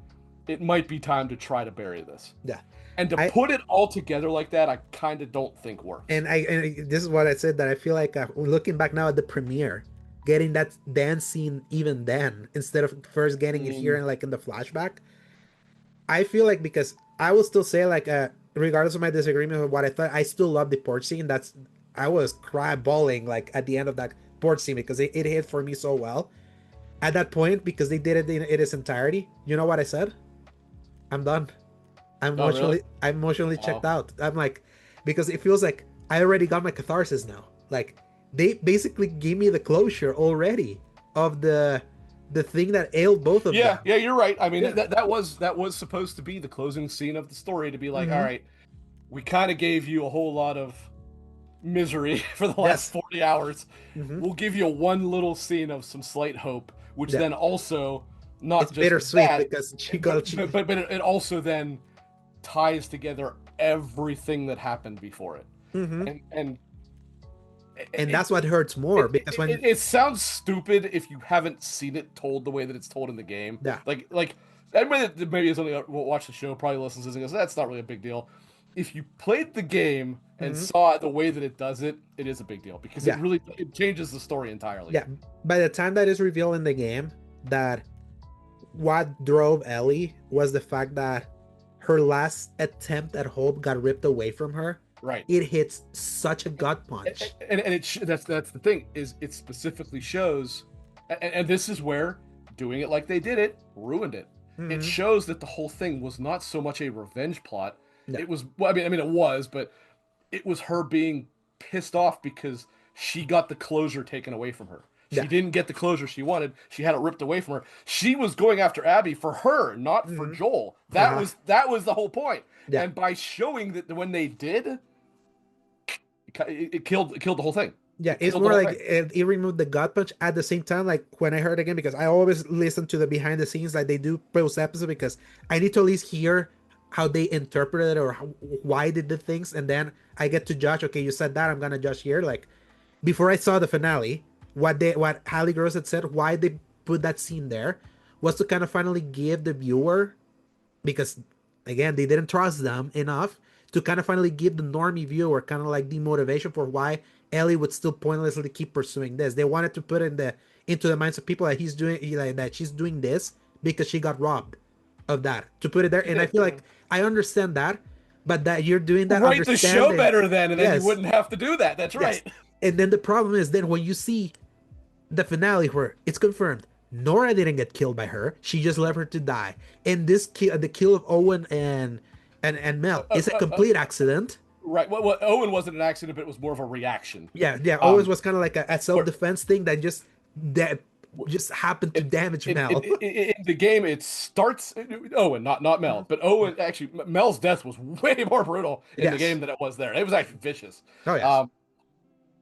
it might be time to try to bury this, yeah. and to I put it all together like that, I kind of don't think works. this is what I said that I feel like looking back now at the premiere, getting that dance scene even then instead of first getting it here Mm, and like in the flashback, I feel like because I will still say like regardless of my disagreement with what I thought, I still love the porch scene. That's I was cry bawling like at the end of that porch scene because it hit for me so well at that point because they did it in its entirety. You know what I said? I'm done. oh, really? I'm emotionally checked Oh, out. I'm like because it feels like I already got my catharsis now. Like they basically gave me the closure already of the thing that ailed both of yeah, them. yeah, you're right. I mean, Yeah. that was supposed to be the closing scene of the story, to be like, all Mm-hmm. right, we kind of gave you a whole lot of misery for the last Yes. 40 hours. Mm-hmm. We'll give you one little scene of some slight hope, which Yeah. then also It's not just bittersweet that, because she got but it also then ties together everything that happened before it, mm-hmm. and And it that's what hurts more because when it sounds stupid if you haven't seen it told the way that it's told in the game. yeah, Like everybody that maybe has only watched the show probably listens to this and goes, "That's not really a big deal." If you played the game and mm-hmm. saw the way that it does it, it is a big deal because Yeah, it changes the story entirely. yeah. By the time that is revealed in the game, that what drove Ellie was the fact that her last attempt at hope got ripped away from her Right. it hits such a gut punch. That's the thing is it specifically shows, and this is where doing it like they did it ruined it. It Mm-hmm. shows that the whole thing was not so much a revenge plot. Yeah, It was, well, I mean, it was, but it was her being pissed off because she got the closure taken away from her. She yeah. didn't get the closure she wanted. She had it ripped away from her. She was going after Abby for her, not for Mm-hmm. Joel. That Uh-huh. was that was the whole point. Yeah. And by showing that when they did, it killed the whole thing. Yeah, It it's killed the more whole like thing. it removed the gut punch at the same time. Like when I heard again, because I always listen to the behind the scenes like they do post episode, because I need to at least hear how they interpreted it or why they did things, and then I get to judge. Okay, you said that, I'm gonna judge here. Like before I saw the finale, what Halle Gross had said, why they put that scene there, was to kind of finally give the viewer, because again they didn't trust them enough to kind of finally give the normie viewer kind of like the motivation for why Ellie would still pointlessly keep pursuing this. They wanted to put in the into the minds of people that like that she's doing this because she got robbed of that, to put it there. She And I did. feel like I understand that, but that you're doing that Write the show understanding. better then, and then you Yes, wouldn't have to do that. That's yes. right. And then the problem is then when you see the finale where it's confirmed Nora didn't get killed by her. She just left her to die. And this the kill of Owen and Mel Uh, is a uh, uh, complete accident. right. Well, Owen wasn't an accident, but it was more of a reaction. Yeah, yeah. Owen Um, was kind of like a self where, defense thing that just happened to it, damage Mel. in the game, it starts Owen, not Mel, but Owen. Actually, Mel's death was way more brutal in the Yes. game than it was there. It was actually vicious. Oh yes. Um,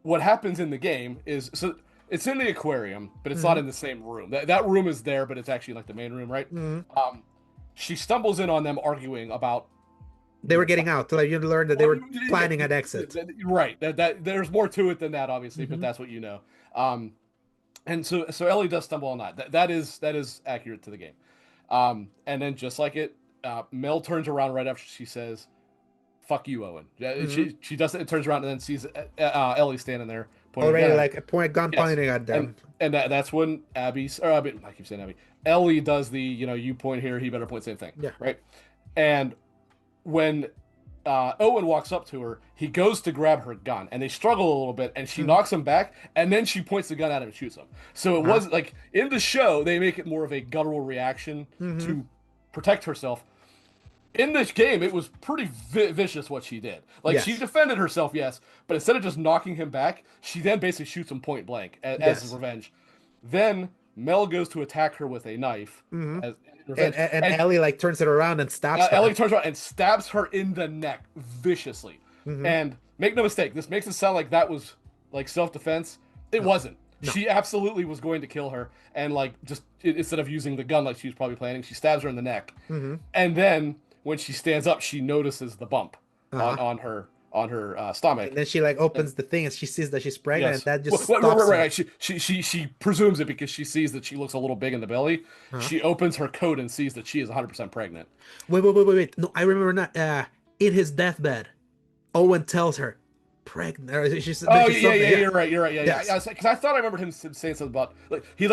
what happens in the game is so it's in the aquarium, but it's not Mm-hmm. in the same room. That room is there, but it's actually like the main room, right? Mm-hmm. She stumbles in on them arguing about They were getting out. Like you learned that they were planning an exit. right. That there's more to it than that, obviously, but Mm-hmm. that's what you know. Um, and so Ellie does stumble on that. That is accurate to the game. And then just like it, Mel turns around right after she says, "Fuck you, Owen." Mm-hmm. She does it. Turns around and then sees Ellie standing there pointing a Already gun at her. like a point gun Yes, pointing at and them. that's when I keep saying Abby. Ellie does the you point here, he better point same thing, Yeah. right? And when Owen walks up to her, he goes to grab her gun, and they struggle a little bit, and she Mm-hmm. knocks him back, and then she points the gun at him and shoots him. So it Uh-huh. was like in the show they make it more of a guttural reaction Mm-hmm. to protect herself. In this game, it was pretty vicious what she did. Like she Yes. defended herself, yes, but instead of just knocking him back, she then basically shoots him point blank as Yes. revenge. Then Mel goes to attack her with a knife Mm-hmm. as And, revenge, and and Ellie like turns it around and stabs Ellie her. turns around and stabs her in the neck viciously. Mm-hmm. And make no mistake, this makes it sound like that was like self-defense. It No. wasn't. No. She absolutely was going to kill her, and like just instead of using the gun like she was probably planning, she stabs her in the neck. Mm-hmm. And then when she stands up, she notices the bump Uh-huh. on her stomach. And then she like And opens the thing and she sees that she's pregnant, and yes, that just right, stops her. right. She presumes it because she sees that she looks a little big in the belly. Uh-huh. She opens her coat and sees that she is 100% pregnant. Wait. No, I remember not. In his deathbed, Owen tells her, pregnant. Or she Oh mentions yeah, something. yeah, you're right, yeah. Yes. Because I thought I remembered him saying something about like he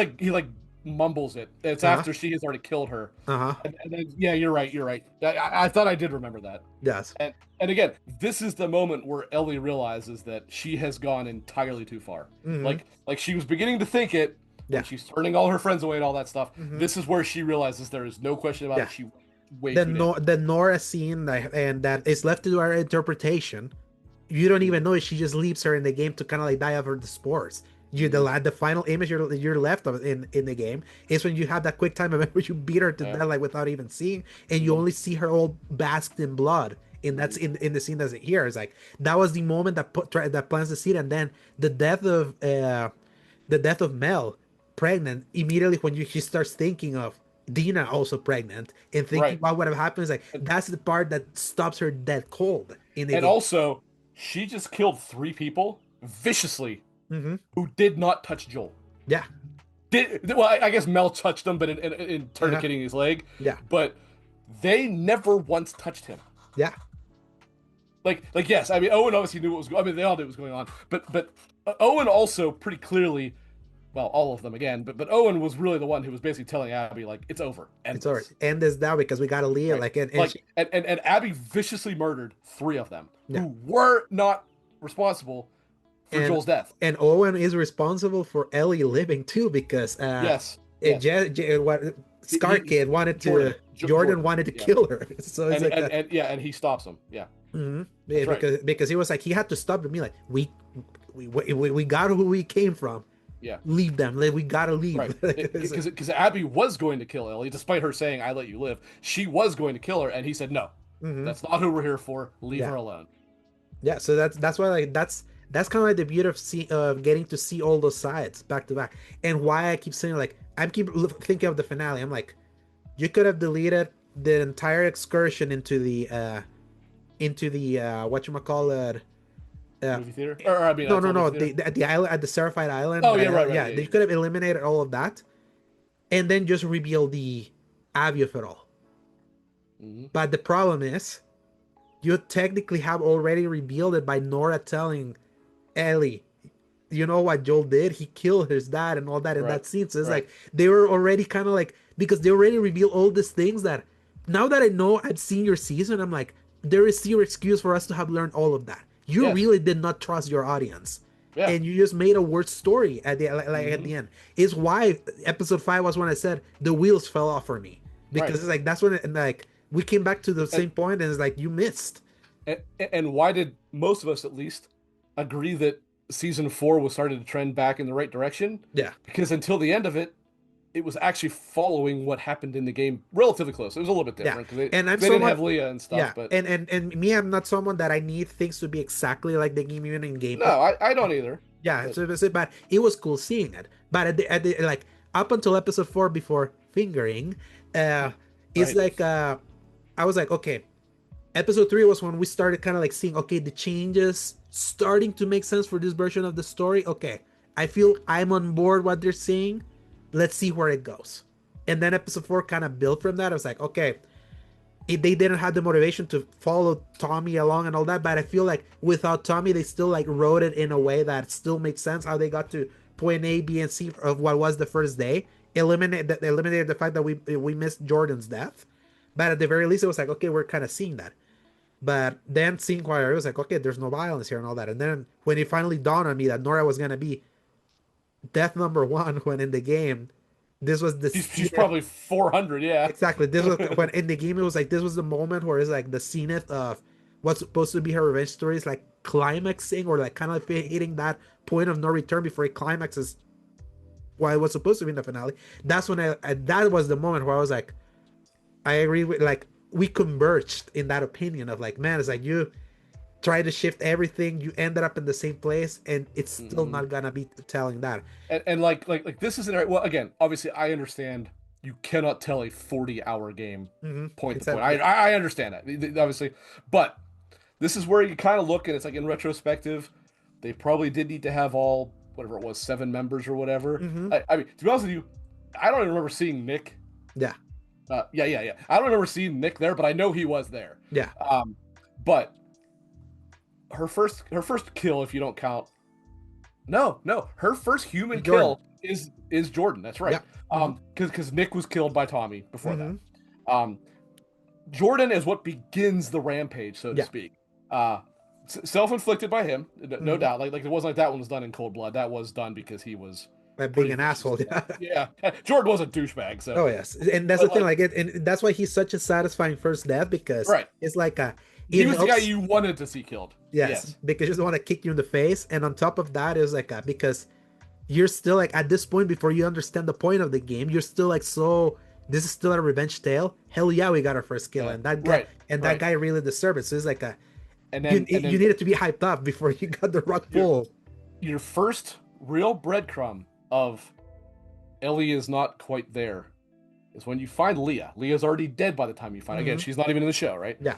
mumbles it. It's Uh-huh. after she has already killed her, Uh-huh. and then yeah, you're right, I thought I did remember that. Yes. And again, this is the moment where Ellie realizes that she has gone entirely too far. Mm-hmm. Like she was beginning to think it Yeah. when she's turning all her friends away and all that stuff. Mm-hmm. This is where she realizes there is no question about Yeah. it. She way The too damn. the Nora scene and that is left to our interpretation. You don't even know if she just leaves her in the game to kind of like die of her the spores. You the final image you're left of in the game is when you have that quick time event where you beat her to Yeah. death like without even seeing, and you only see her all basked in blood. And that's in the scene that's here. It's like that was the moment that that plants the seed, and then the death of Mel, pregnant immediately when she starts thinking of Dina also pregnant and thinking Right. about what would happen. Is like that's the part that stops her dead cold in the And game. also, she just killed 3 people viciously Mm-hmm. who did not touch Joel. Yeah, Well, I guess Mel touched him, but in tourniqueting his leg. yeah, But they never once touched him. yeah. Like yes, I mean Owen obviously knew what was going. I mean they all knew what was going on, but Owen also pretty clearly well, all of them again, but Owen was really the one who was basically telling Abby like it's over, end It's alright. this, End this now because we gotta leave. right? Like, and Like she, and Abby viciously murdered three of them yeah. who were not responsible for and Joel's death. and Owen is responsible for Ellie living too because Yes, yes. What Scar He Kid wanted to Jordan, Jordan wanted to yeah, kill her. So it's like and yeah, and he stops him. Yeah, yeah, that's right. because he was like he had to stop me like we got who we came from. Yeah, Leave them. Like, we gotta leave. right. Because Abby was going to kill Ellie, despite her saying "I let you live." She was going to kill her, and he said, "No, that's not who we're here for. Leave Yeah. her alone." Yeah, so that's why like that's kind of like the beauty of getting to see all those sides back to back, and why I keep saying like I keep thinking of the finale. I'm like, you could have deleted the entire excursion into the whatchamacallit, Movie theater, or I mean, no, no, actual no, movie theater. at the island, at the Seraphied Island. Oh yeah, right, right, Yeah, yeah, they yeah. could have eliminated all of that, and then just reveal the Abby of it all. Mm-hmm. But the problem is, you technically have already revealed it by Nora telling Ellie, you know what Joel did? He killed his dad and all that in Right, that scene. So it's right. like they were already kind of like, because they already revealed all these things that now that I know I've seen your season, I'm like, there is zero excuse for us to have learned all of that. You Yes, really did not trust your audience. yeah, And you just made a worse story at the at mm-hmm. the end. Is why episode 5 was when I said the wheels fell off for me. Because Right. it's like that's when and like we came back to the And, same point and it's like you missed. and why did most of us at least agree that season 4 was starting to trend back in the right direction? Yeah. Because until the end of it, it was actually following what happened in the game relatively close. It was a little bit Yeah, different because and I'm they didn't someone. have Leah and stuff, Yeah, but and me, I'm not someone that I need things to be exactly like the game even in no, gameplay. I don't either. Yeah, But but it was cool seeing it. But at the like up until episode 4 before fingering, it's right, like I was like, okay, episode 3 was when we started kind of like seeing, okay, the changes starting to make sense for this version of the story. Okay, I feel I'm on board what they're saying. Let's see where it goes. And then episode 4 kind of built from that. I was like, okay, they didn't have the motivation to follow Tommy along and all that, but I feel like without Tommy, they still like wrote it in a way that still makes sense how they got to point A, B, and C of what was the first day. Eliminated the fact that we missed Jordan's death, but at the very least, it was like, okay, we're kind of seeing that. But then seeing Choir, it was like, okay, there's no violence here and all that. And then when it finally dawned on me that Nora was gonna be death number 1 when in the game, this was the she's probably 400, yeah. exactly. This was when in the game it was like this was the moment where it's like the zenith of what's supposed to be her revenge story is like climaxing or like kind of hitting that point of no return before it climaxes. While it was supposed to be in the finale, that's when that was the moment where I was like, I agree with like we converged in that opinion of like, man, it's like you try to shift everything, you ended up in the same place, and it's still not gonna be telling that. And like this isn't well. Again, obviously, I understand you cannot tell a 40-hour game point to point. I understand that obviously, but this is where you kind of look and it's like in retrospective, they probably did need to have all whatever it was 7 members or whatever. I mean, to be honest with you, I don't even remember seeing Nick. Yeah. Yeah. I don't remember seeing Nick there, but I know he was there. Yeah. But her first kill, if you don't count. No, her first human kill is Jordan. That's right. Yeah. Because Nick was killed by Tommy before that. Jordan is what begins the rampage, so to speak. Self-inflicted by him, no doubt. Like it wasn't like that one was done in cold blood. That was done because he was being an asshole. Yeah. Jordan was a douchebag. So. Oh yes, and that's the thing. Like it, and that's why he's such a satisfying first death because it's like he was the guy you wanted to see killed. Yes, because he just want to kick you in the face, and on top of that, is like because you're still like at this point before you understand the point of the game, you're still like so. This is still a revenge tale. Hell yeah, we got our first kill, and that guy that guy really deserved it. So it's like and then you needed to be hyped up before you got the rug pulled. Your first real breadcrumb of Ellie is not quite there is when you find Leah. Leah's already dead by the time you find her. Again, she's not even in the show, right? Yeah.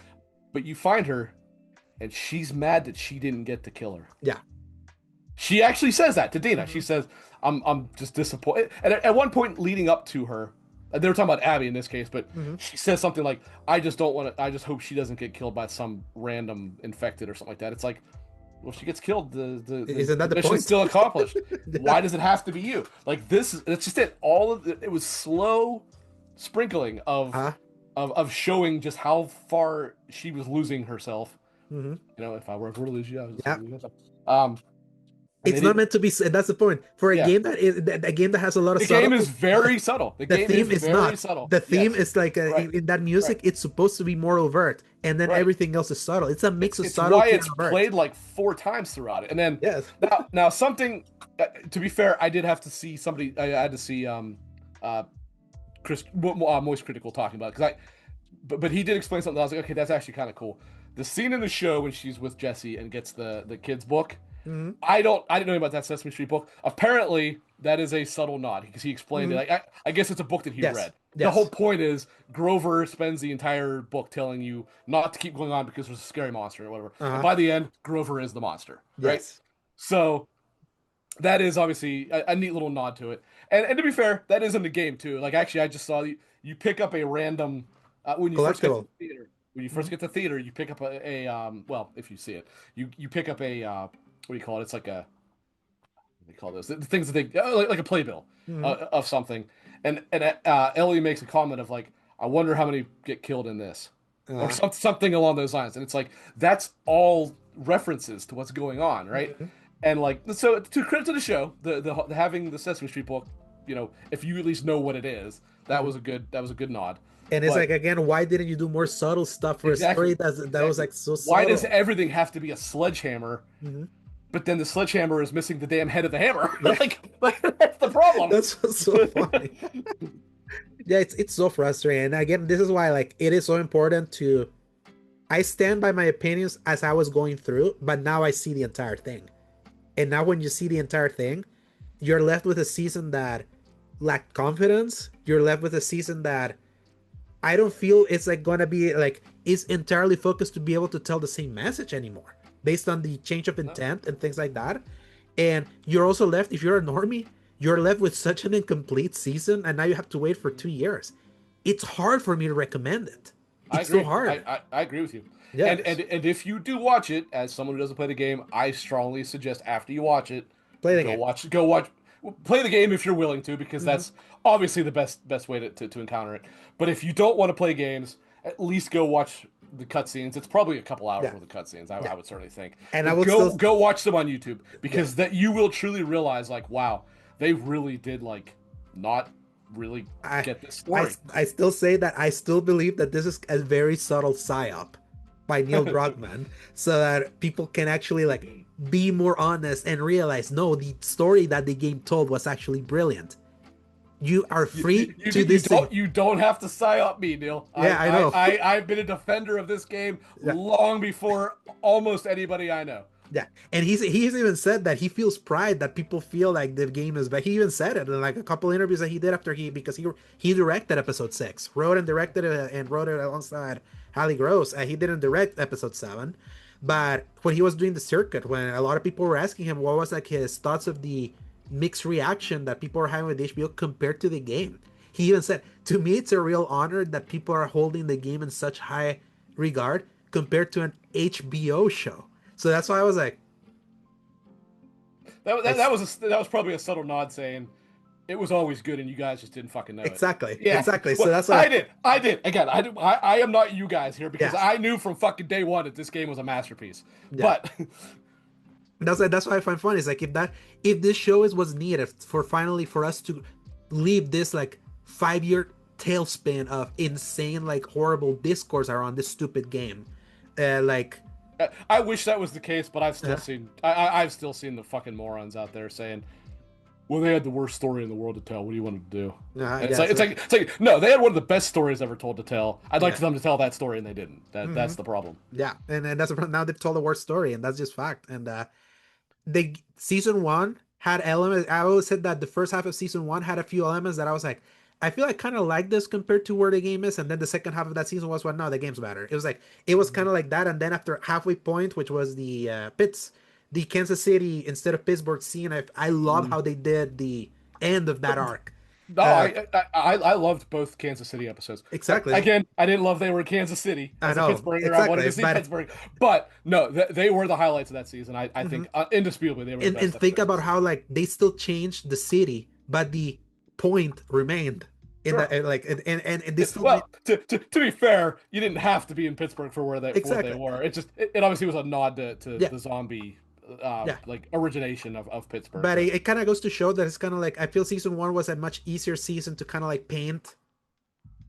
But you find her, and she's mad that she didn't get to kill her. Yeah. She actually says that to Dina. She says, I'm just disappointed. And at one point leading up to her, they were talking about Abby in this case, but she says something like, I just hope she doesn't get killed by some random infected or something like that. It's like, Well, she gets killed. Isn't that The the mission's point? still accomplished. Yeah. Why does it have to be you? Like this is that's just it. All of it was slow sprinkling Uh, of showing just how far she was losing herself. mhm. You know, if I were ever to lose you, I was Yeah. losing myself. Um, and they It's not didn't. meant to be. That's the point. For a Yeah, game that is a game that has a lot of the game is subtlety, very subtle. The the game is theme is very not. subtle. The theme Yes, is like right, in that right, music, it's supposed to be more overt, and then right. everything else is subtle. It's a mix of It's why subtlety and it's overt. played like 4 times throughout it. And then Yes. now something. To be fair, I did have to see somebody. I had to see uh Chris Moist Critical talking about it because but he did explain something. I was like, okay, that's actually kind of cool. The scene in the show when she's with Jesse and gets the kid's book. Hmm. I didn't know about that Sesame Street book. Apparently, that is a subtle nod because he explained it. Hmm. I guess it's a book that he Yes. read. The whole Yes. point is Grover spends the entire book telling you not to keep going on because there's a scary monster or whatever. And Uh-huh. by the end, Grover is the monster, right? Yes. So that is obviously a neat little nod to it. And to be fair, that is in the game too. Like actually, I just saw you pick up a random when you first get to Collectible. the theater. When you Hmm. first get to the theater, you pick up well, if you see it, you pick up a what do you call it? It's like a what do they call those the things that they like a playbill Hmm. of something. And Ellie makes a comment of like, I wonder how many get killed in this, or Uh, something along those lines. And it's like that's all references to what's going on, right? mhm. And like so, to credit to the show, the having the Sesame Street book, you know, if you at least know what it is, Mhm. that was a good nod. And it's But like again, why didn't you do more subtle stuff for a story exactly, that was exactly. like so Why does subtle? everything have to be a sledgehammer? Hmm. But then the sledgehammer is missing the damn head of the hammer. Yeah, like that's the problem. that's what's so funny. Yeah, it's so frustrating. And again, this is why like it is so important to. I stand by my opinions as I was going through, but now I see the entire thing. And now when you see the entire thing, you're left with a season that lacked confidence. You're left with a season that I don't feel it's like gonna be like is entirely focused to be able to tell the same message anymore, based on the change of No, intent and things like that. And you're also left, if you're a normie, you're left with such an incomplete season, and now you have to wait for 2 years. It's hard for me to recommend it. I It's so agree. hard. I agree with you. Yes. And if you do watch it, as someone who doesn't play the game, I strongly suggest after you watch it, Play the game. go watch, play the game if you're willing to, because Hmm. that's obviously the best way to encounter it. But if you don't want to play games, at least go watch the cutscenes. It's probably a couple hours Yeah. worth of cutscenes. Yeah. I would certainly think. And I But would still. go watch them on YouTube Yeah. because that you will truly realize like, wow, they really did like not really I, get this I, story. I still say that I still believe that this is a very subtle psyop by Neil Druckmann, so that people can actually like be more honest and realize no, the story that the game told was actually brilliant. You are free to this. You don't have to psyop me, Neil. Yeah, I know. I've been a defender of this game Yeah. long before almost anybody I know. Yeah, and he's even said that he feels pride that people feel like the game is. But he even said it in like a couple interviews that he did after because he directed episode 6, wrote and directed it, and wrote it alongside Hallie Gross. He didn't direct episode 7, but when he was doing the circuit, when a lot of people were asking him what was like his thoughts of the mixed reaction that people are having with HBO compared to the game, he even said, "To me, it's a real honor that people are holding the game in such high regard compared to an HBO show." So that's why I was like, That was probably a subtle nod saying it was always good and you guys just didn't fucking know it. exactly, Yeah. exactly. So Well, that's why I did. Again, I am not you guys here because yeah, I knew from fucking day one that this game was a masterpiece. yeah. But That's why I find funny. It's like if this show was needed for finally for us to leave this like 5 year tailspin of insane like horrible discourse around this stupid game, like I wish that was the case, but I've still yeah, seen I've still seen the fucking morons out there saying, "Well, they had the worst story in the world to tell. What do you want them to do?" And yeah, so, it's like no, they had one of the best stories ever told to tell. I'd like yeah. for them to tell that story, and they didn't. Hmm. That's the problem. Yeah, and that's now they've told the worst story, and that's just fact. And the season 1 had elements. I always said that the first half of season 1 had a few elements that I was like, I feel like kind of like this compared to where the game is, and then the second half of that season was what no, the game's better. It was like it was kind of like that, and then after halfway point, which was the the Kansas City instead of Pittsburgh scene, I love Mm. how they did the end of that arc. No, Uh, I loved both Kansas City episodes. exactly. Again, I didn't love they were in Kansas City I as a know Pittsburgher. I wanted exactly, to see but Pittsburgh, but no, they were the highlights of that season. I mhm. think indisputably they were the And best think episodes of the about how season. like they still changed the city, but the point remained in Sure. that like and they still made Well, to be fair, you didn't have to be in Pittsburgh for what they exactly. were. It obviously was a nod to Yeah, the zombie yeah. like origination of Pittsburgh, But but it kind of goes to show that it's kind of like I feel season one was a much easier season to kind of like paint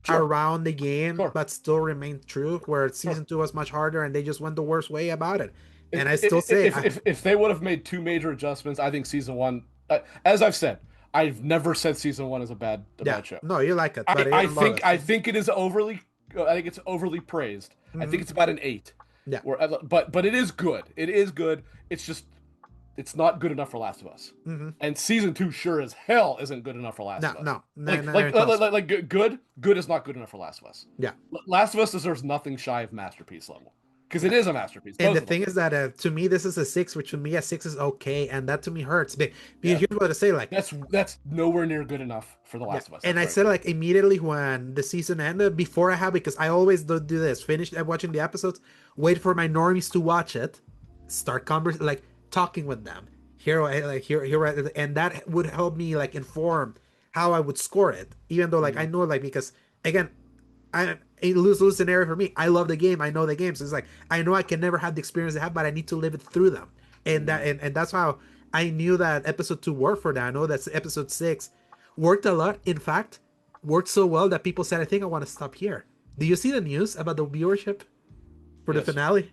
sure, around the game, sure, but still remain true. Where sure. season two was much harder, and they just went the worst way about it. And I still say, If they would have made two major adjustments, I think season one, as I've said, I've never said season one is a yeah, bad show. no, you like it, but you don't love it. I think it is overly I think it's overly praised. I Hmm. think it's about an 8. Yeah. But it is good. It is good. It's just it's not good enough for Last of Us. Hmm. And season 2 sure as hell isn't good enough for Last No, of Us. no, no, not even close. Good is not good enough for Last of Us. Yeah. Last of Us deserves nothing shy of masterpiece level because Yeah. it is a masterpiece. And Both the of them. thing is that to me this is a six, which to me a six is okay, and that to me hurts. Because Yeah. here's what I say, like That's nowhere near good enough for The yeah, Last of Us. and That's I right. said like immediately when the season ended, before I have because I always do this, finish watching the episodes, wait for my normies to watch it, start like talking with them, and that would help me like inform how I would score it, even though like I Mhm. know like because again I a lose scenario for me. I love the game. I know the game. So it's like I know I can never have the experience they have, but I need to live it through them. Mhm. And that's how I knew that episode two worked for that. I know that episode six worked a lot. In fact, worked so well that people said, I think I want to stop here. Do you see the news about the viewership for the Yes. finale?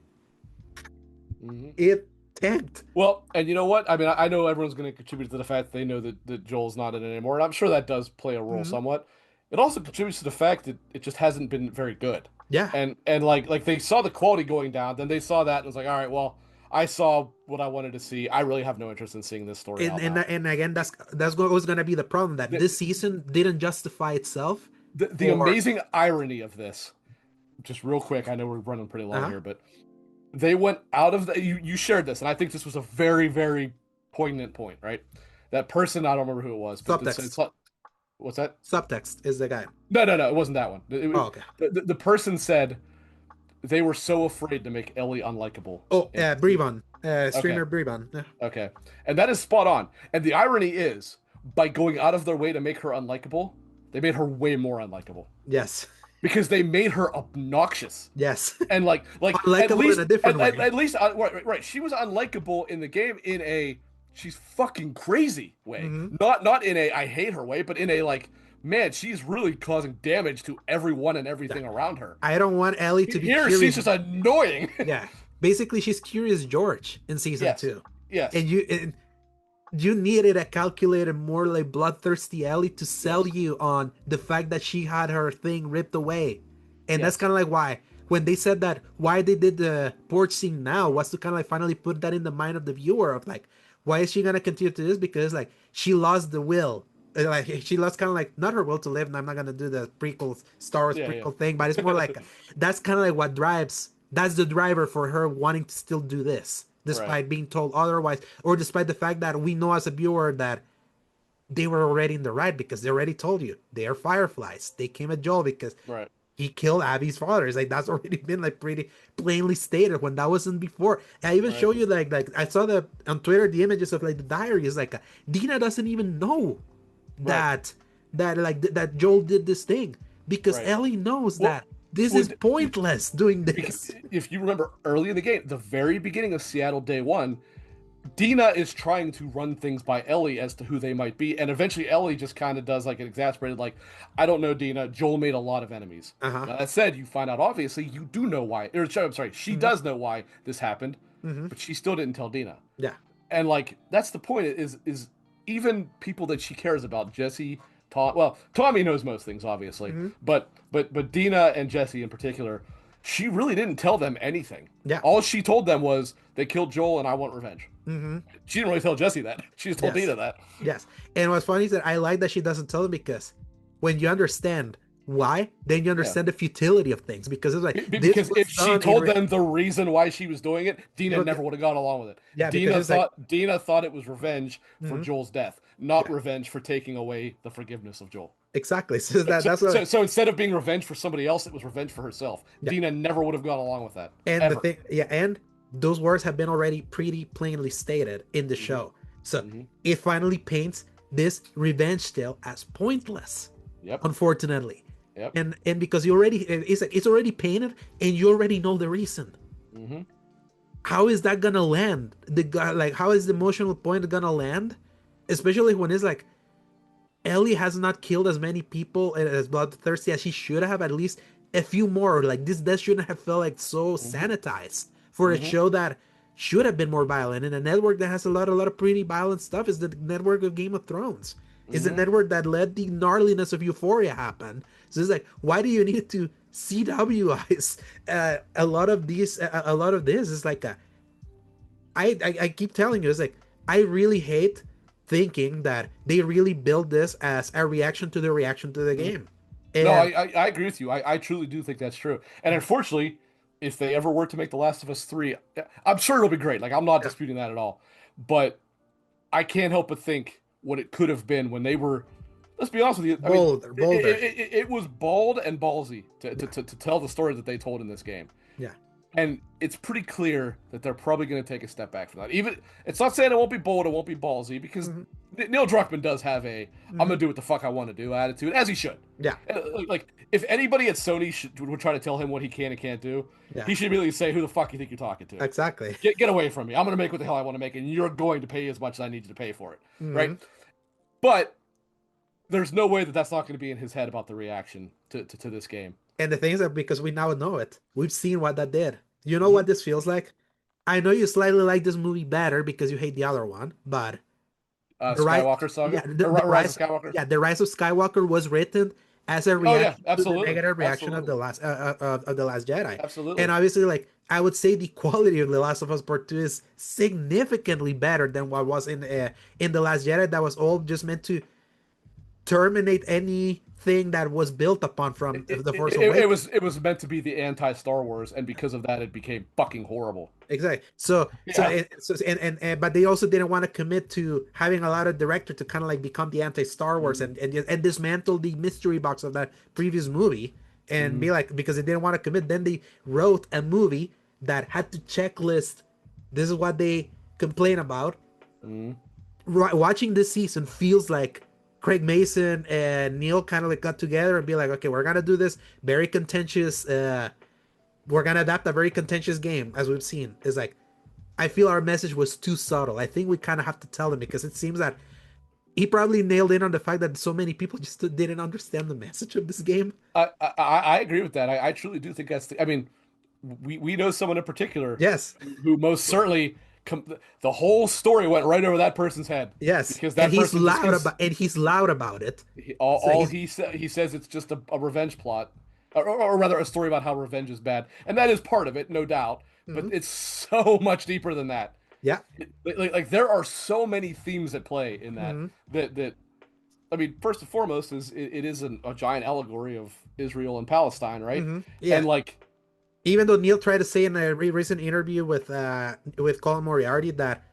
Mhm. It tanked. Well, and you know what? I mean, I know everyone's going to contribute to the fact that they know that Joel's not in it anymore, and I'm sure that does play a role Mhm. somewhat. It also contributes to the fact that it just hasn't been very good. Yeah. And like they saw the quality going down, then they saw that and was like, all right, well, I saw what I wanted to see. I really have no interest in seeing this story out now. And again, that's always going to be the problem that The, this season didn't justify itself the for. amazing irony of this, just real quick, I know we're running pretty long Uh-huh. here, but they went out of the you shared this, and I think this was a very, very poignant point, right? That person, I don't remember who it was, but that said, Subtext. what's that? Subtext is the guy. No, it wasn't that one. Oh, okay. The person said they were so afraid to make Ellie unlikable. Oh, In Brevon, okay, streamer Brevon. Yeah. okay, and that is spot on. And the irony is, by going out of their way to make her unlikable, they made her way more unlikable Yes, because they made her obnoxious. yes. And like Unlikable in a different way. at least right, she was unlikable in the game in a she's fucking crazy way, Hmm. not in a I hate her way, but in a like man, she's really causing damage to everyone and Yeah. everything around her. I don't want Ellie to be Here she's curious. just annoying. Yeah, basically, she's Curious George in season Yes, two, yes, and you needed a calculated, more like bloodthirsty Ellie to sell yes, you on the fact that she had her thing ripped away, and that's yes, kind of like why when they said that why they did the porch scene now was to kind of like finally put that in the mind of the viewer of like why is she gonna continue to this because like she lost the will. Like she lost kind of like not her will to live, and I'm not gonna do the prequel Star Wars yeah, prequel thing, but it's more like that's kind of like what drives. That's the driver for her wanting to still do this, right, despite being told otherwise, or despite the fact that we know as a viewer that they were already in the right because they already told you they are Fireflies. They came at Joel because right, he killed Abby's father. It's like that's already been like pretty plainly stated when that wasn't before. And I even right, show you like I saw the on Twitter the images of like the diary is like Dina doesn't even know right, that Joel did this thing because right. Ellie knows Well, that this is would pointless doing because this. if you remember early in the game, the very beginning of Seattle Day One, Dina is trying to run things by Ellie as to who they might be, and eventually Ellie just kind of does like an exasperated, like, I don't know, Dina. Joel made a lot of enemies. Uh-huh. Now that said, you find out obviously you do know why. Or I'm sorry, she Mm-hmm. does know why this happened, Mm-hmm. but she still didn't tell Dina. Yeah. And like that's the point is even people that she cares about, Jesse, Tom. Well, Tommy knows most things, obviously, Mm-hmm. but Dina and Jesse in particular, she really didn't tell them anything. Yeah. All she told them was they killed Joel and I want revenge. Mm-hmm. She didn't really tell Jesse that. She just told Yes. Dina that. Yes. And what's funny is that I like that she doesn't tell them because when you understand why, then you Yeah. understand the futility of things, because it's like this Because was if she done in told them the reason why she was doing it, Dina never would have gone along with it. yeah, because it's like Dina thought it was revenge for mhm, Joel's death, not yeah, revenge for taking away the forgiveness of Joel. exactly. So So, that's so, what so instead of being revenge for somebody else, it was revenge for herself. yeah. Dina never would have gone along with that. And the Ever. thing, yeah, and those words have been already pretty plainly stated in the Hmm. show. So Hmm. it finally paints this revenge tale as pointless, Yep. unfortunately. Yep. And because you already it's like it's already painted and you already know the reason. Hmm. How is that gonna land? The guy, like, how is the emotional point gonna land? Especially when it's like Ellie has not killed as many people and as bloodthirsty as she should have, at least a few more. Like this death shouldn't have felt like so Hmm. sanitized for a Hmm. show that should have been more violent. And a network that has a lot of pretty violent stuff is the network of Game of Thrones. Is the Hmm. network that let the gnarliness of Euphoria happen. So it's like, why do you need to CWIs a lot of these? A lot of this is like I keep telling you, it's like I really hate thinking that they really build this as a reaction to the reaction to the game. No, And I agree with you. I truly do think that's true. And unfortunately, if they ever were to make The Last of Us 3, I'm sure it'll be great. Like, I'm not yeah, disputing that at all. But I can't help but think what it could have been when they were, let's be honest with you. I mean, bolder. it was bold and ballsy Yeah, to tell the story that they told in this game. yeah. And it's pretty clear that they're probably going to take a step back from that. Even it's not saying it won't be bold, it won't be ballsy, because Hmm. Neil Druckmann does have a "I'm Hmm. gonna do what the fuck I want to do" attitude, as he should. Yeah, Like, if anybody at Sony would try to tell him what he can and can't do, yeah. he should immediately say, "Who the fuck you think you're talking to? Exactly. Get away from me! I'm gonna make what the hell I want to make, and you're going to pay as much as I need you to pay for it." Right? Hmm. But there's no way that that's not going to be in his head about the reaction to this game. And the thing is that because we now know it, we've seen what that did. You know Hmm. what this feels like? I know you slightly like this movie better because you hate the other one, but the right, Skywalker yeah, Saga or the Rise of rise, Skywalker. yeah, the rise of Skywalker was written as a Oh yeah, reaction to the absolutely, negative reaction of absolutely, the Last Jedi, and absolutely. obviously, like I would say, the quality of the Last of Us Part Two is significantly better than what was in the Last Jedi. That was all just meant to terminate anything that was built upon from the Force Awakens. It was meant to be the anti Star Wars, and because of that, it became fucking horrible. Exactly. Yeah. But they also didn't want to commit to having a lot of director to kind of like become the anti Star Wars Mm-hmm. and dismantle the mystery box of that previous movie and Mm-hmm. be like, because they didn't want to commit. Then they wrote a movie that had to checklist. This is what they complain about. Mm-hmm. Watching this season feels like Craig Mason and Neil kind of like got together and be like, okay, we're gonna do this very contentious. We're gonna adapt a very contentious game, as we've seen. Is like, I feel our message was too subtle. I think we kind of have to tell him because it seems that he probably nailed in on the fact that so many people just didn't understand the message of this game. I agree with that. I truly do think that's. I mean, we know someone in particular Yes, who most certainly the whole story went right over that person's head yes, because and that person just he's loud about it. So all he's he says it's just a revenge plot, or rather a story about how revenge is bad, and that is part of it, no doubt. But mhm, it's so much deeper than that. yeah, Like there are so many themes at play in that mhm, that I mean, first and foremost is it is a giant allegory of Israel and Palestine, right? mhm, And yeah. like, Even though Neil tried to say in a recent interview with Colin Moriarty that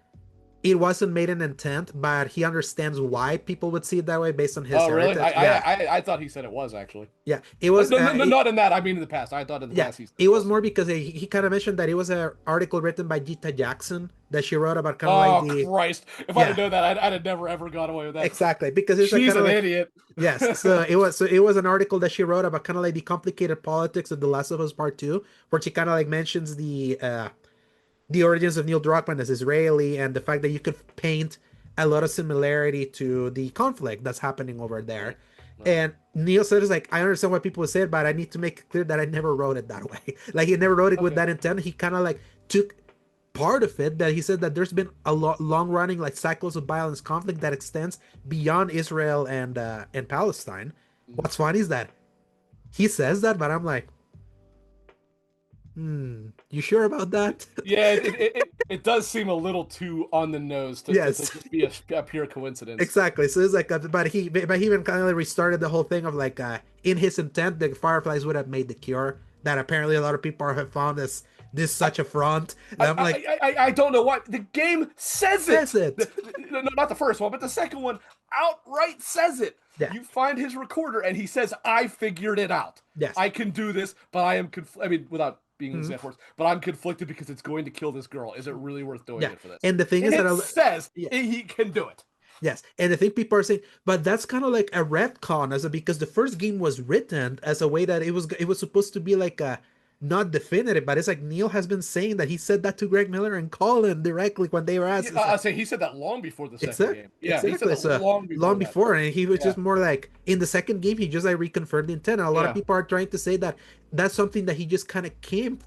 it wasn't made an intent, but he understands why people would see it that way based on his oh really? heritage. Yeah, I thought he said it was actually. yeah. It was Not in that. I mean in the past. I thought in the yeah. past he said It it was was. more because he kind of mentioned that it was an article written by Gita Jackson that she wrote about kind of like Oh the Christ! If I'd yeah, have known that, I'd have never ever got away with that. exactly, because it's like She's kind of an like idiot. yes. So it was an article that she wrote about kind of like the complicated politics of The Last of Us Part Two, where she kind of like mentions the origins of Neil Druckmann as Israeli and the fact that you could paint a lot of similarity to the conflict that's happening over there. Right. Right. And Neil said, "Is like I understand why people say it, but I need to make it clear that I never wrote it that way. Like he never wrote it with Okay. that intent. He kind of like took part of it that he said that there's been a long running like cycles of violence conflict that extends beyond Israel and Palestine. Mhm. What's funny is that he says that, but I'm like, You sure about that? Yeah, it does seem a little too on the nose to Yes. just be a pure coincidence. Exactly. So it's like, but he even kind of restarted the whole thing of like, in his intent, the Fireflies would have made the cure that apparently a lot of people have found this I, such a front. And I, I'm like, I don't know why the game says says it. it. No, not the first one, but the second one outright says it. Yeah. You find his recorder, and he says, "I figured it out. Yes. I can do this, but I am I mean, without being Mhm. examples, but I'm conflicted because it's going to kill this girl. Is it really worth doing Yeah. it for this?" And the thing is that It says yeah. he can do it. Yes, and I think people are saying, but that's kind of like a retcon, as a because the first game was written as a way that it was supposed to be like a not definitive, but it's like Neil has been saying that he said that to Greg Miller and Colin directly when they were asked. Yeah, It's I like, say he said that long before the second exactly, game. Yeah, he said exactly. that So long long before that. before, and he was Yeah, just more like in the second game, he just like reconfirmed the intent. And a lot of yeah. people are trying to say that that's something that he just kind of came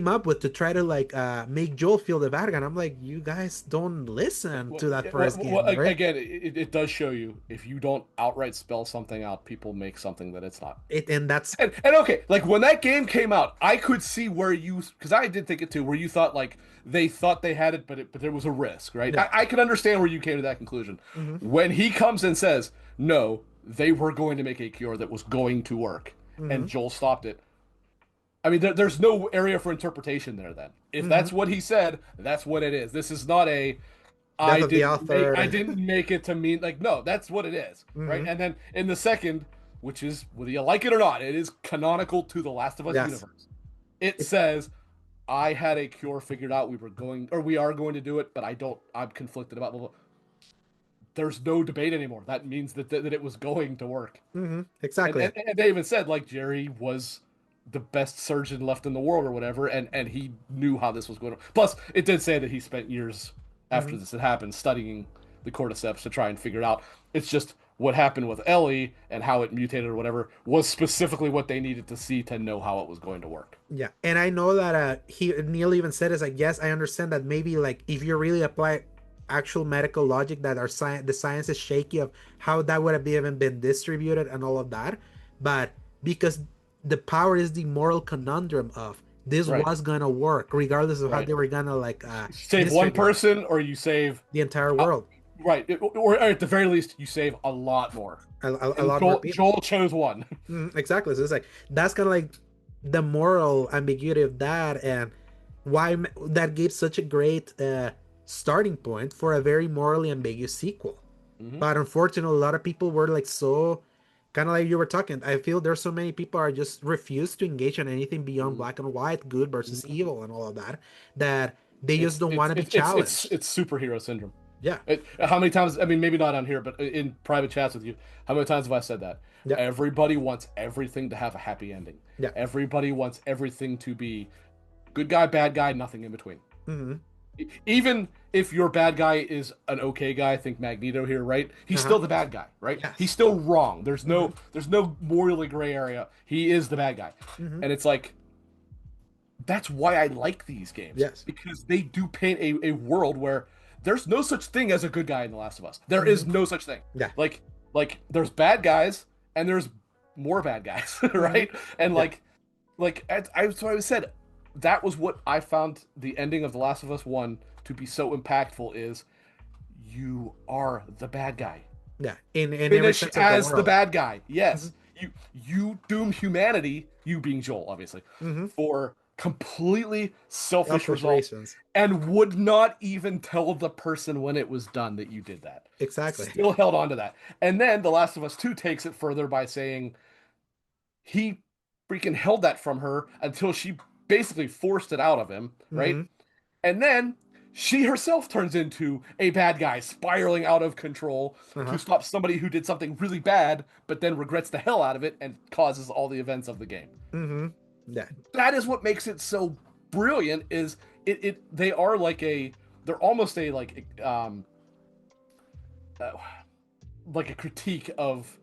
up with to try to like make Joel feel the bad guy. And I'm like, you guys don't listen Well, to that first game, right? again, it does show you if you don't outright spell something out, people make something that it's not. And that's And okay, like when that game came out, I could see where you, because I did think it too, where you thought like they thought they had it, but there was a risk, right? yeah. I can understand where you came to that conclusion. Hmm. When he comes and says, "No, they were going to make a cure that was going to work," Hmm. and Joel stopped it. I mean, there's no area for interpretation there. Then, if Hmm. that's what he said, that's what it is. This is not a Death of the author. I didn't make it to mean like no, that's what it is, right? Hmm. And then in the second, which is whether you like it or not, it is canonical to the Last of Us Yes. universe. It It, says I had a cure figured out. We are going to do it, but I'm conflicted about blah, blah. There's no debate anymore. That means that it was going to work. And, exactly. and and they even said like Jerry was the best surgeon left in the world or whatever, and he knew how this was going to. Plus, it did say that he spent years after Hmm. this had happened studying the cordyceps to try and figure it out. It's just what happened with Ellie and how it mutated or whatever was specifically what they needed to see to know how it was going to work. Yeah, and I know that Neil even said is like, yes, I understand that maybe like if you really apply actual medical logic that our science the science is shaky of how that would have even been distributed and all of that, but because the power is the moral conundrum of this Right, was gonna work regardless of how right. they were gonna You save one distribute it, person or you save the entire uh, world, right, or at the very least you save a lot more. a And lot more people. Joel chose one. Exactly. So it's like that's kind of like the moral ambiguity of that, and why that gave such a great starting point for a very morally ambiguous sequel. Hmm. But unfortunately, a lot of people were like so kind of like you were talking. I feel there's so many people are just refuse to engage in anything beyond Hmm. black and white, good versus Hmm. evil, and all of that. That they just don't want to be challenged. It's superhero syndrome. Yeah. How many times? I mean, maybe not on here, but in private chats with you, how many times have I said that? Yeah. Everybody wants everything to have a happy ending. Yeah. Everybody wants everything to be good guy, bad guy, nothing in between. Hmm. Even if your bad guy is an okay guy, think Magneto here, right? He's Uh-huh. still the bad guy, right? He's Yes. still wrong. Hmm. There's no morally gray area. He is the bad guy, Hmm. and it's like that's why I like these games Yes. because they do paint a world where there's no such thing as a good guy in The Last of Us. There is Hmm. no such thing. Yeah. Like there's bad guys and there's more bad guys, Hmm. right? And Yeah. so I said that was what I found the ending of The Last of Us 1 to be so impactful is you are the bad guy. Yeah. In every Finish sense of the as the world. bad guy. Hmm. Yes. You doom humanity, you being Joel, obviously, Hmm. for completely selfish Selfish results reasons. and would not even tell the person when it was done that you did that. Exactly. Still held on to that. And then The Last of Us 2 takes it further by saying he freaking held that from her until she basically forced it out of him, right? Hmm. And then she herself turns into a bad guy, spiraling out of control to Uh-huh. stop somebody who did something really bad, but then regrets the hell out of it and causes all the events of the game. Hmm. Yeah. That is what makes it so brilliant. Is they are they're almost a uh, like a critique of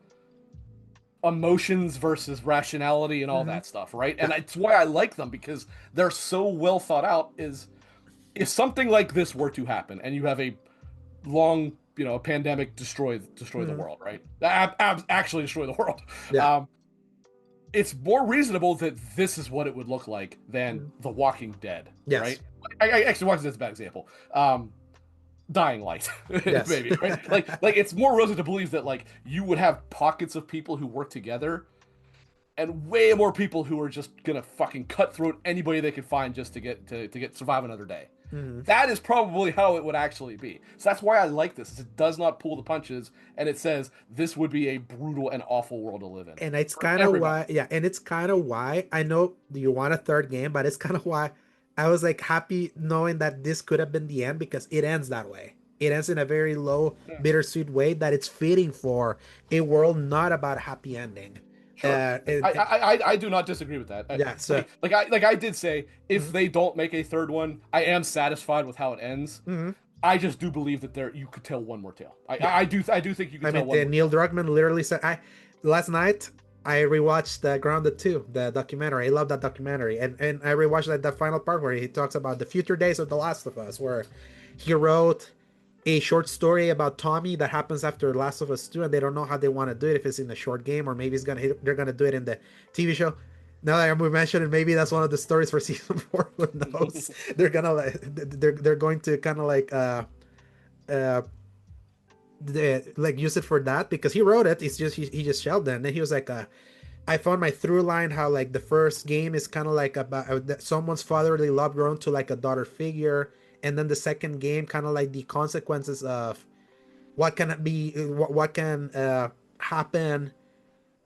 emotions versus rationality and all Hmm. that stuff, right? And Yeah. that's why I like them because they're so well thought out. Is if something like this were to happen and you have a long a pandemic destroy the Hmm. world, right? Actually destroy the world. Yeah. um it's more reasonable that this is what it would look like than Mhm. The Walking Dead, Yes. right? I actually Walking Dead's a bad example. Dying Light, Yes. maybe, right? Like it's more realistic to believe that like you would have pockets of people who work together and way more people who are just gonna fucking cutthroat anybody they could find just to get survive another day. Mhm. That is probably how it would actually be. So that's why I like this. Is it does not pull the punches, and it says this would be a brutal and awful world to live in And it's for kind of everybody. why, yeah, and it's kind of why I know you want a third game, but it's kind of why I was like happy knowing that this could have been the end because it ends that way. It ends in a very low, Yeah, bittersweet way that it's fitting for a world not about a happy ending. sure. I do not disagree with that. Yeah, so Like I did say, if mhm, they don't make a third one, I am satisfied with how it ends. mhm, I just do believe that there you could tell one more tale. yeah. I do think you could I tell mean, one more Neil tale. Druckmann literally said, "I last night I rewatched Grounded 2, the documentary. I love that documentary, and I rewatched like the final part where he talks about the future days of The Last of Us, where he wrote a short story about Tommy that happens after Last of Us 2, and they don't know how they want to do it, if it's in a short game or maybe they're gonna do it in the TV show. Now that we mentioned it, maybe that's one of the stories for season 4. Who knows? They're gonna like they're going to kind of like uh like use it for that because he wrote it. It's just he just shelved it, and then he was like, I found my through line how like the first game is kind of like about someone's fatherly love grown to like a daughter figure, and then the second game kind of like the consequences of what can be what can happen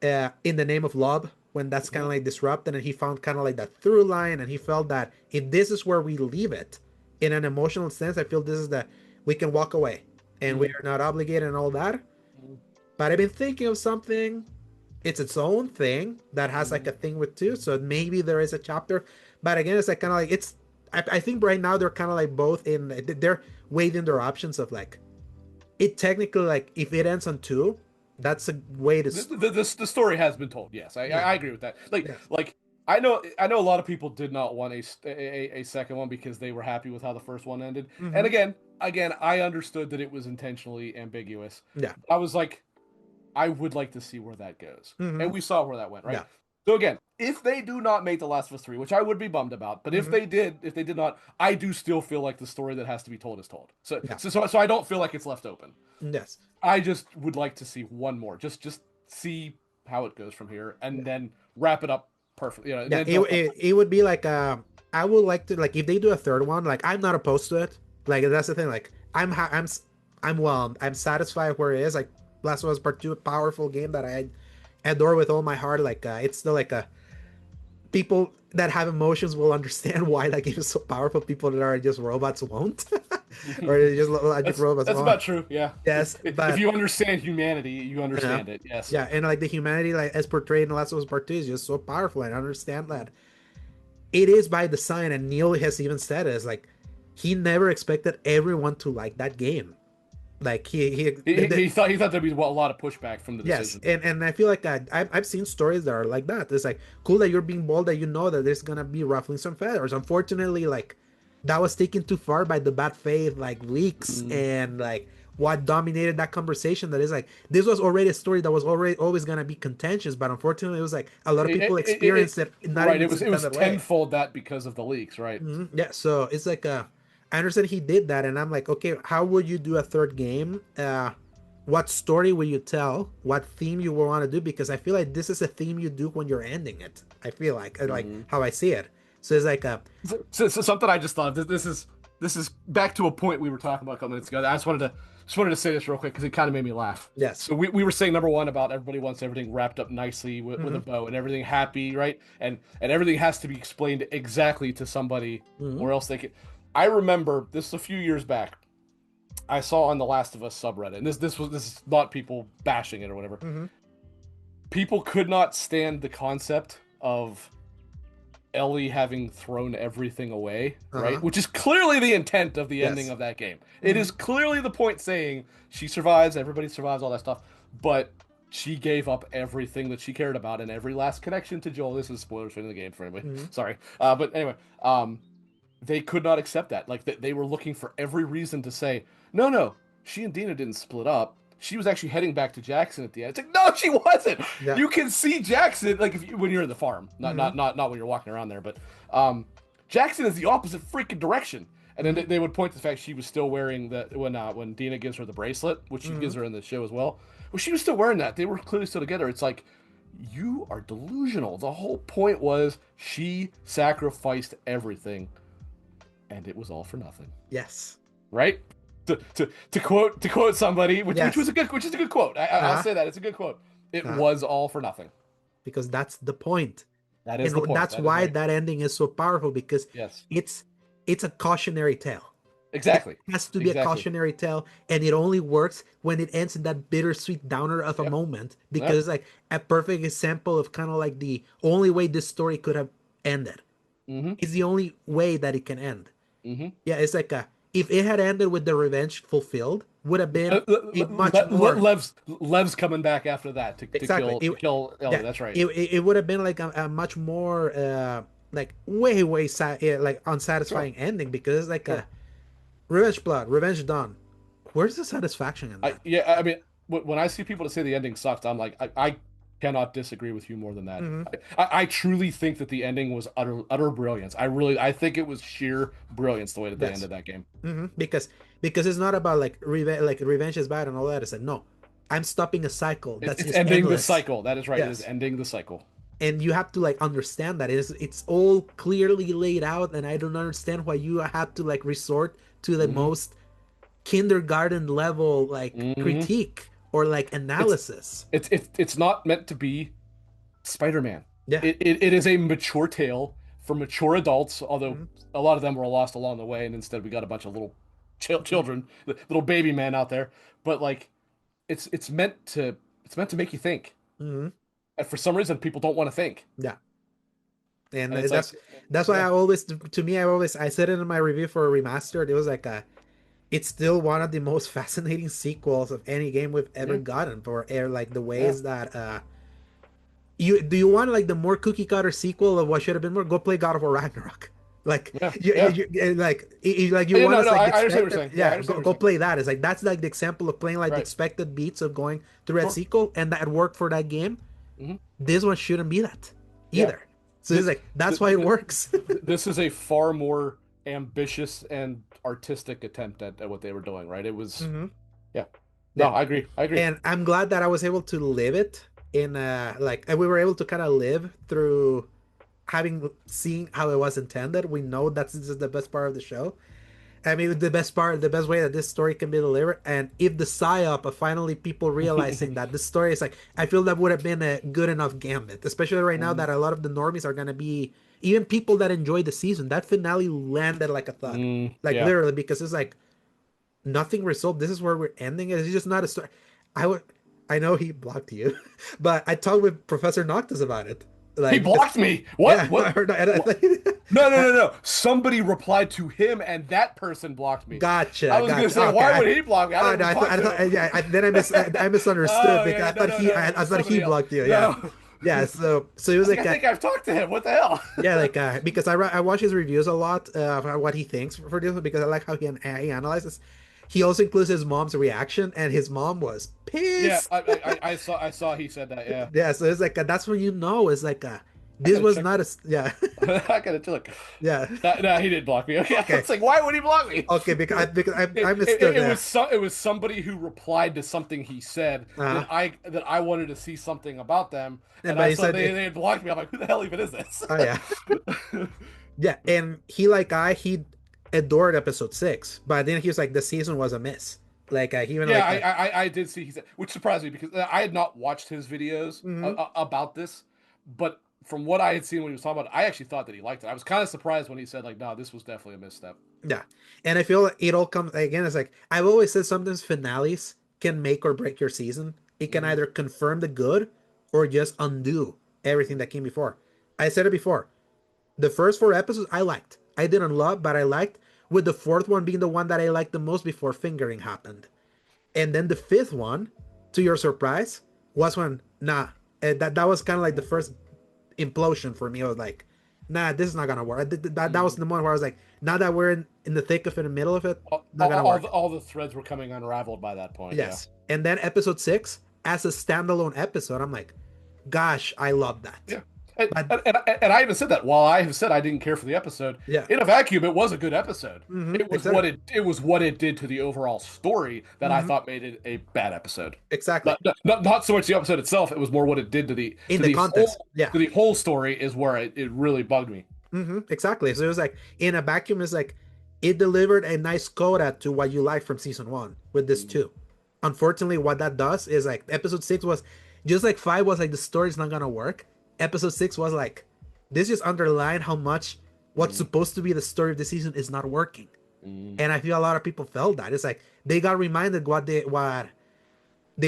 in the name of love when that's kind of like disrupted, and he found kind of like that through line, and he felt that if this is where we leave it in an emotional sense, I feel this is that we can walk away and we Mhm. are not obligated and all that. But I've been thinking of something. It's its own thing that has like a Mhm. thing with two, so maybe there is a chapter. But again, it's like kind of like it's. I think right now they're kind of like both in. They're weighing their options of like it technically like if it ends on two, that's a way to. The story has been told. Yes, Yeah. I agree with that. Yes. Like I know a lot of people did not want a second one because they were happy with how the first one ended. And Mm-hmm. again, I understood that it was intentionally ambiguous. Yeah. I was like, I would like to see where that goes, Mm-hmm. and we saw where that went, right? Yeah. So again, if they do not make The Last of Us 3, which I would be bummed about, but Mm-hmm. if they did not, I do still feel like the story that has to be told is told. Yeah. So I don't feel like it's left open. Yes. I just would like to see one more. Just see how it goes from here, Yeah. and then wrap it up perfectly. You know, Yeah. then don't feel. It would be like I would like to like if they do a third one, like I'm not opposed to it. Like that's the thing. Like I'm satisfied where it is. Like Last of Us Part Two, a powerful game that I adore with all my heart. Like it's still like a people that have emotions will understand why that game is so powerful. People that are just robots won't, or just logic robots That's won't. about true. Yeah. Yes, If but you understand humanity, you yeah, understand it. Yes. yeah, and like the humanity, like as portrayed in Last of Us Part Two, is just so powerful. And I understand that it is by design. And Neil has even said it, is like he never expected everyone to like that game. Like He thought there'd be a lot of pushback from the yes, decision. and I feel like I've seen stories that are like that. It's like cool that you're being bold, that you know that there's gonna be ruffling some feathers. Unfortunately, like that was taken too far by the bad faith like leaks Mm. and like what dominated that conversation. That is like this was already a story that was already always gonna be contentious, but unfortunately, it was like a lot of people experienced it not in Right. its It was intended way. tenfold that because of the leaks. Right. Yeah, so it's like I understand he did that, and I'm like, okay, how would you do a third game? What story will you tell? What theme you will want to do? Because I feel like this is a theme you do when you're ending it. I feel like Mhm. how I see it. So it's like So something I just thought of. This is back to a point we were talking about a couple minutes ago. I just wanted to say this real quick because it kind of made me laugh. yes, So we were saying number one about everybody wants everything wrapped up nicely with a mm-hmm, bow and everything happy, right? And everything has to be explained exactly to somebody, mm-hmm, or else they can. I remember this a few years back. I saw on the Last of Us subreddit, and this is not people bashing it or whatever. mm-hmm, People could not stand the concept of Ellie having thrown everything away, uh-huh, right? Which is clearly the intent of the ending yes, of that game. It mm-hmm, is clearly the point saying she survives, everybody survives, all that stuff, but she gave up everything that she cared about and every last connection to Joel. This is spoilers for the game for anybody. mm-hmm, Sorry, but anyway, they could not accept that. Like they were looking for every reason to say, no, no, she and Dina didn't split up. she was actually heading back to Jackson at the end. It's like, no, she wasn't. Yeah. You can see Jackson like when you're in the farm, not when you're walking around there, but Jackson is the opposite freaking direction. And then they would point to the fact she was still wearing the when Dina gives her the bracelet, which she gives her in the show as well. Well, she was still wearing that. They were clearly still together. It's like, you are delusional. The whole point was she sacrificed everything, and it was all for nothing. Yes. Right? To quote somebody, which is a good quote. I'll say that it's a good quote. It was all for nothing. Because that's the point. That is the point. That's why that ending is so powerful, because it's a cautionary tale. Exactly. It has to be a cautionary tale, and it only works when it ends in that bittersweet downer of a moment, because it's like a perfect example of kind of like the only way this story could have ended. It's the only way that it can end. Yeah, it's like if it had ended with the revenge fulfilled, would have been a much more. Lev's coming back after that to kill Ellie. Yeah, that's right. It would have been like a much more like way like unsatisfying ending, because it's like a revenge blood, revenge done. Where's the satisfaction in that? I mean, when I see people that say the ending sucked, I'm like, I cannot disagree with you more than that. I truly think that the ending was utter brilliance. I think it was sheer brilliance the way that they ended that game. Because it's not about like revenge is bad and all that. It's like, no, I'm stopping a cycle. That's it's ending endless. The cycle. That is right. It is ending the cycle. And you have to like understand that it's all clearly laid out, and I don't understand why you have to like resort to the most kindergarten level like critique or like analysis. It's not meant to be Spider-Man. Yeah, it is a mature tale for mature adults, although a lot of them were lost along the way, and instead we got a bunch of little children, little baby men out there. But like, it's meant to make you think. And for some reason, people don't want to think. Yeah. And that's why I said it in my review for Remastered. It was like it's still one of the most fascinating sequels of any game we've ever gotten, for like the ways that you want like the more cookie cutter sequel of what should have been more, go play God of War Ragnarok. Like you want to like go play that. It's like that's like the example of playing like the expected beats of going through that sequel, and that worked for that game. This one shouldn't be that either. So it's like that's why it works. This is a far more ambitious and artistic attempt at what they were doing, right? It was I agree. And I'm glad that I was able to live it in we were able to kind of live through seeing how it was intended. We know this is the best part of the show. I mean, the best way that this story can be delivered, and if the psyop of finally people realizing that this story is like, I feel that would have been a good enough gambit, especially right now that a lot of the normies are gonna be, even people that enjoy the season, that finale landed like a thud, literally, because it's like nothing resolved. This is where we're ending it. It's just not a story. I know he blocked you, but I talked with Professor Noctis about it. Like, he blocked me. What? Yeah, what? No. Somebody replied to him, and that person blocked me. Gotcha. I was going to say, why would he block me? Then I misunderstood because I thought he blocked you. Yeah. No. Yeah. So it was like, I think I've talked to him. What the hell? Yeah, like because I watch his reviews a lot of what he thinks for this, because I like how he analyzes. He also includes his mom's reaction, and his mom was pissed. Yeah, I saw he said that. Yeah. Yeah, so it's like that's when you know it's like this was not a I gotta look. Yeah. No, he didn't block me. Okay. It's like, why would he block me? Okay, because I mistook it. It was somebody who replied to something he said that I wanted to see something about them, and I saw they had blocked me. I'm like, who the hell even is this? Oh yeah. Yeah, and he adored episode 6, but then he was like, the season was a miss. Like he went I did see, he said, which surprised me because I had not watched his videos about this, but from what I had seen when he was talking about it, I actually thought that he liked it. I was kind of surprised when he said like, no, this was definitely a misstep. Yeah, and I feel like it all comes again. It's like I've always said, sometimes finales can make or break your season. It can either confirm the good or just undo everything that came before. I said it before. The first 4 episodes I liked. I didn't love, but I liked, with the 4th one being the one that I liked the most before fingering happened. And then the 5th one, to your surprise, was when, that was kind of like the first implosion for me. I was like, nah, this is not going to work. That was the moment where I was like, now that we're in the thick of it, in the middle of it, not going to work. All the threads were coming unraveled by that point. Yes. And then episode 6 as a standalone episode, I'm like, gosh, I love that. Yeah. And, But and, and and I even said that while I have said I didn't care for the episode, yeah, in a vacuum, it was a good episode. It was exactly. what it did to the overall story that I Hmm. thought made it a bad episode. Exactly. Not so much the episode itself, it was more what it did to the In to the the context. Yeah. whole story is where it really bugged me. Exactly. So it was like in a vacuum, it's like it delivered a nice coda to what you like from season 1 with this Mhm. too. Unfortunately, what that does is like episode 6 was just like 5 was like the story's not gonna work. Episode 6 was like this just underlined how much what's Mhm. supposed to be the story of the season is not working. Mhm. And I feel a lot of people felt that. It's like they got reminded what they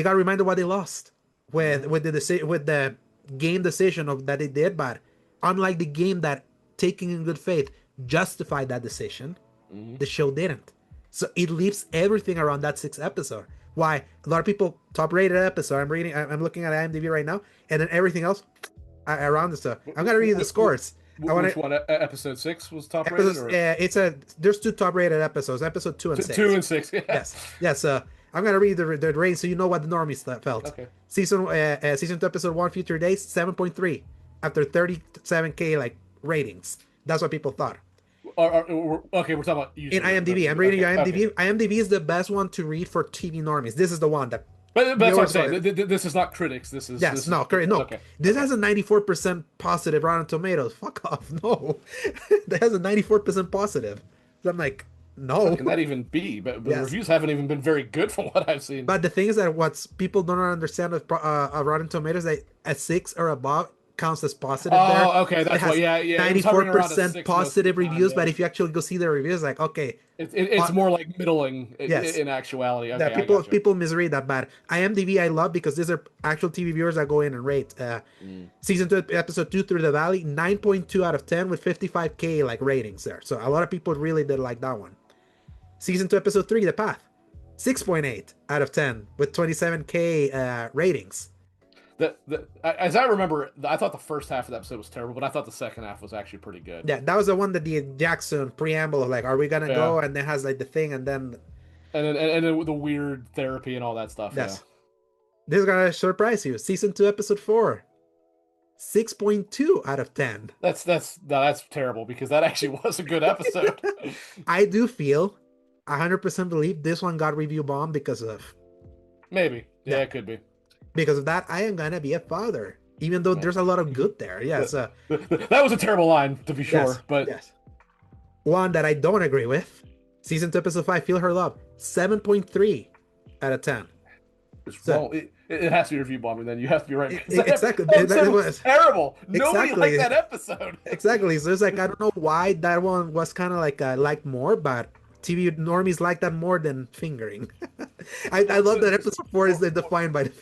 got reminded what they lost with the game decision of that they did, but unlike the game that taking in good faith justified that decision, Mhm. the show didn't. So it leaves everything around that 6th episode. Why a lot of people top rated episode. I'm looking at IMDb right now, and then everything else around the stuff. I'm gonna read the scores. I want Which to one? Episode 6 was top rated, episodes. or It's a there's 2 top rated episodes. Episode 2 and 6. 2 and 6? Yeah. Yes, yes. I'm gonna read the range so you know what the normies felt. Okay. Season 2, episode 1, Future Days, 7.3 after 37K like ratings. That's what people thought. Okay, we're talking about In user IMDb, I'm reviews. reading Okay, IMDb. okay. IMDb is the best one to read for TV normies. This is the one that But that's what I'm saying. viewers This is not critics. yes, no, correct, no. Okay. This Okay. has a 94% positive Rotten Tomatoes. Fuck off, no. That has a 94% positive. So I'm like, How no. can that even be? But the Yes. reviews haven't even been very good from what I've seen. But the thing is that what's people don't understand of Rotten Tomatoes that a 6 or above counts as positive there. Oh, okay, It that's has why. Yeah, yeah. It was hovering around a 94% 6 most of positive the time, reviews, yeah. but if you actually go see the reviews, like okay, It's more like middling yes, in actuality. that Okay, I people got you. people misread that. But IMDb I love because these are actual TV viewers that go in and rate. Mm. Season 2, episode 2, Through the Valley, 9.2 out of 10 with 55K like ratings there. So a lot of people really did like that one. Season 2, episode 3, The Path, 6.8 out of 10 with 27K ratings. As I remember, I thought the first half of the episode was terrible, but I thought the second half was actually pretty good. Yeah, that was the one that the Jackson preamble of like, are we gonna Yeah. go? And then has like the thing, and then And then the weird therapy and all that stuff. yes, this is gonna surprise you. Season 2, episode 4, 6.2 out of 10. That's terrible because that actually was a good episode. I do feel 100% believe this one got review bomb because of Maybe. Yeah, Yeah. it could be. that. I am gonna be a father, even though there's a lot of good there. Yes, That was a terrible line, to be sure, yes, but yes. One that I don't agree with. Season 2, episode 5, Feel Her Love, 7.3 out of 10. it's So- wrong. It has to be review bombing. Then you have to be right. Exactly. That That episode was was- terrible. Nobody Exactly. liked that episode. Exactly. So it's like I don't know why that one was kind of like liked more, but TV normies like that more than fingering. I love that episode 4 is defined by the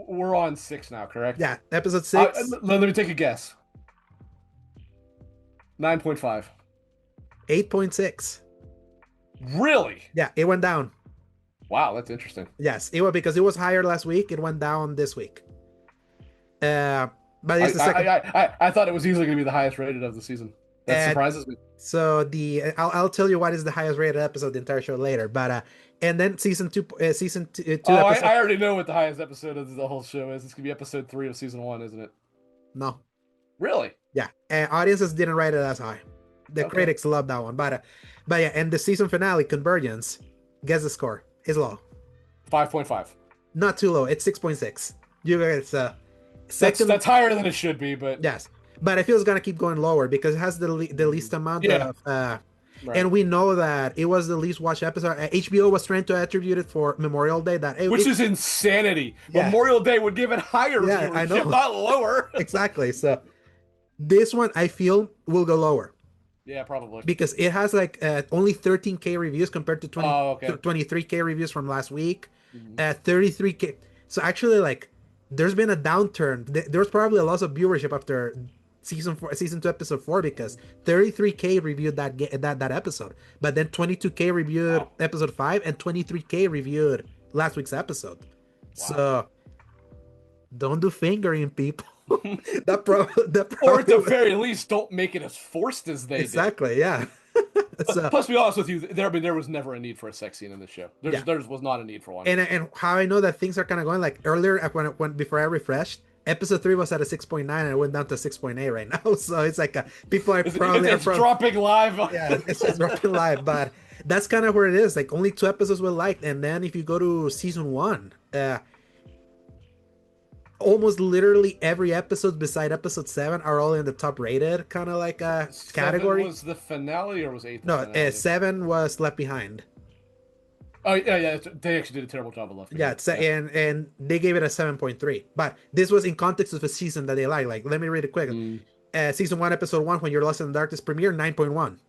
We're on 6 now, correct? yeah. Episode 6, Let me take a guess. 9.5. 8.6. Really? Yeah, it went down. Wow, that's interesting. Yes, it was because it was higher last week. It went down this week. But it's the second. I thought it was easily going to be the highest rated of the season. That surprises me. So I'll tell you what is the highest rated episode of the entire show later. But and then season two Oh, episode. I already know what the highest episode of the whole show is. It's going to be episode 3 of season 1, isn't it? No, Really? yeah, audiences didn't rate it as high. The Okay. critics loved that one, but yeah, and the season finale, Convergence, guess the score is low, 5.5. not too low. It's 6.6. You guys, second, That's higher than it should be, but yes, but I feel it's gonna keep going lower because it has the least amount Yeah. of. right. And we know that it was the least watched episode. HBO was trying to attribute it for Memorial Day. Which is insanity. Yeah. Memorial Day would give it higher Yeah, I viewership, know. not lower. exactly. So this one I feel will go lower Yeah, probably. because it has like only 13K reviews compared to 20, Oh, okay. 23K reviews from last week. Mhm. 33K. So actually, like, there's been a downturn. There's probably a loss of viewership after season 2, episode 4, because 33K reviewed that episode, but then 22K reviewed Wow. episode 5, and 23K reviewed last week's episode. So don't do fingering, people. that Or at the probably very least, don't make it as forced as they did. exactly, yeah. So Plus, to be honest with you, there was never a need for a sex scene in this show. yeah, There was not a need for one. and how I know that things are kind of going like earlier when before I refreshed. Episode 3 was at a 6.9 and it went down to 6.8 right now. So it's like people are probably It's dropping live. yeah, it's just dropping live, but that's kind of where it is. Like only 2 episodes were liked, and then if you go to season 1, almost literally every episode beside episode 7 are all in the top rated kind of like category. Was the finale or was eighth? No, 7 was Left Behind. Oh yeah. They actually did a terrible job of Left Yeah, Behind. and they gave it a 7.3. But this was in context of a season that they like. Like, let me read it quick. Season 1, episode 1, When You're Lost in the Darkness premiere, 9.1.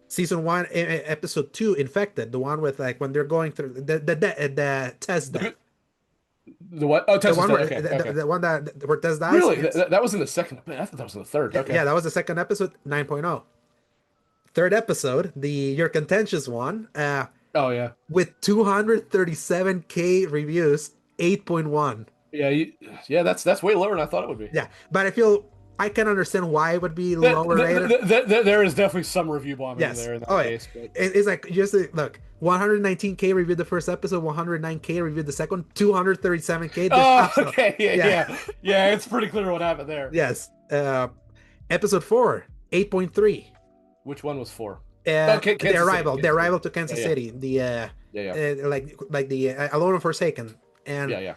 Season 1, episode 2, Infected, the one with like when they're going through the test death. The what? Oh, Tess The one dead. where Okay. the one that where Tess dies. Really? That was in the second. I thought that was in the third. Okay. Yeah, that was the second episode, 9.0. Third episode, the Your Contentious one, Oh yeah. with 237K reviews, 8.1. Yeah. That's way lower than I thought it would be. Yeah, but I can understand why it would be lower rated. There is definitely some review bombing Yes. there in that Oh, case. But... It's like just look, 119K reviewed the first episode, 109K reviewed the second, 237K. Oh, okay, yeah. It's pretty clear what happened there. Yes. Episode 4, 8.3. Which one was 4? The arrival to Kansas City. The like the Alone and Forsaken, and yeah.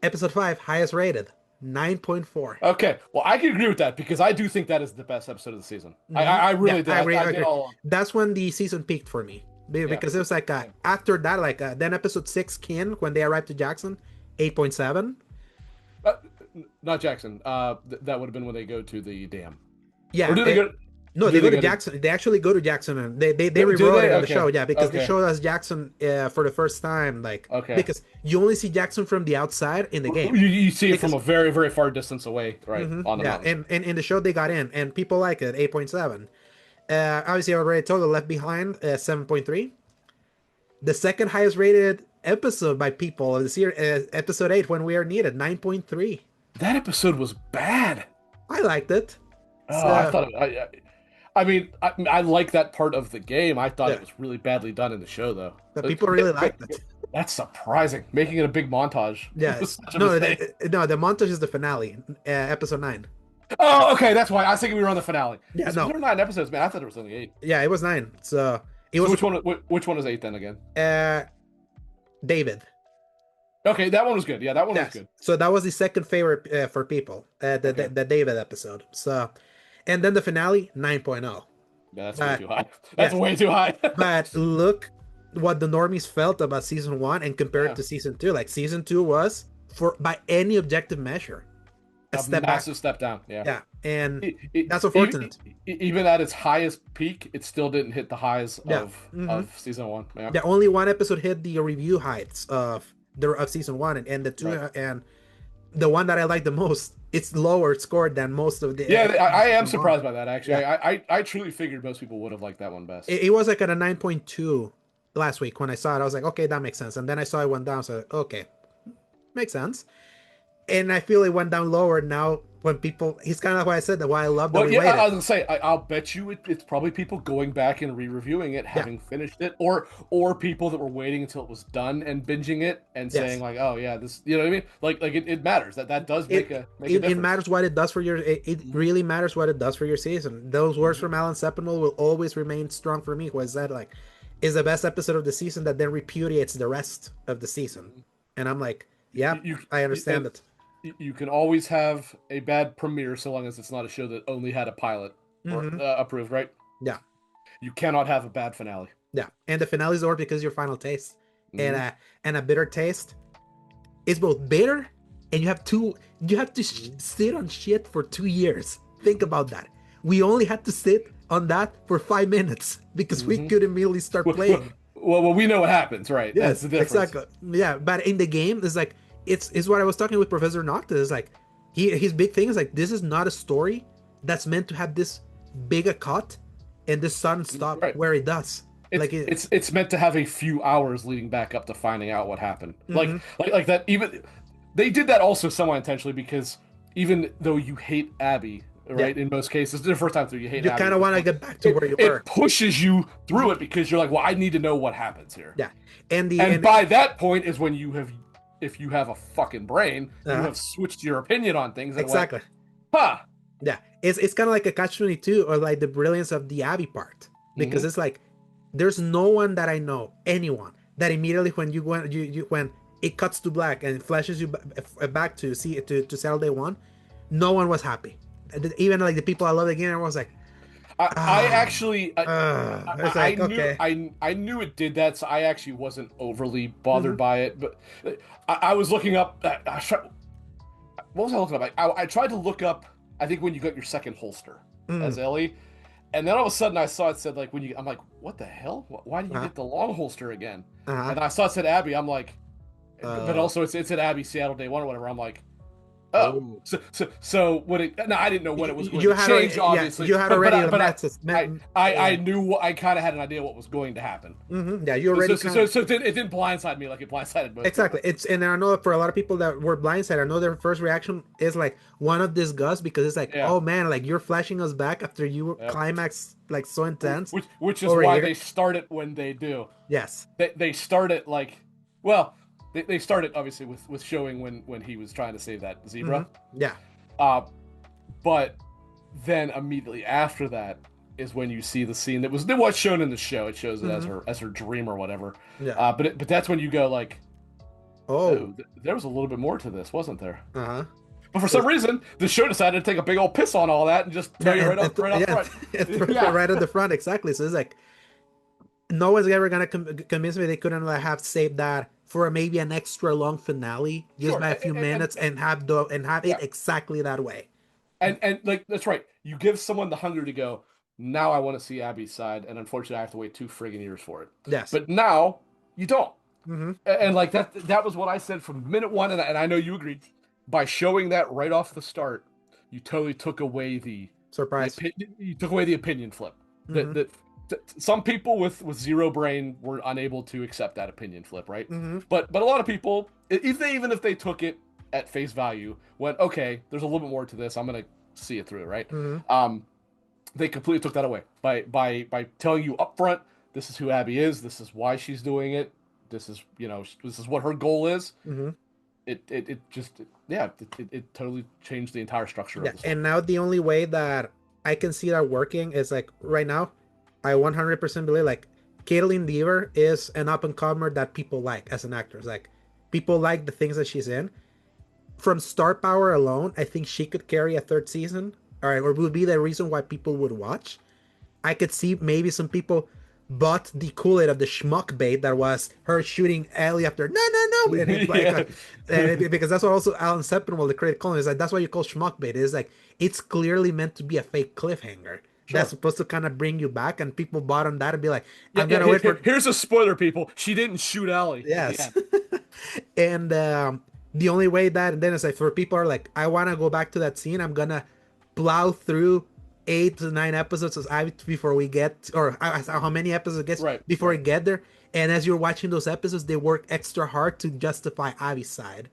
Episode 5, highest rated, 9.4. Okay, well, I can agree with that because I do think that is the best episode of the season. I really do. I agree. That's when the season peaked for me because it was like after that, like then episode 6, Kin, when they arrived to Jackson, 8.7. Not Jackson. That would have been when they go to the dam. Yeah. Or do they go? No, they go to Jackson. They actually go to Jackson, and they rewrote it on the show. Yeah, because they showed us Jackson for the first time. Like, because you only see Jackson from the outside in the game. You see it from a very, very far distance away, right? On the mountain. And in the show they got in, and people like it. 8.7. Obviously, I already told you, Left Behind, 7.3. The second highest rated episode by people of the series, episode 8, When We Are Needed, 9.3. That episode was bad. I liked it. Oh, I thought I like that part of the game. I thought it was really badly done in the show, though. But people really liked it. That's surprising. Making it a big montage. Yeah. No, the montage is the finale, episode 9. Oh, okay. That's why I was thinking we were on the finale. Yeah, there were 9 episodes, man. I thought it was only 8. Yeah, it was 9. So it was. Which one was 8 then again? David. Okay, that one was good. Yeah, that one was good. So that was the second favorite for people. The David episode. So. And then the finale, 9.0. Yeah, that's way too high. That's way too high. But look what the normies felt about season 1 and compared to season 2. Like season 2 was, by any objective measure, a massive step down. Yeah. Yeah. And that's unfortunate. Even at its highest peak, it still didn't hit the highs of season 1. Yeah. Only one episode hit the review heights of season 1, and the 2 and the one that I like the most, it's lower scored than most of the. Yeah, I am surprised by that, actually. Yeah. I truly figured most people would have liked that one best. It was like at a 9.2 last week when I saw it. I was like, okay, that makes sense. And then I saw it went down, so okay, makes sense. And I feel it went down lower now when people. He's kind of why I said that. Why I love that. Well, I was gonna say, I'll bet you it's probably people going back and re-reviewing it, having finished it, or people that were waiting until it was done and binging it and saying like, oh yeah, this, you know what I mean? Like it matters. That does make a difference. It matters what it does for your. It really matters what it does for your season. Those words from Alan Sepinwall will always remain strong for me. Was that like, is the best episode of the season that then repudiates the rest of the season? And I'm like, yeah, I understand it. You can always have a bad premiere so long as it's not a show that only had a pilot or approved, right? Yeah. You cannot have a bad finale. Yeah, and the finale is over because your final taste, and a bitter taste is both bitter and you have to sit on shit for 2 years. Think about that. We only had to sit on that for 5 minutes because we could immediately start playing. Well, we know what happens, right? Yes, that's the difference. Exactly. Yeah, but in the game, it's like. It's what I was talking with Professor Nocta. Is like his big thing is like, this is not a story that's meant to have this big a cut and the sun stop where it does. It's meant to have a few hours leading back up to finding out what happened. Like that. Even they did that also somewhat intentionally because even though you hate Abby, Yeah. right? In most cases, the first time through, you hate You Abby kind at of this want to point. get back to It where you it were. pushes you through it because you're like, well, I need to know what happens here. Yeah. And the And and by that point is when you have, if you have a fucking brain, you uh have switched your opinion on things and went, exactly. huh. Yeah. It's kind of like a catch-22, or like the brilliance of the Abby part, because Mm-hmm. it's like there's no one that I know, anyone that immediately when you when it cuts to black and flashes you back to see to Saturday one, no one was happy. Even like the people I love the game, everyone was like, I actually it's like okay. I knew it did that, so I actually wasn't overly bothered Hmm. by it. But I was looking up. What was I looking up? I tried to look up. I think when you got your second holster Mm. as Ellie, and then all of a sudden I saw it said like when you. I'm like, what the hell? Why do you Uh-huh. get the long holster again? Uh-huh. And I saw it said Abby. I'm like, but Uh, also it's at Abby Seattle Day One or whatever. I'm like, oh, oh. so when it? No, I didn't know when it was going You to had change, already, yeah, obviously, you had already met, I yeah. knew I kind of had an idea what was going to happen. Yeah, you already kind of. So it didn't blindside me like it blindsided most Exactly. people. It's and I know for a lot of people that were blindsided, I know their first reaction is like one of disgust, because it's like, Yeah, oh man, like you're flashing us back after you yeah. climax like so intense Which is over why they here. start it when they do. Yes. They start it like, well, they start it obviously with showing when he was trying to save that Hmm. zebra. Yeah. Uh, but then immediately after that is when you see the scene that was shown in the show. It shows it Hmm. as her dream or whatever. Yeah. But that's when you go like, Oh. oh, there was a little bit more to this, wasn't there? Uh-huh. But for So some reason, the show decided to take a big old piss on all that and just yeah, tell you right up yeah, front. it throws it Yeah, right at the front. Exactly. So it's like no one's ever gonna convince me they couldn't like, have saved that for maybe an extra long finale, just sure, by a few minutes, and have it yeah, exactly that way. and like that's right. You give someone the hunger to go. Now I want to see Abby's side, and unfortunately, I have to wait 2 friggin' years for it. Yes. But now you don't. Hmm. And like that was what I said from minute one, and I know you agreed. By showing that right off the start, you totally took away Surprise. you took away the opinion flip. Hmm. That some people with zero brain were unable to accept that opinion flip, right? Hmm. But a lot of people, even if they took it at face value, went okay. There's a little bit more to this. I'm gonna see it through, right? Hmm. They completely took that away by telling you up front, this is who Abby is. This is why she's doing it. This is this is what her goal is. Hmm. It just yeah it totally changed the entire structure of Yeah. the story. And now the only way that I can see that working is like right now, I 100% believe like Caitlin Deaver is an up and comer that people like as an actress. Like people like the things that she's in. From star power alone, I think she could carry a third season. All right, or would be the reason why people would watch. I could see maybe some people bought the Kool-Aid of the schmuck bait that was her shooting Ellie after no, and it's like Yeah. because that's what also Alan Sepinwall, the critic, called it, is like that's why you call schmuck bait. It's like it's clearly meant to be a fake cliffhanger that's Sure. supposed to kind of bring you back, and people bought on that and be like, Yeah, I'm yeah. gonna wait for Here's a spoiler, people. She didn't shoot Ellie at the yes, end. and the only way that and then it's like for people are like, I want to go back to that scene, I'm gonna plow through 8 to 9 episodes of Ivy before we get, or how many episodes it gets Right, before we right. get there. And as you're watching those episodes, they work extra hard to justify Avi's side.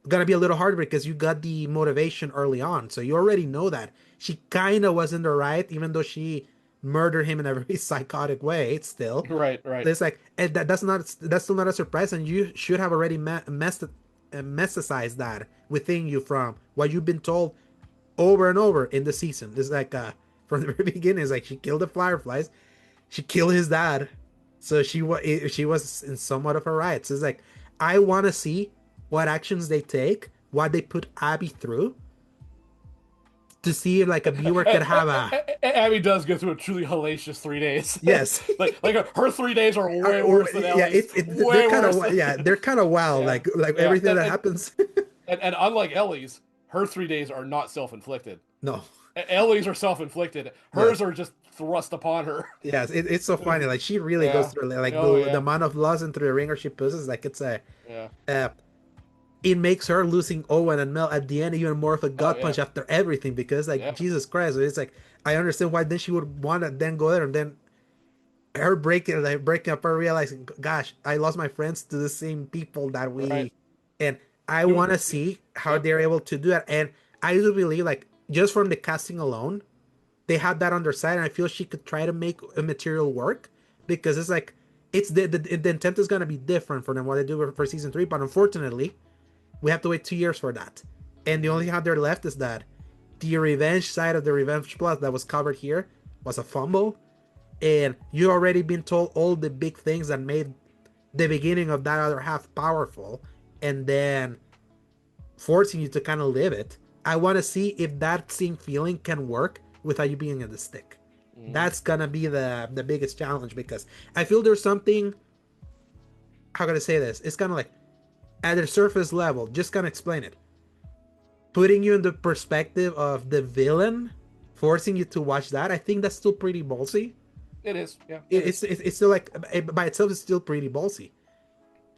Gonna be a little harder because you got the motivation early on, so you already know that she kind of was in the right, even though she murdered him in a very psychotic way. It's still, Right, right. it's like and that's still not a surprise, and you should have already mesticized that within you from what you've been told over and over in the season. It's like from the very beginning, it's like she killed the fireflies, she killed his dad, so she was in somewhat of her rights. It's like I want to see what actions they take, what they put Abby through, to see if like a viewer could have a Abby does go through a truly hellacious 3 days. yes. Like her 3 days are way worse than Yeah, Ellie's. they're Way kind worse. of yeah, they're kind of wild, Yeah, like yeah. everything that happens. And unlike Ellie's, her 3 days are not self-inflicted. No. Ellie's are self-inflicted. Yes. Hers are just thrust upon her. Yes, it's so funny. Like she really goes Yeah. through like Oh the yeah. amount of loss into the ringer she possesses. Like it's a Yeah. uh, it makes her losing Owen and Mel at the end even more of a Oh gut yeah. punch after everything, because like Yeah. Jesus Christ, it's like I understand why then she would want to then go there, and then her breaking up, her realizing, gosh, I lost my friends to the same people Right. and I Who? want to see how Yep. they're able to do that. And I do believe like just from the casting alone, they had that on their side, and I feel she could try to make a material work because it's like it's the intent is gonna be different for them what they do for season 3, but unfortunately, we have to wait 2 years for that, and the only thing out there left is that the revenge side of the Revenge Plus that was covered here was a fumble, and you already been told all the big things that made the beginning of that other half powerful, and then forcing you to kind of live it. I want to see if that same feeling can work without you being in the stick. Mm. That's gonna be the biggest challenge because I feel there's something. How can I say this? It's kind of like at a surface level, just kind of explain it. Putting you in the perspective of the villain, forcing you to watch that. I think that's still pretty ballsy. It is, yeah. It's still like by itself, it's still pretty ballsy.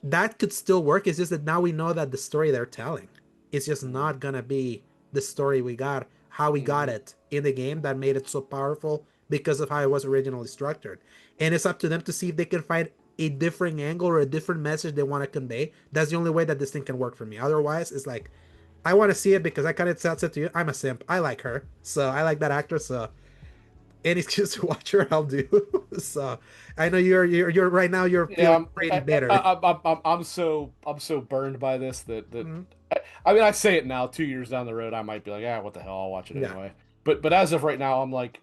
That could still work. It's just that now we know that the story they're telling is just not gonna be the story we got, how we got it in the game that made it so powerful because of how it was originally structured. And it's up to them to see if they can find a different angle or a different message they want to convey. That's the only way that this thing can work for me. Otherwise, it's like I want to see it because I kind of said to you, I'm a simp. I like her, so I like that actress. So any excuse to watch her, I'll do. So I know you're right now. You're Yeah, feeling pretty bitter. I'm so burned by this that Mm-hmm. I mean I say it now 2 years down the road I might be like, what the hell, I'll watch it Yeah. anyway. But as of right now I'm like,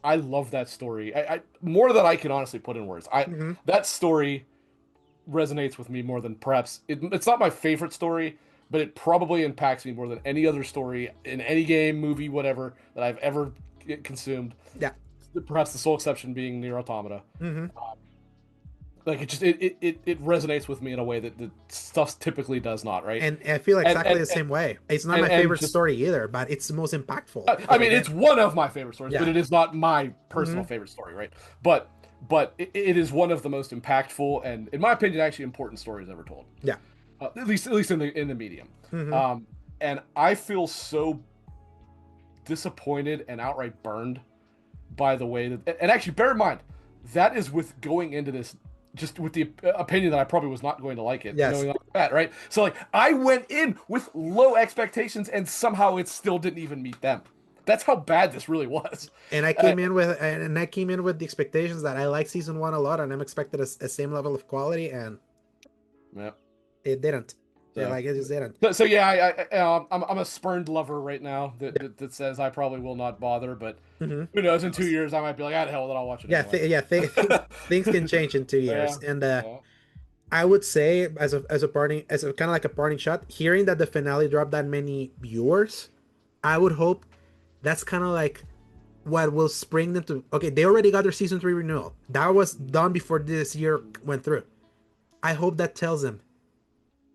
I love that story. I more than I can honestly put in words. Mm-hmm. That story resonates with me more than perhaps it's not my favorite story, but it probably impacts me more than any other story in any game, movie, whatever that I've ever consumed. Yeah. Perhaps the sole exception being Nier Automata. Mm-hmm. Like it resonates with me in a way that the stuff typically does not, right? And I feel And exactly the same way. It's not my and favorite just story either, but it's the most impactful. I mean it's one of my favorite stories, but Yeah. it is not my personal Mm-hmm. favorite story, right? But it is one of the most impactful and, in my opinion, actually important stories ever told. Yeah. At least in the medium. Mm-hmm. And I feel so disappointed and outright burned by the way that, and actually bear in mind that is with going into this just with the opinion that I probably was not going to like it, Yes. knowing all that, right? So like I went in with low expectations and somehow it still didn't even meet them. That's how bad this really was. And Uh, I came in with the expectations that I like season 1 a lot, and I'm expected a same level of quality, and yeah. it didn't. Yeah, So, like it just didn't. so yeah, I'm a spurned lover right now that says I probably will not bother, but Mm-hmm. who knows? In 2 years, I might be like, the hell, then I'll watch it Yeah, anyway. things can change in 2 years, Yeah, and yeah. I would say as a parting as a kind of like a parting shot, hearing that the finale dropped that many viewers, I would hope that's kind of like what will spring them to. Okay, they already got their season 3 renewal. That was done before this year went through. I hope that tells them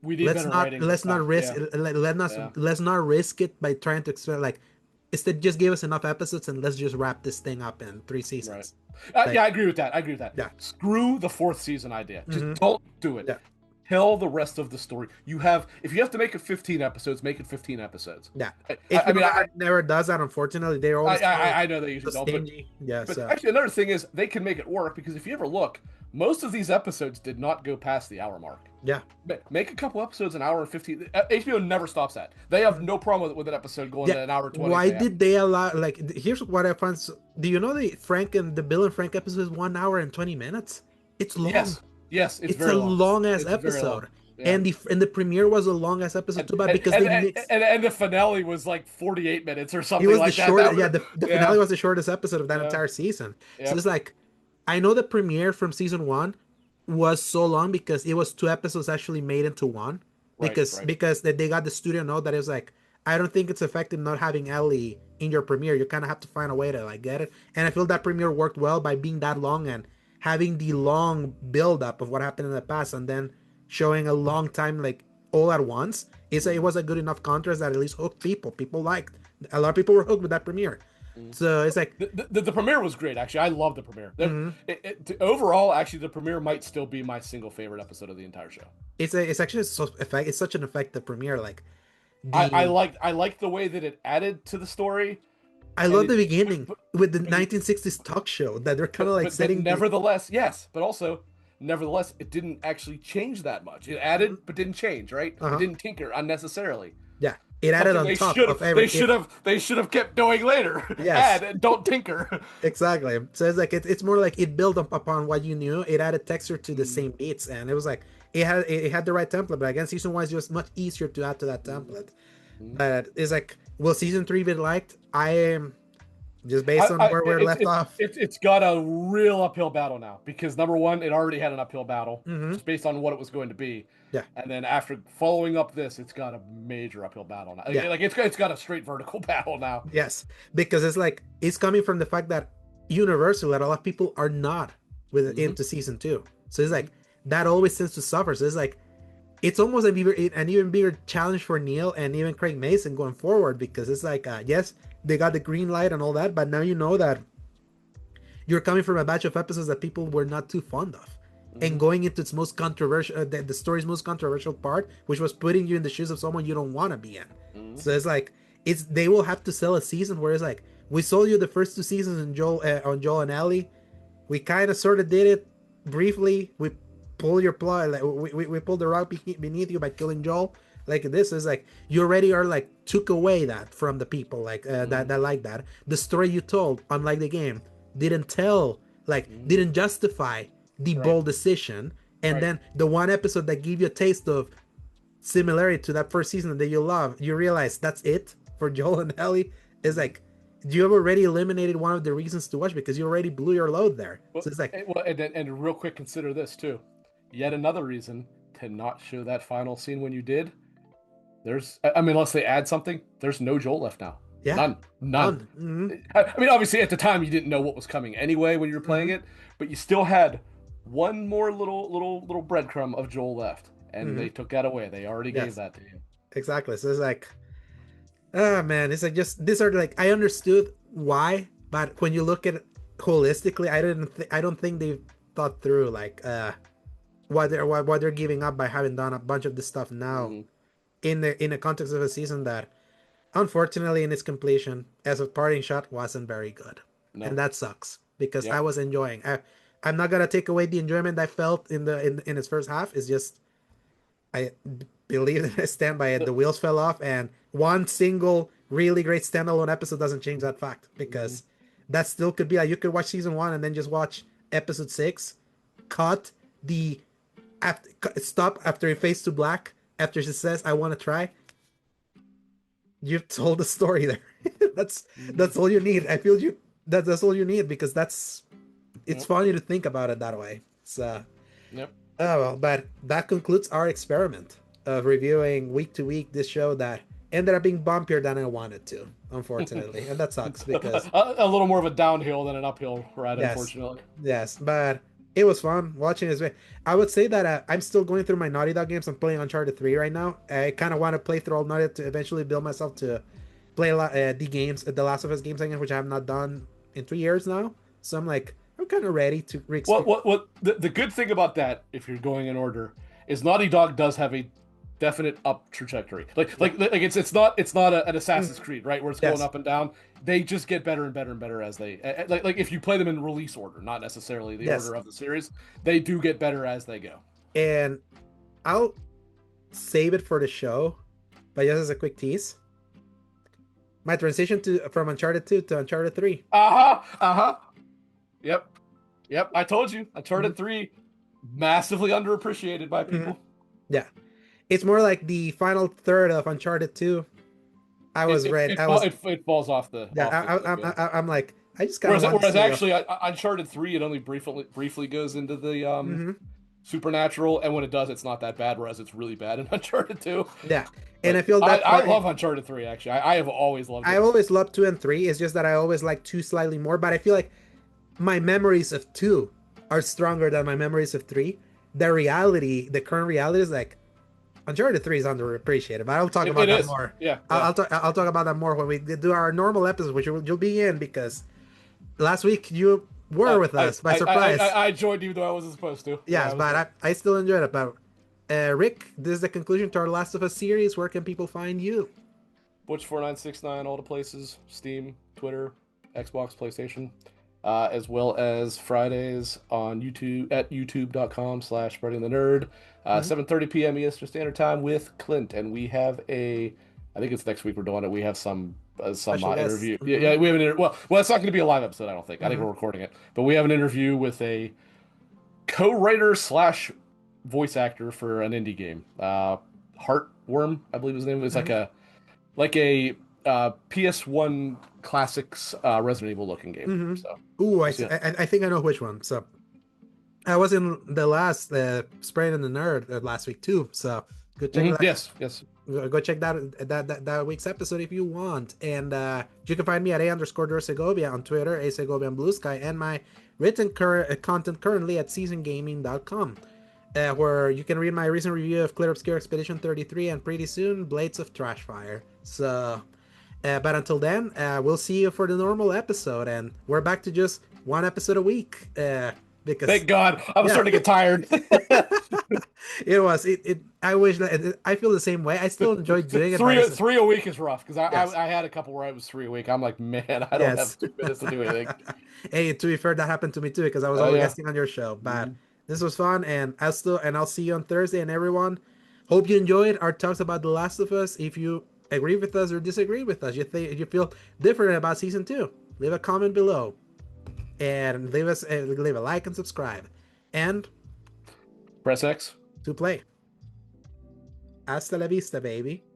We need better writing. let's not risk Yeah, yeah. let's not risk it by trying to expect like instead just give us enough episodes and let's just wrap this thing up in 3 Right. seasons. Yeah, Like, I agree with that. I agree with that. yeah. Screw the fourth season idea. Just Mm-hmm. don't do it. Yeah. Tell the rest of the story. If you have to make it 15 episodes, make it 15 episodes. Yeah. I, I HBO mean, I, never does that, unfortunately. They're always I know they so usually don't, but stingy. Yeah, But so actually, another thing is they can make it work because if you ever look, most of these episodes did not go past the hour mark. yeah. Make a couple episodes an hour and 15. HBO never stops that. They have no problem with an episode going to an hour 20. Why did they allow like here's what I find do you know the Bill and Frank episode is 1 hour and 20 minutes? It's long. Yes, it's It's very a long. long ass It's very long. episode. Yeah. And the premiere was a long ass episode too, but because and, they and, mixed and the finale was like 48 minutes or it something was like the that. short That yeah, was- the yeah, finale was the shortest episode of that Yeah. entire season. So Yep. it's like I know the premiere from season 1 was so long because it was 2 episodes actually made into one. Right, right. Because they got the studio note that it was like I don't think it's effective not having Ellie in your premiere. You kind of have to find a way to like get it. And I feel that premiere worked well by being that long and having the long build up of what happened in the past and then showing a long time like all at once. It was a good enough contrast that at least hooked people. People liked. A lot of people were hooked with that premiere. So it's like The premiere was great, actually. I love the premiere. Mhm. Overall, actually, the premiere might still be my single favorite episode of the entire show. it's actually it's such an effective premiere. Like I like the way that it added to the story. I love the beginning with the 1960s talk show that they're kind of like But setting. nevertheless, yes, but also nevertheless, it didn't actually change that much. It added, but didn't change, right? Uh-huh. It didn't tinker unnecessarily. Yeah. It added Something on they top should of have every. they should have kept doing later. Yes, Add, don't tinker. exactly. So it's like it's more like it built up upon what you knew. It added texture to the Mm, same beats, and it was like it had the right template. But again, season one is just much easier to add to that mm, template. mm. But it's like, will season three be liked? I am just based on where we're left off. It's got a real uphill battle now because number one, it already had an uphill battle Hmm. just based on what it was going to be, Yeah, and then after following up this, it's got a major uphill battle now. yeah, Like it's got a straight vertical battle now. yes, because it's like it's coming from the fact that Universal, that a lot of people are not with Hmm. into season two. So it's like that always tends to suffer. So it's like it's almost an even bigger challenge for Neil and even Craig Mason going forward, because it's like, yes, they got the green light and all that, but now you know that you're coming from a batch of episodes that people were not too fond of, and Hmm. going into its most controversial, the story's most controversial part, which was putting you in the shoes of someone you don't want to be in. Hmm. So it's like they will have to sell a season where it's like, we sold you the first two seasons on Joel and Ellie. We kind of sort of did it briefly. We pull your plot, like we pulled the rug beneath you by killing Joel. Like, this is like, you already are like took away that from the people, like Hmm. that like that. The story you told, unlike the game, didn't tell, like Hmm. didn't justify the Right, bold decision. And right. then the one episode that gave you a taste of similarity to that first season that you love, you realize that's it for Joel and Ellie. Is Mhm. like, you have already eliminated one of the reasons to watch, because you already blew your load there. Well, So it's like, and real quick, consider this too. Yet another reason to not show that final scene when you did. I mean, unless they add something, there's no Joel left now. yeah, None, none. none. Mm-hmm. I mean, obviously, at the time, you didn't know what was coming anyway when you were playing Mm-hmm. it, but you still had one more little breadcrumb of Joel left, and Mm-hmm. they took that away. They already gave Yes, that to you. exactly. So it's like, oh man, it's like, just these are like, I understood why, but when you look at it holistically, I don't think they've thought through like what they're giving up by having done a bunch of this stuff now Hmm. in the context of a season that, unfortunately, in its completion, as a parting shot, wasn't very good, and No. that sucks, because I Yep. was enjoying. I'm not gonna take away the enjoyment I felt in its first half. It's just, I believe that I stand by it. The wheels fell off, and one single really great standalone episode doesn't change that fact, Mhm. because that still could be like, you could watch season one and then just watch episode six, cut the after, stop after it fades to black, after she says, "I want to try." You've told the story there. that's Mhm. that's all you need. I feel you. That's all you need, because it's Yep. funny to think about it that way. So, Yep. oh well, but that concludes our experiment of reviewing week to week this show that ended up being bumpier than I wanted to, unfortunately, and that sucks, because A little more of a downhill than an uphill ride, yes, unfortunately. yes, but it was fun watching this. I would say that I'm still going through my Naughty Dog games. I'm playing Uncharted 3 right now. I kind of want to play through all Naughty to eventually build myself to play a lot the games, the Last of Us games again, which I have not done in 3 years now. So I'm like, I'm kind of ready to re-experience. What the good thing about that, if you're going in order, is Naughty Dog does have a definite up trajectory. Yeah. It's not an Mm, Assassin's Creed, right, where it's going yes. up and down. They just get better and better and better as they like if you play them in release order, not necessarily the Yes. order of the series. They do get better as they go. And I'll save it for the show, but just as a quick tease, my transition to from Uncharted 2 to Uncharted 3. Uh-huh. Uh-huh. Yep. Yep. I told you. Mhm. Uncharted 3 massively underappreciated by Mhm. people. Yeah. It's more like the final third of Uncharted 2. I was ready. I was, It falls off yeah, the cliff. Yeah. I'm like, I just kind of Whereas want this whereas to go. actually Uncharted 3 it only briefly goes into the Hmm. supernatural, and when it does it's not that bad, whereas it's really bad in Uncharted 2. Yeah. And I But feel that I part, love Uncharted 3 actually. I have always loved I it. always loved 2 and 3. It's just that I always like 2 slightly more, but I feel like my memories of 2 are stronger than my memories of 3. The current reality is like, Uncharted 3 is underappreciated, but I'll talk It, about it that is. more. Yeah, yeah. I'll talk about that more when we do our normal episode, which you'll be in, because last week you were with us by surprise. I joined you though I wasn't supposed to. Yeah, Yes, I was but there. I still enjoyed it. But Rick, this is the conclusion to our Last of Us series. Where can people find you? Butch4969, all the places, Steam, Twitter, Xbox, PlayStation, as well as Fridays on YouTube at youtube.com/spreading the nerd, Mhm. 7:30 p.m. Eastern Standard Time with Clint, and we have a I think it's next week we're doing it. We have some Special guests. interview. Yeah, yeah, we have an well, it's not going to be a live episode. I don't think. I think Hmm. we're recording it, but we have an interview with a co-writer slash voice actor for an indie game. Heartworm, I believe his name. It's Hmm. like a PS1 classics Resident Evil looking game. Hmm. So Ooh, we'll see. I think I know which one. So I was in the last Spraying in the Nerd last week too. So go check that. Yes, yes. Go check that week's episode if you want. And you can find me at @_Segovia on Twitter, Segovia on Blue Sky, and my written content currently at seasongaming.com. Where you can read my recent review of Clear Obscure Expedition 33 and pretty soon Blades of Trashfire. So, but until then, we'll see you for the normal episode, and we're back to just one episode a week. Because Thank God. I was yeah, starting to get tired. it. I wish that I feel the same way. I still enjoy doing it, but Three a week is rough because yes, I had a couple where I was 3 a week. I'm like, man, I don't yes. have 2 minutes to do anything. Hey, to be fair, that happened to me too because I was Oh always yeah. guesting on your show. But Mhm. this was fun, and I'll see you on Thursday. And everyone, hope you enjoyed our talks about The Last of Us. If you agree with us or disagree with us, you feel different about season 2, leave a comment below and leave a like and subscribe. And Press X. to play. Hasta la vista, baby.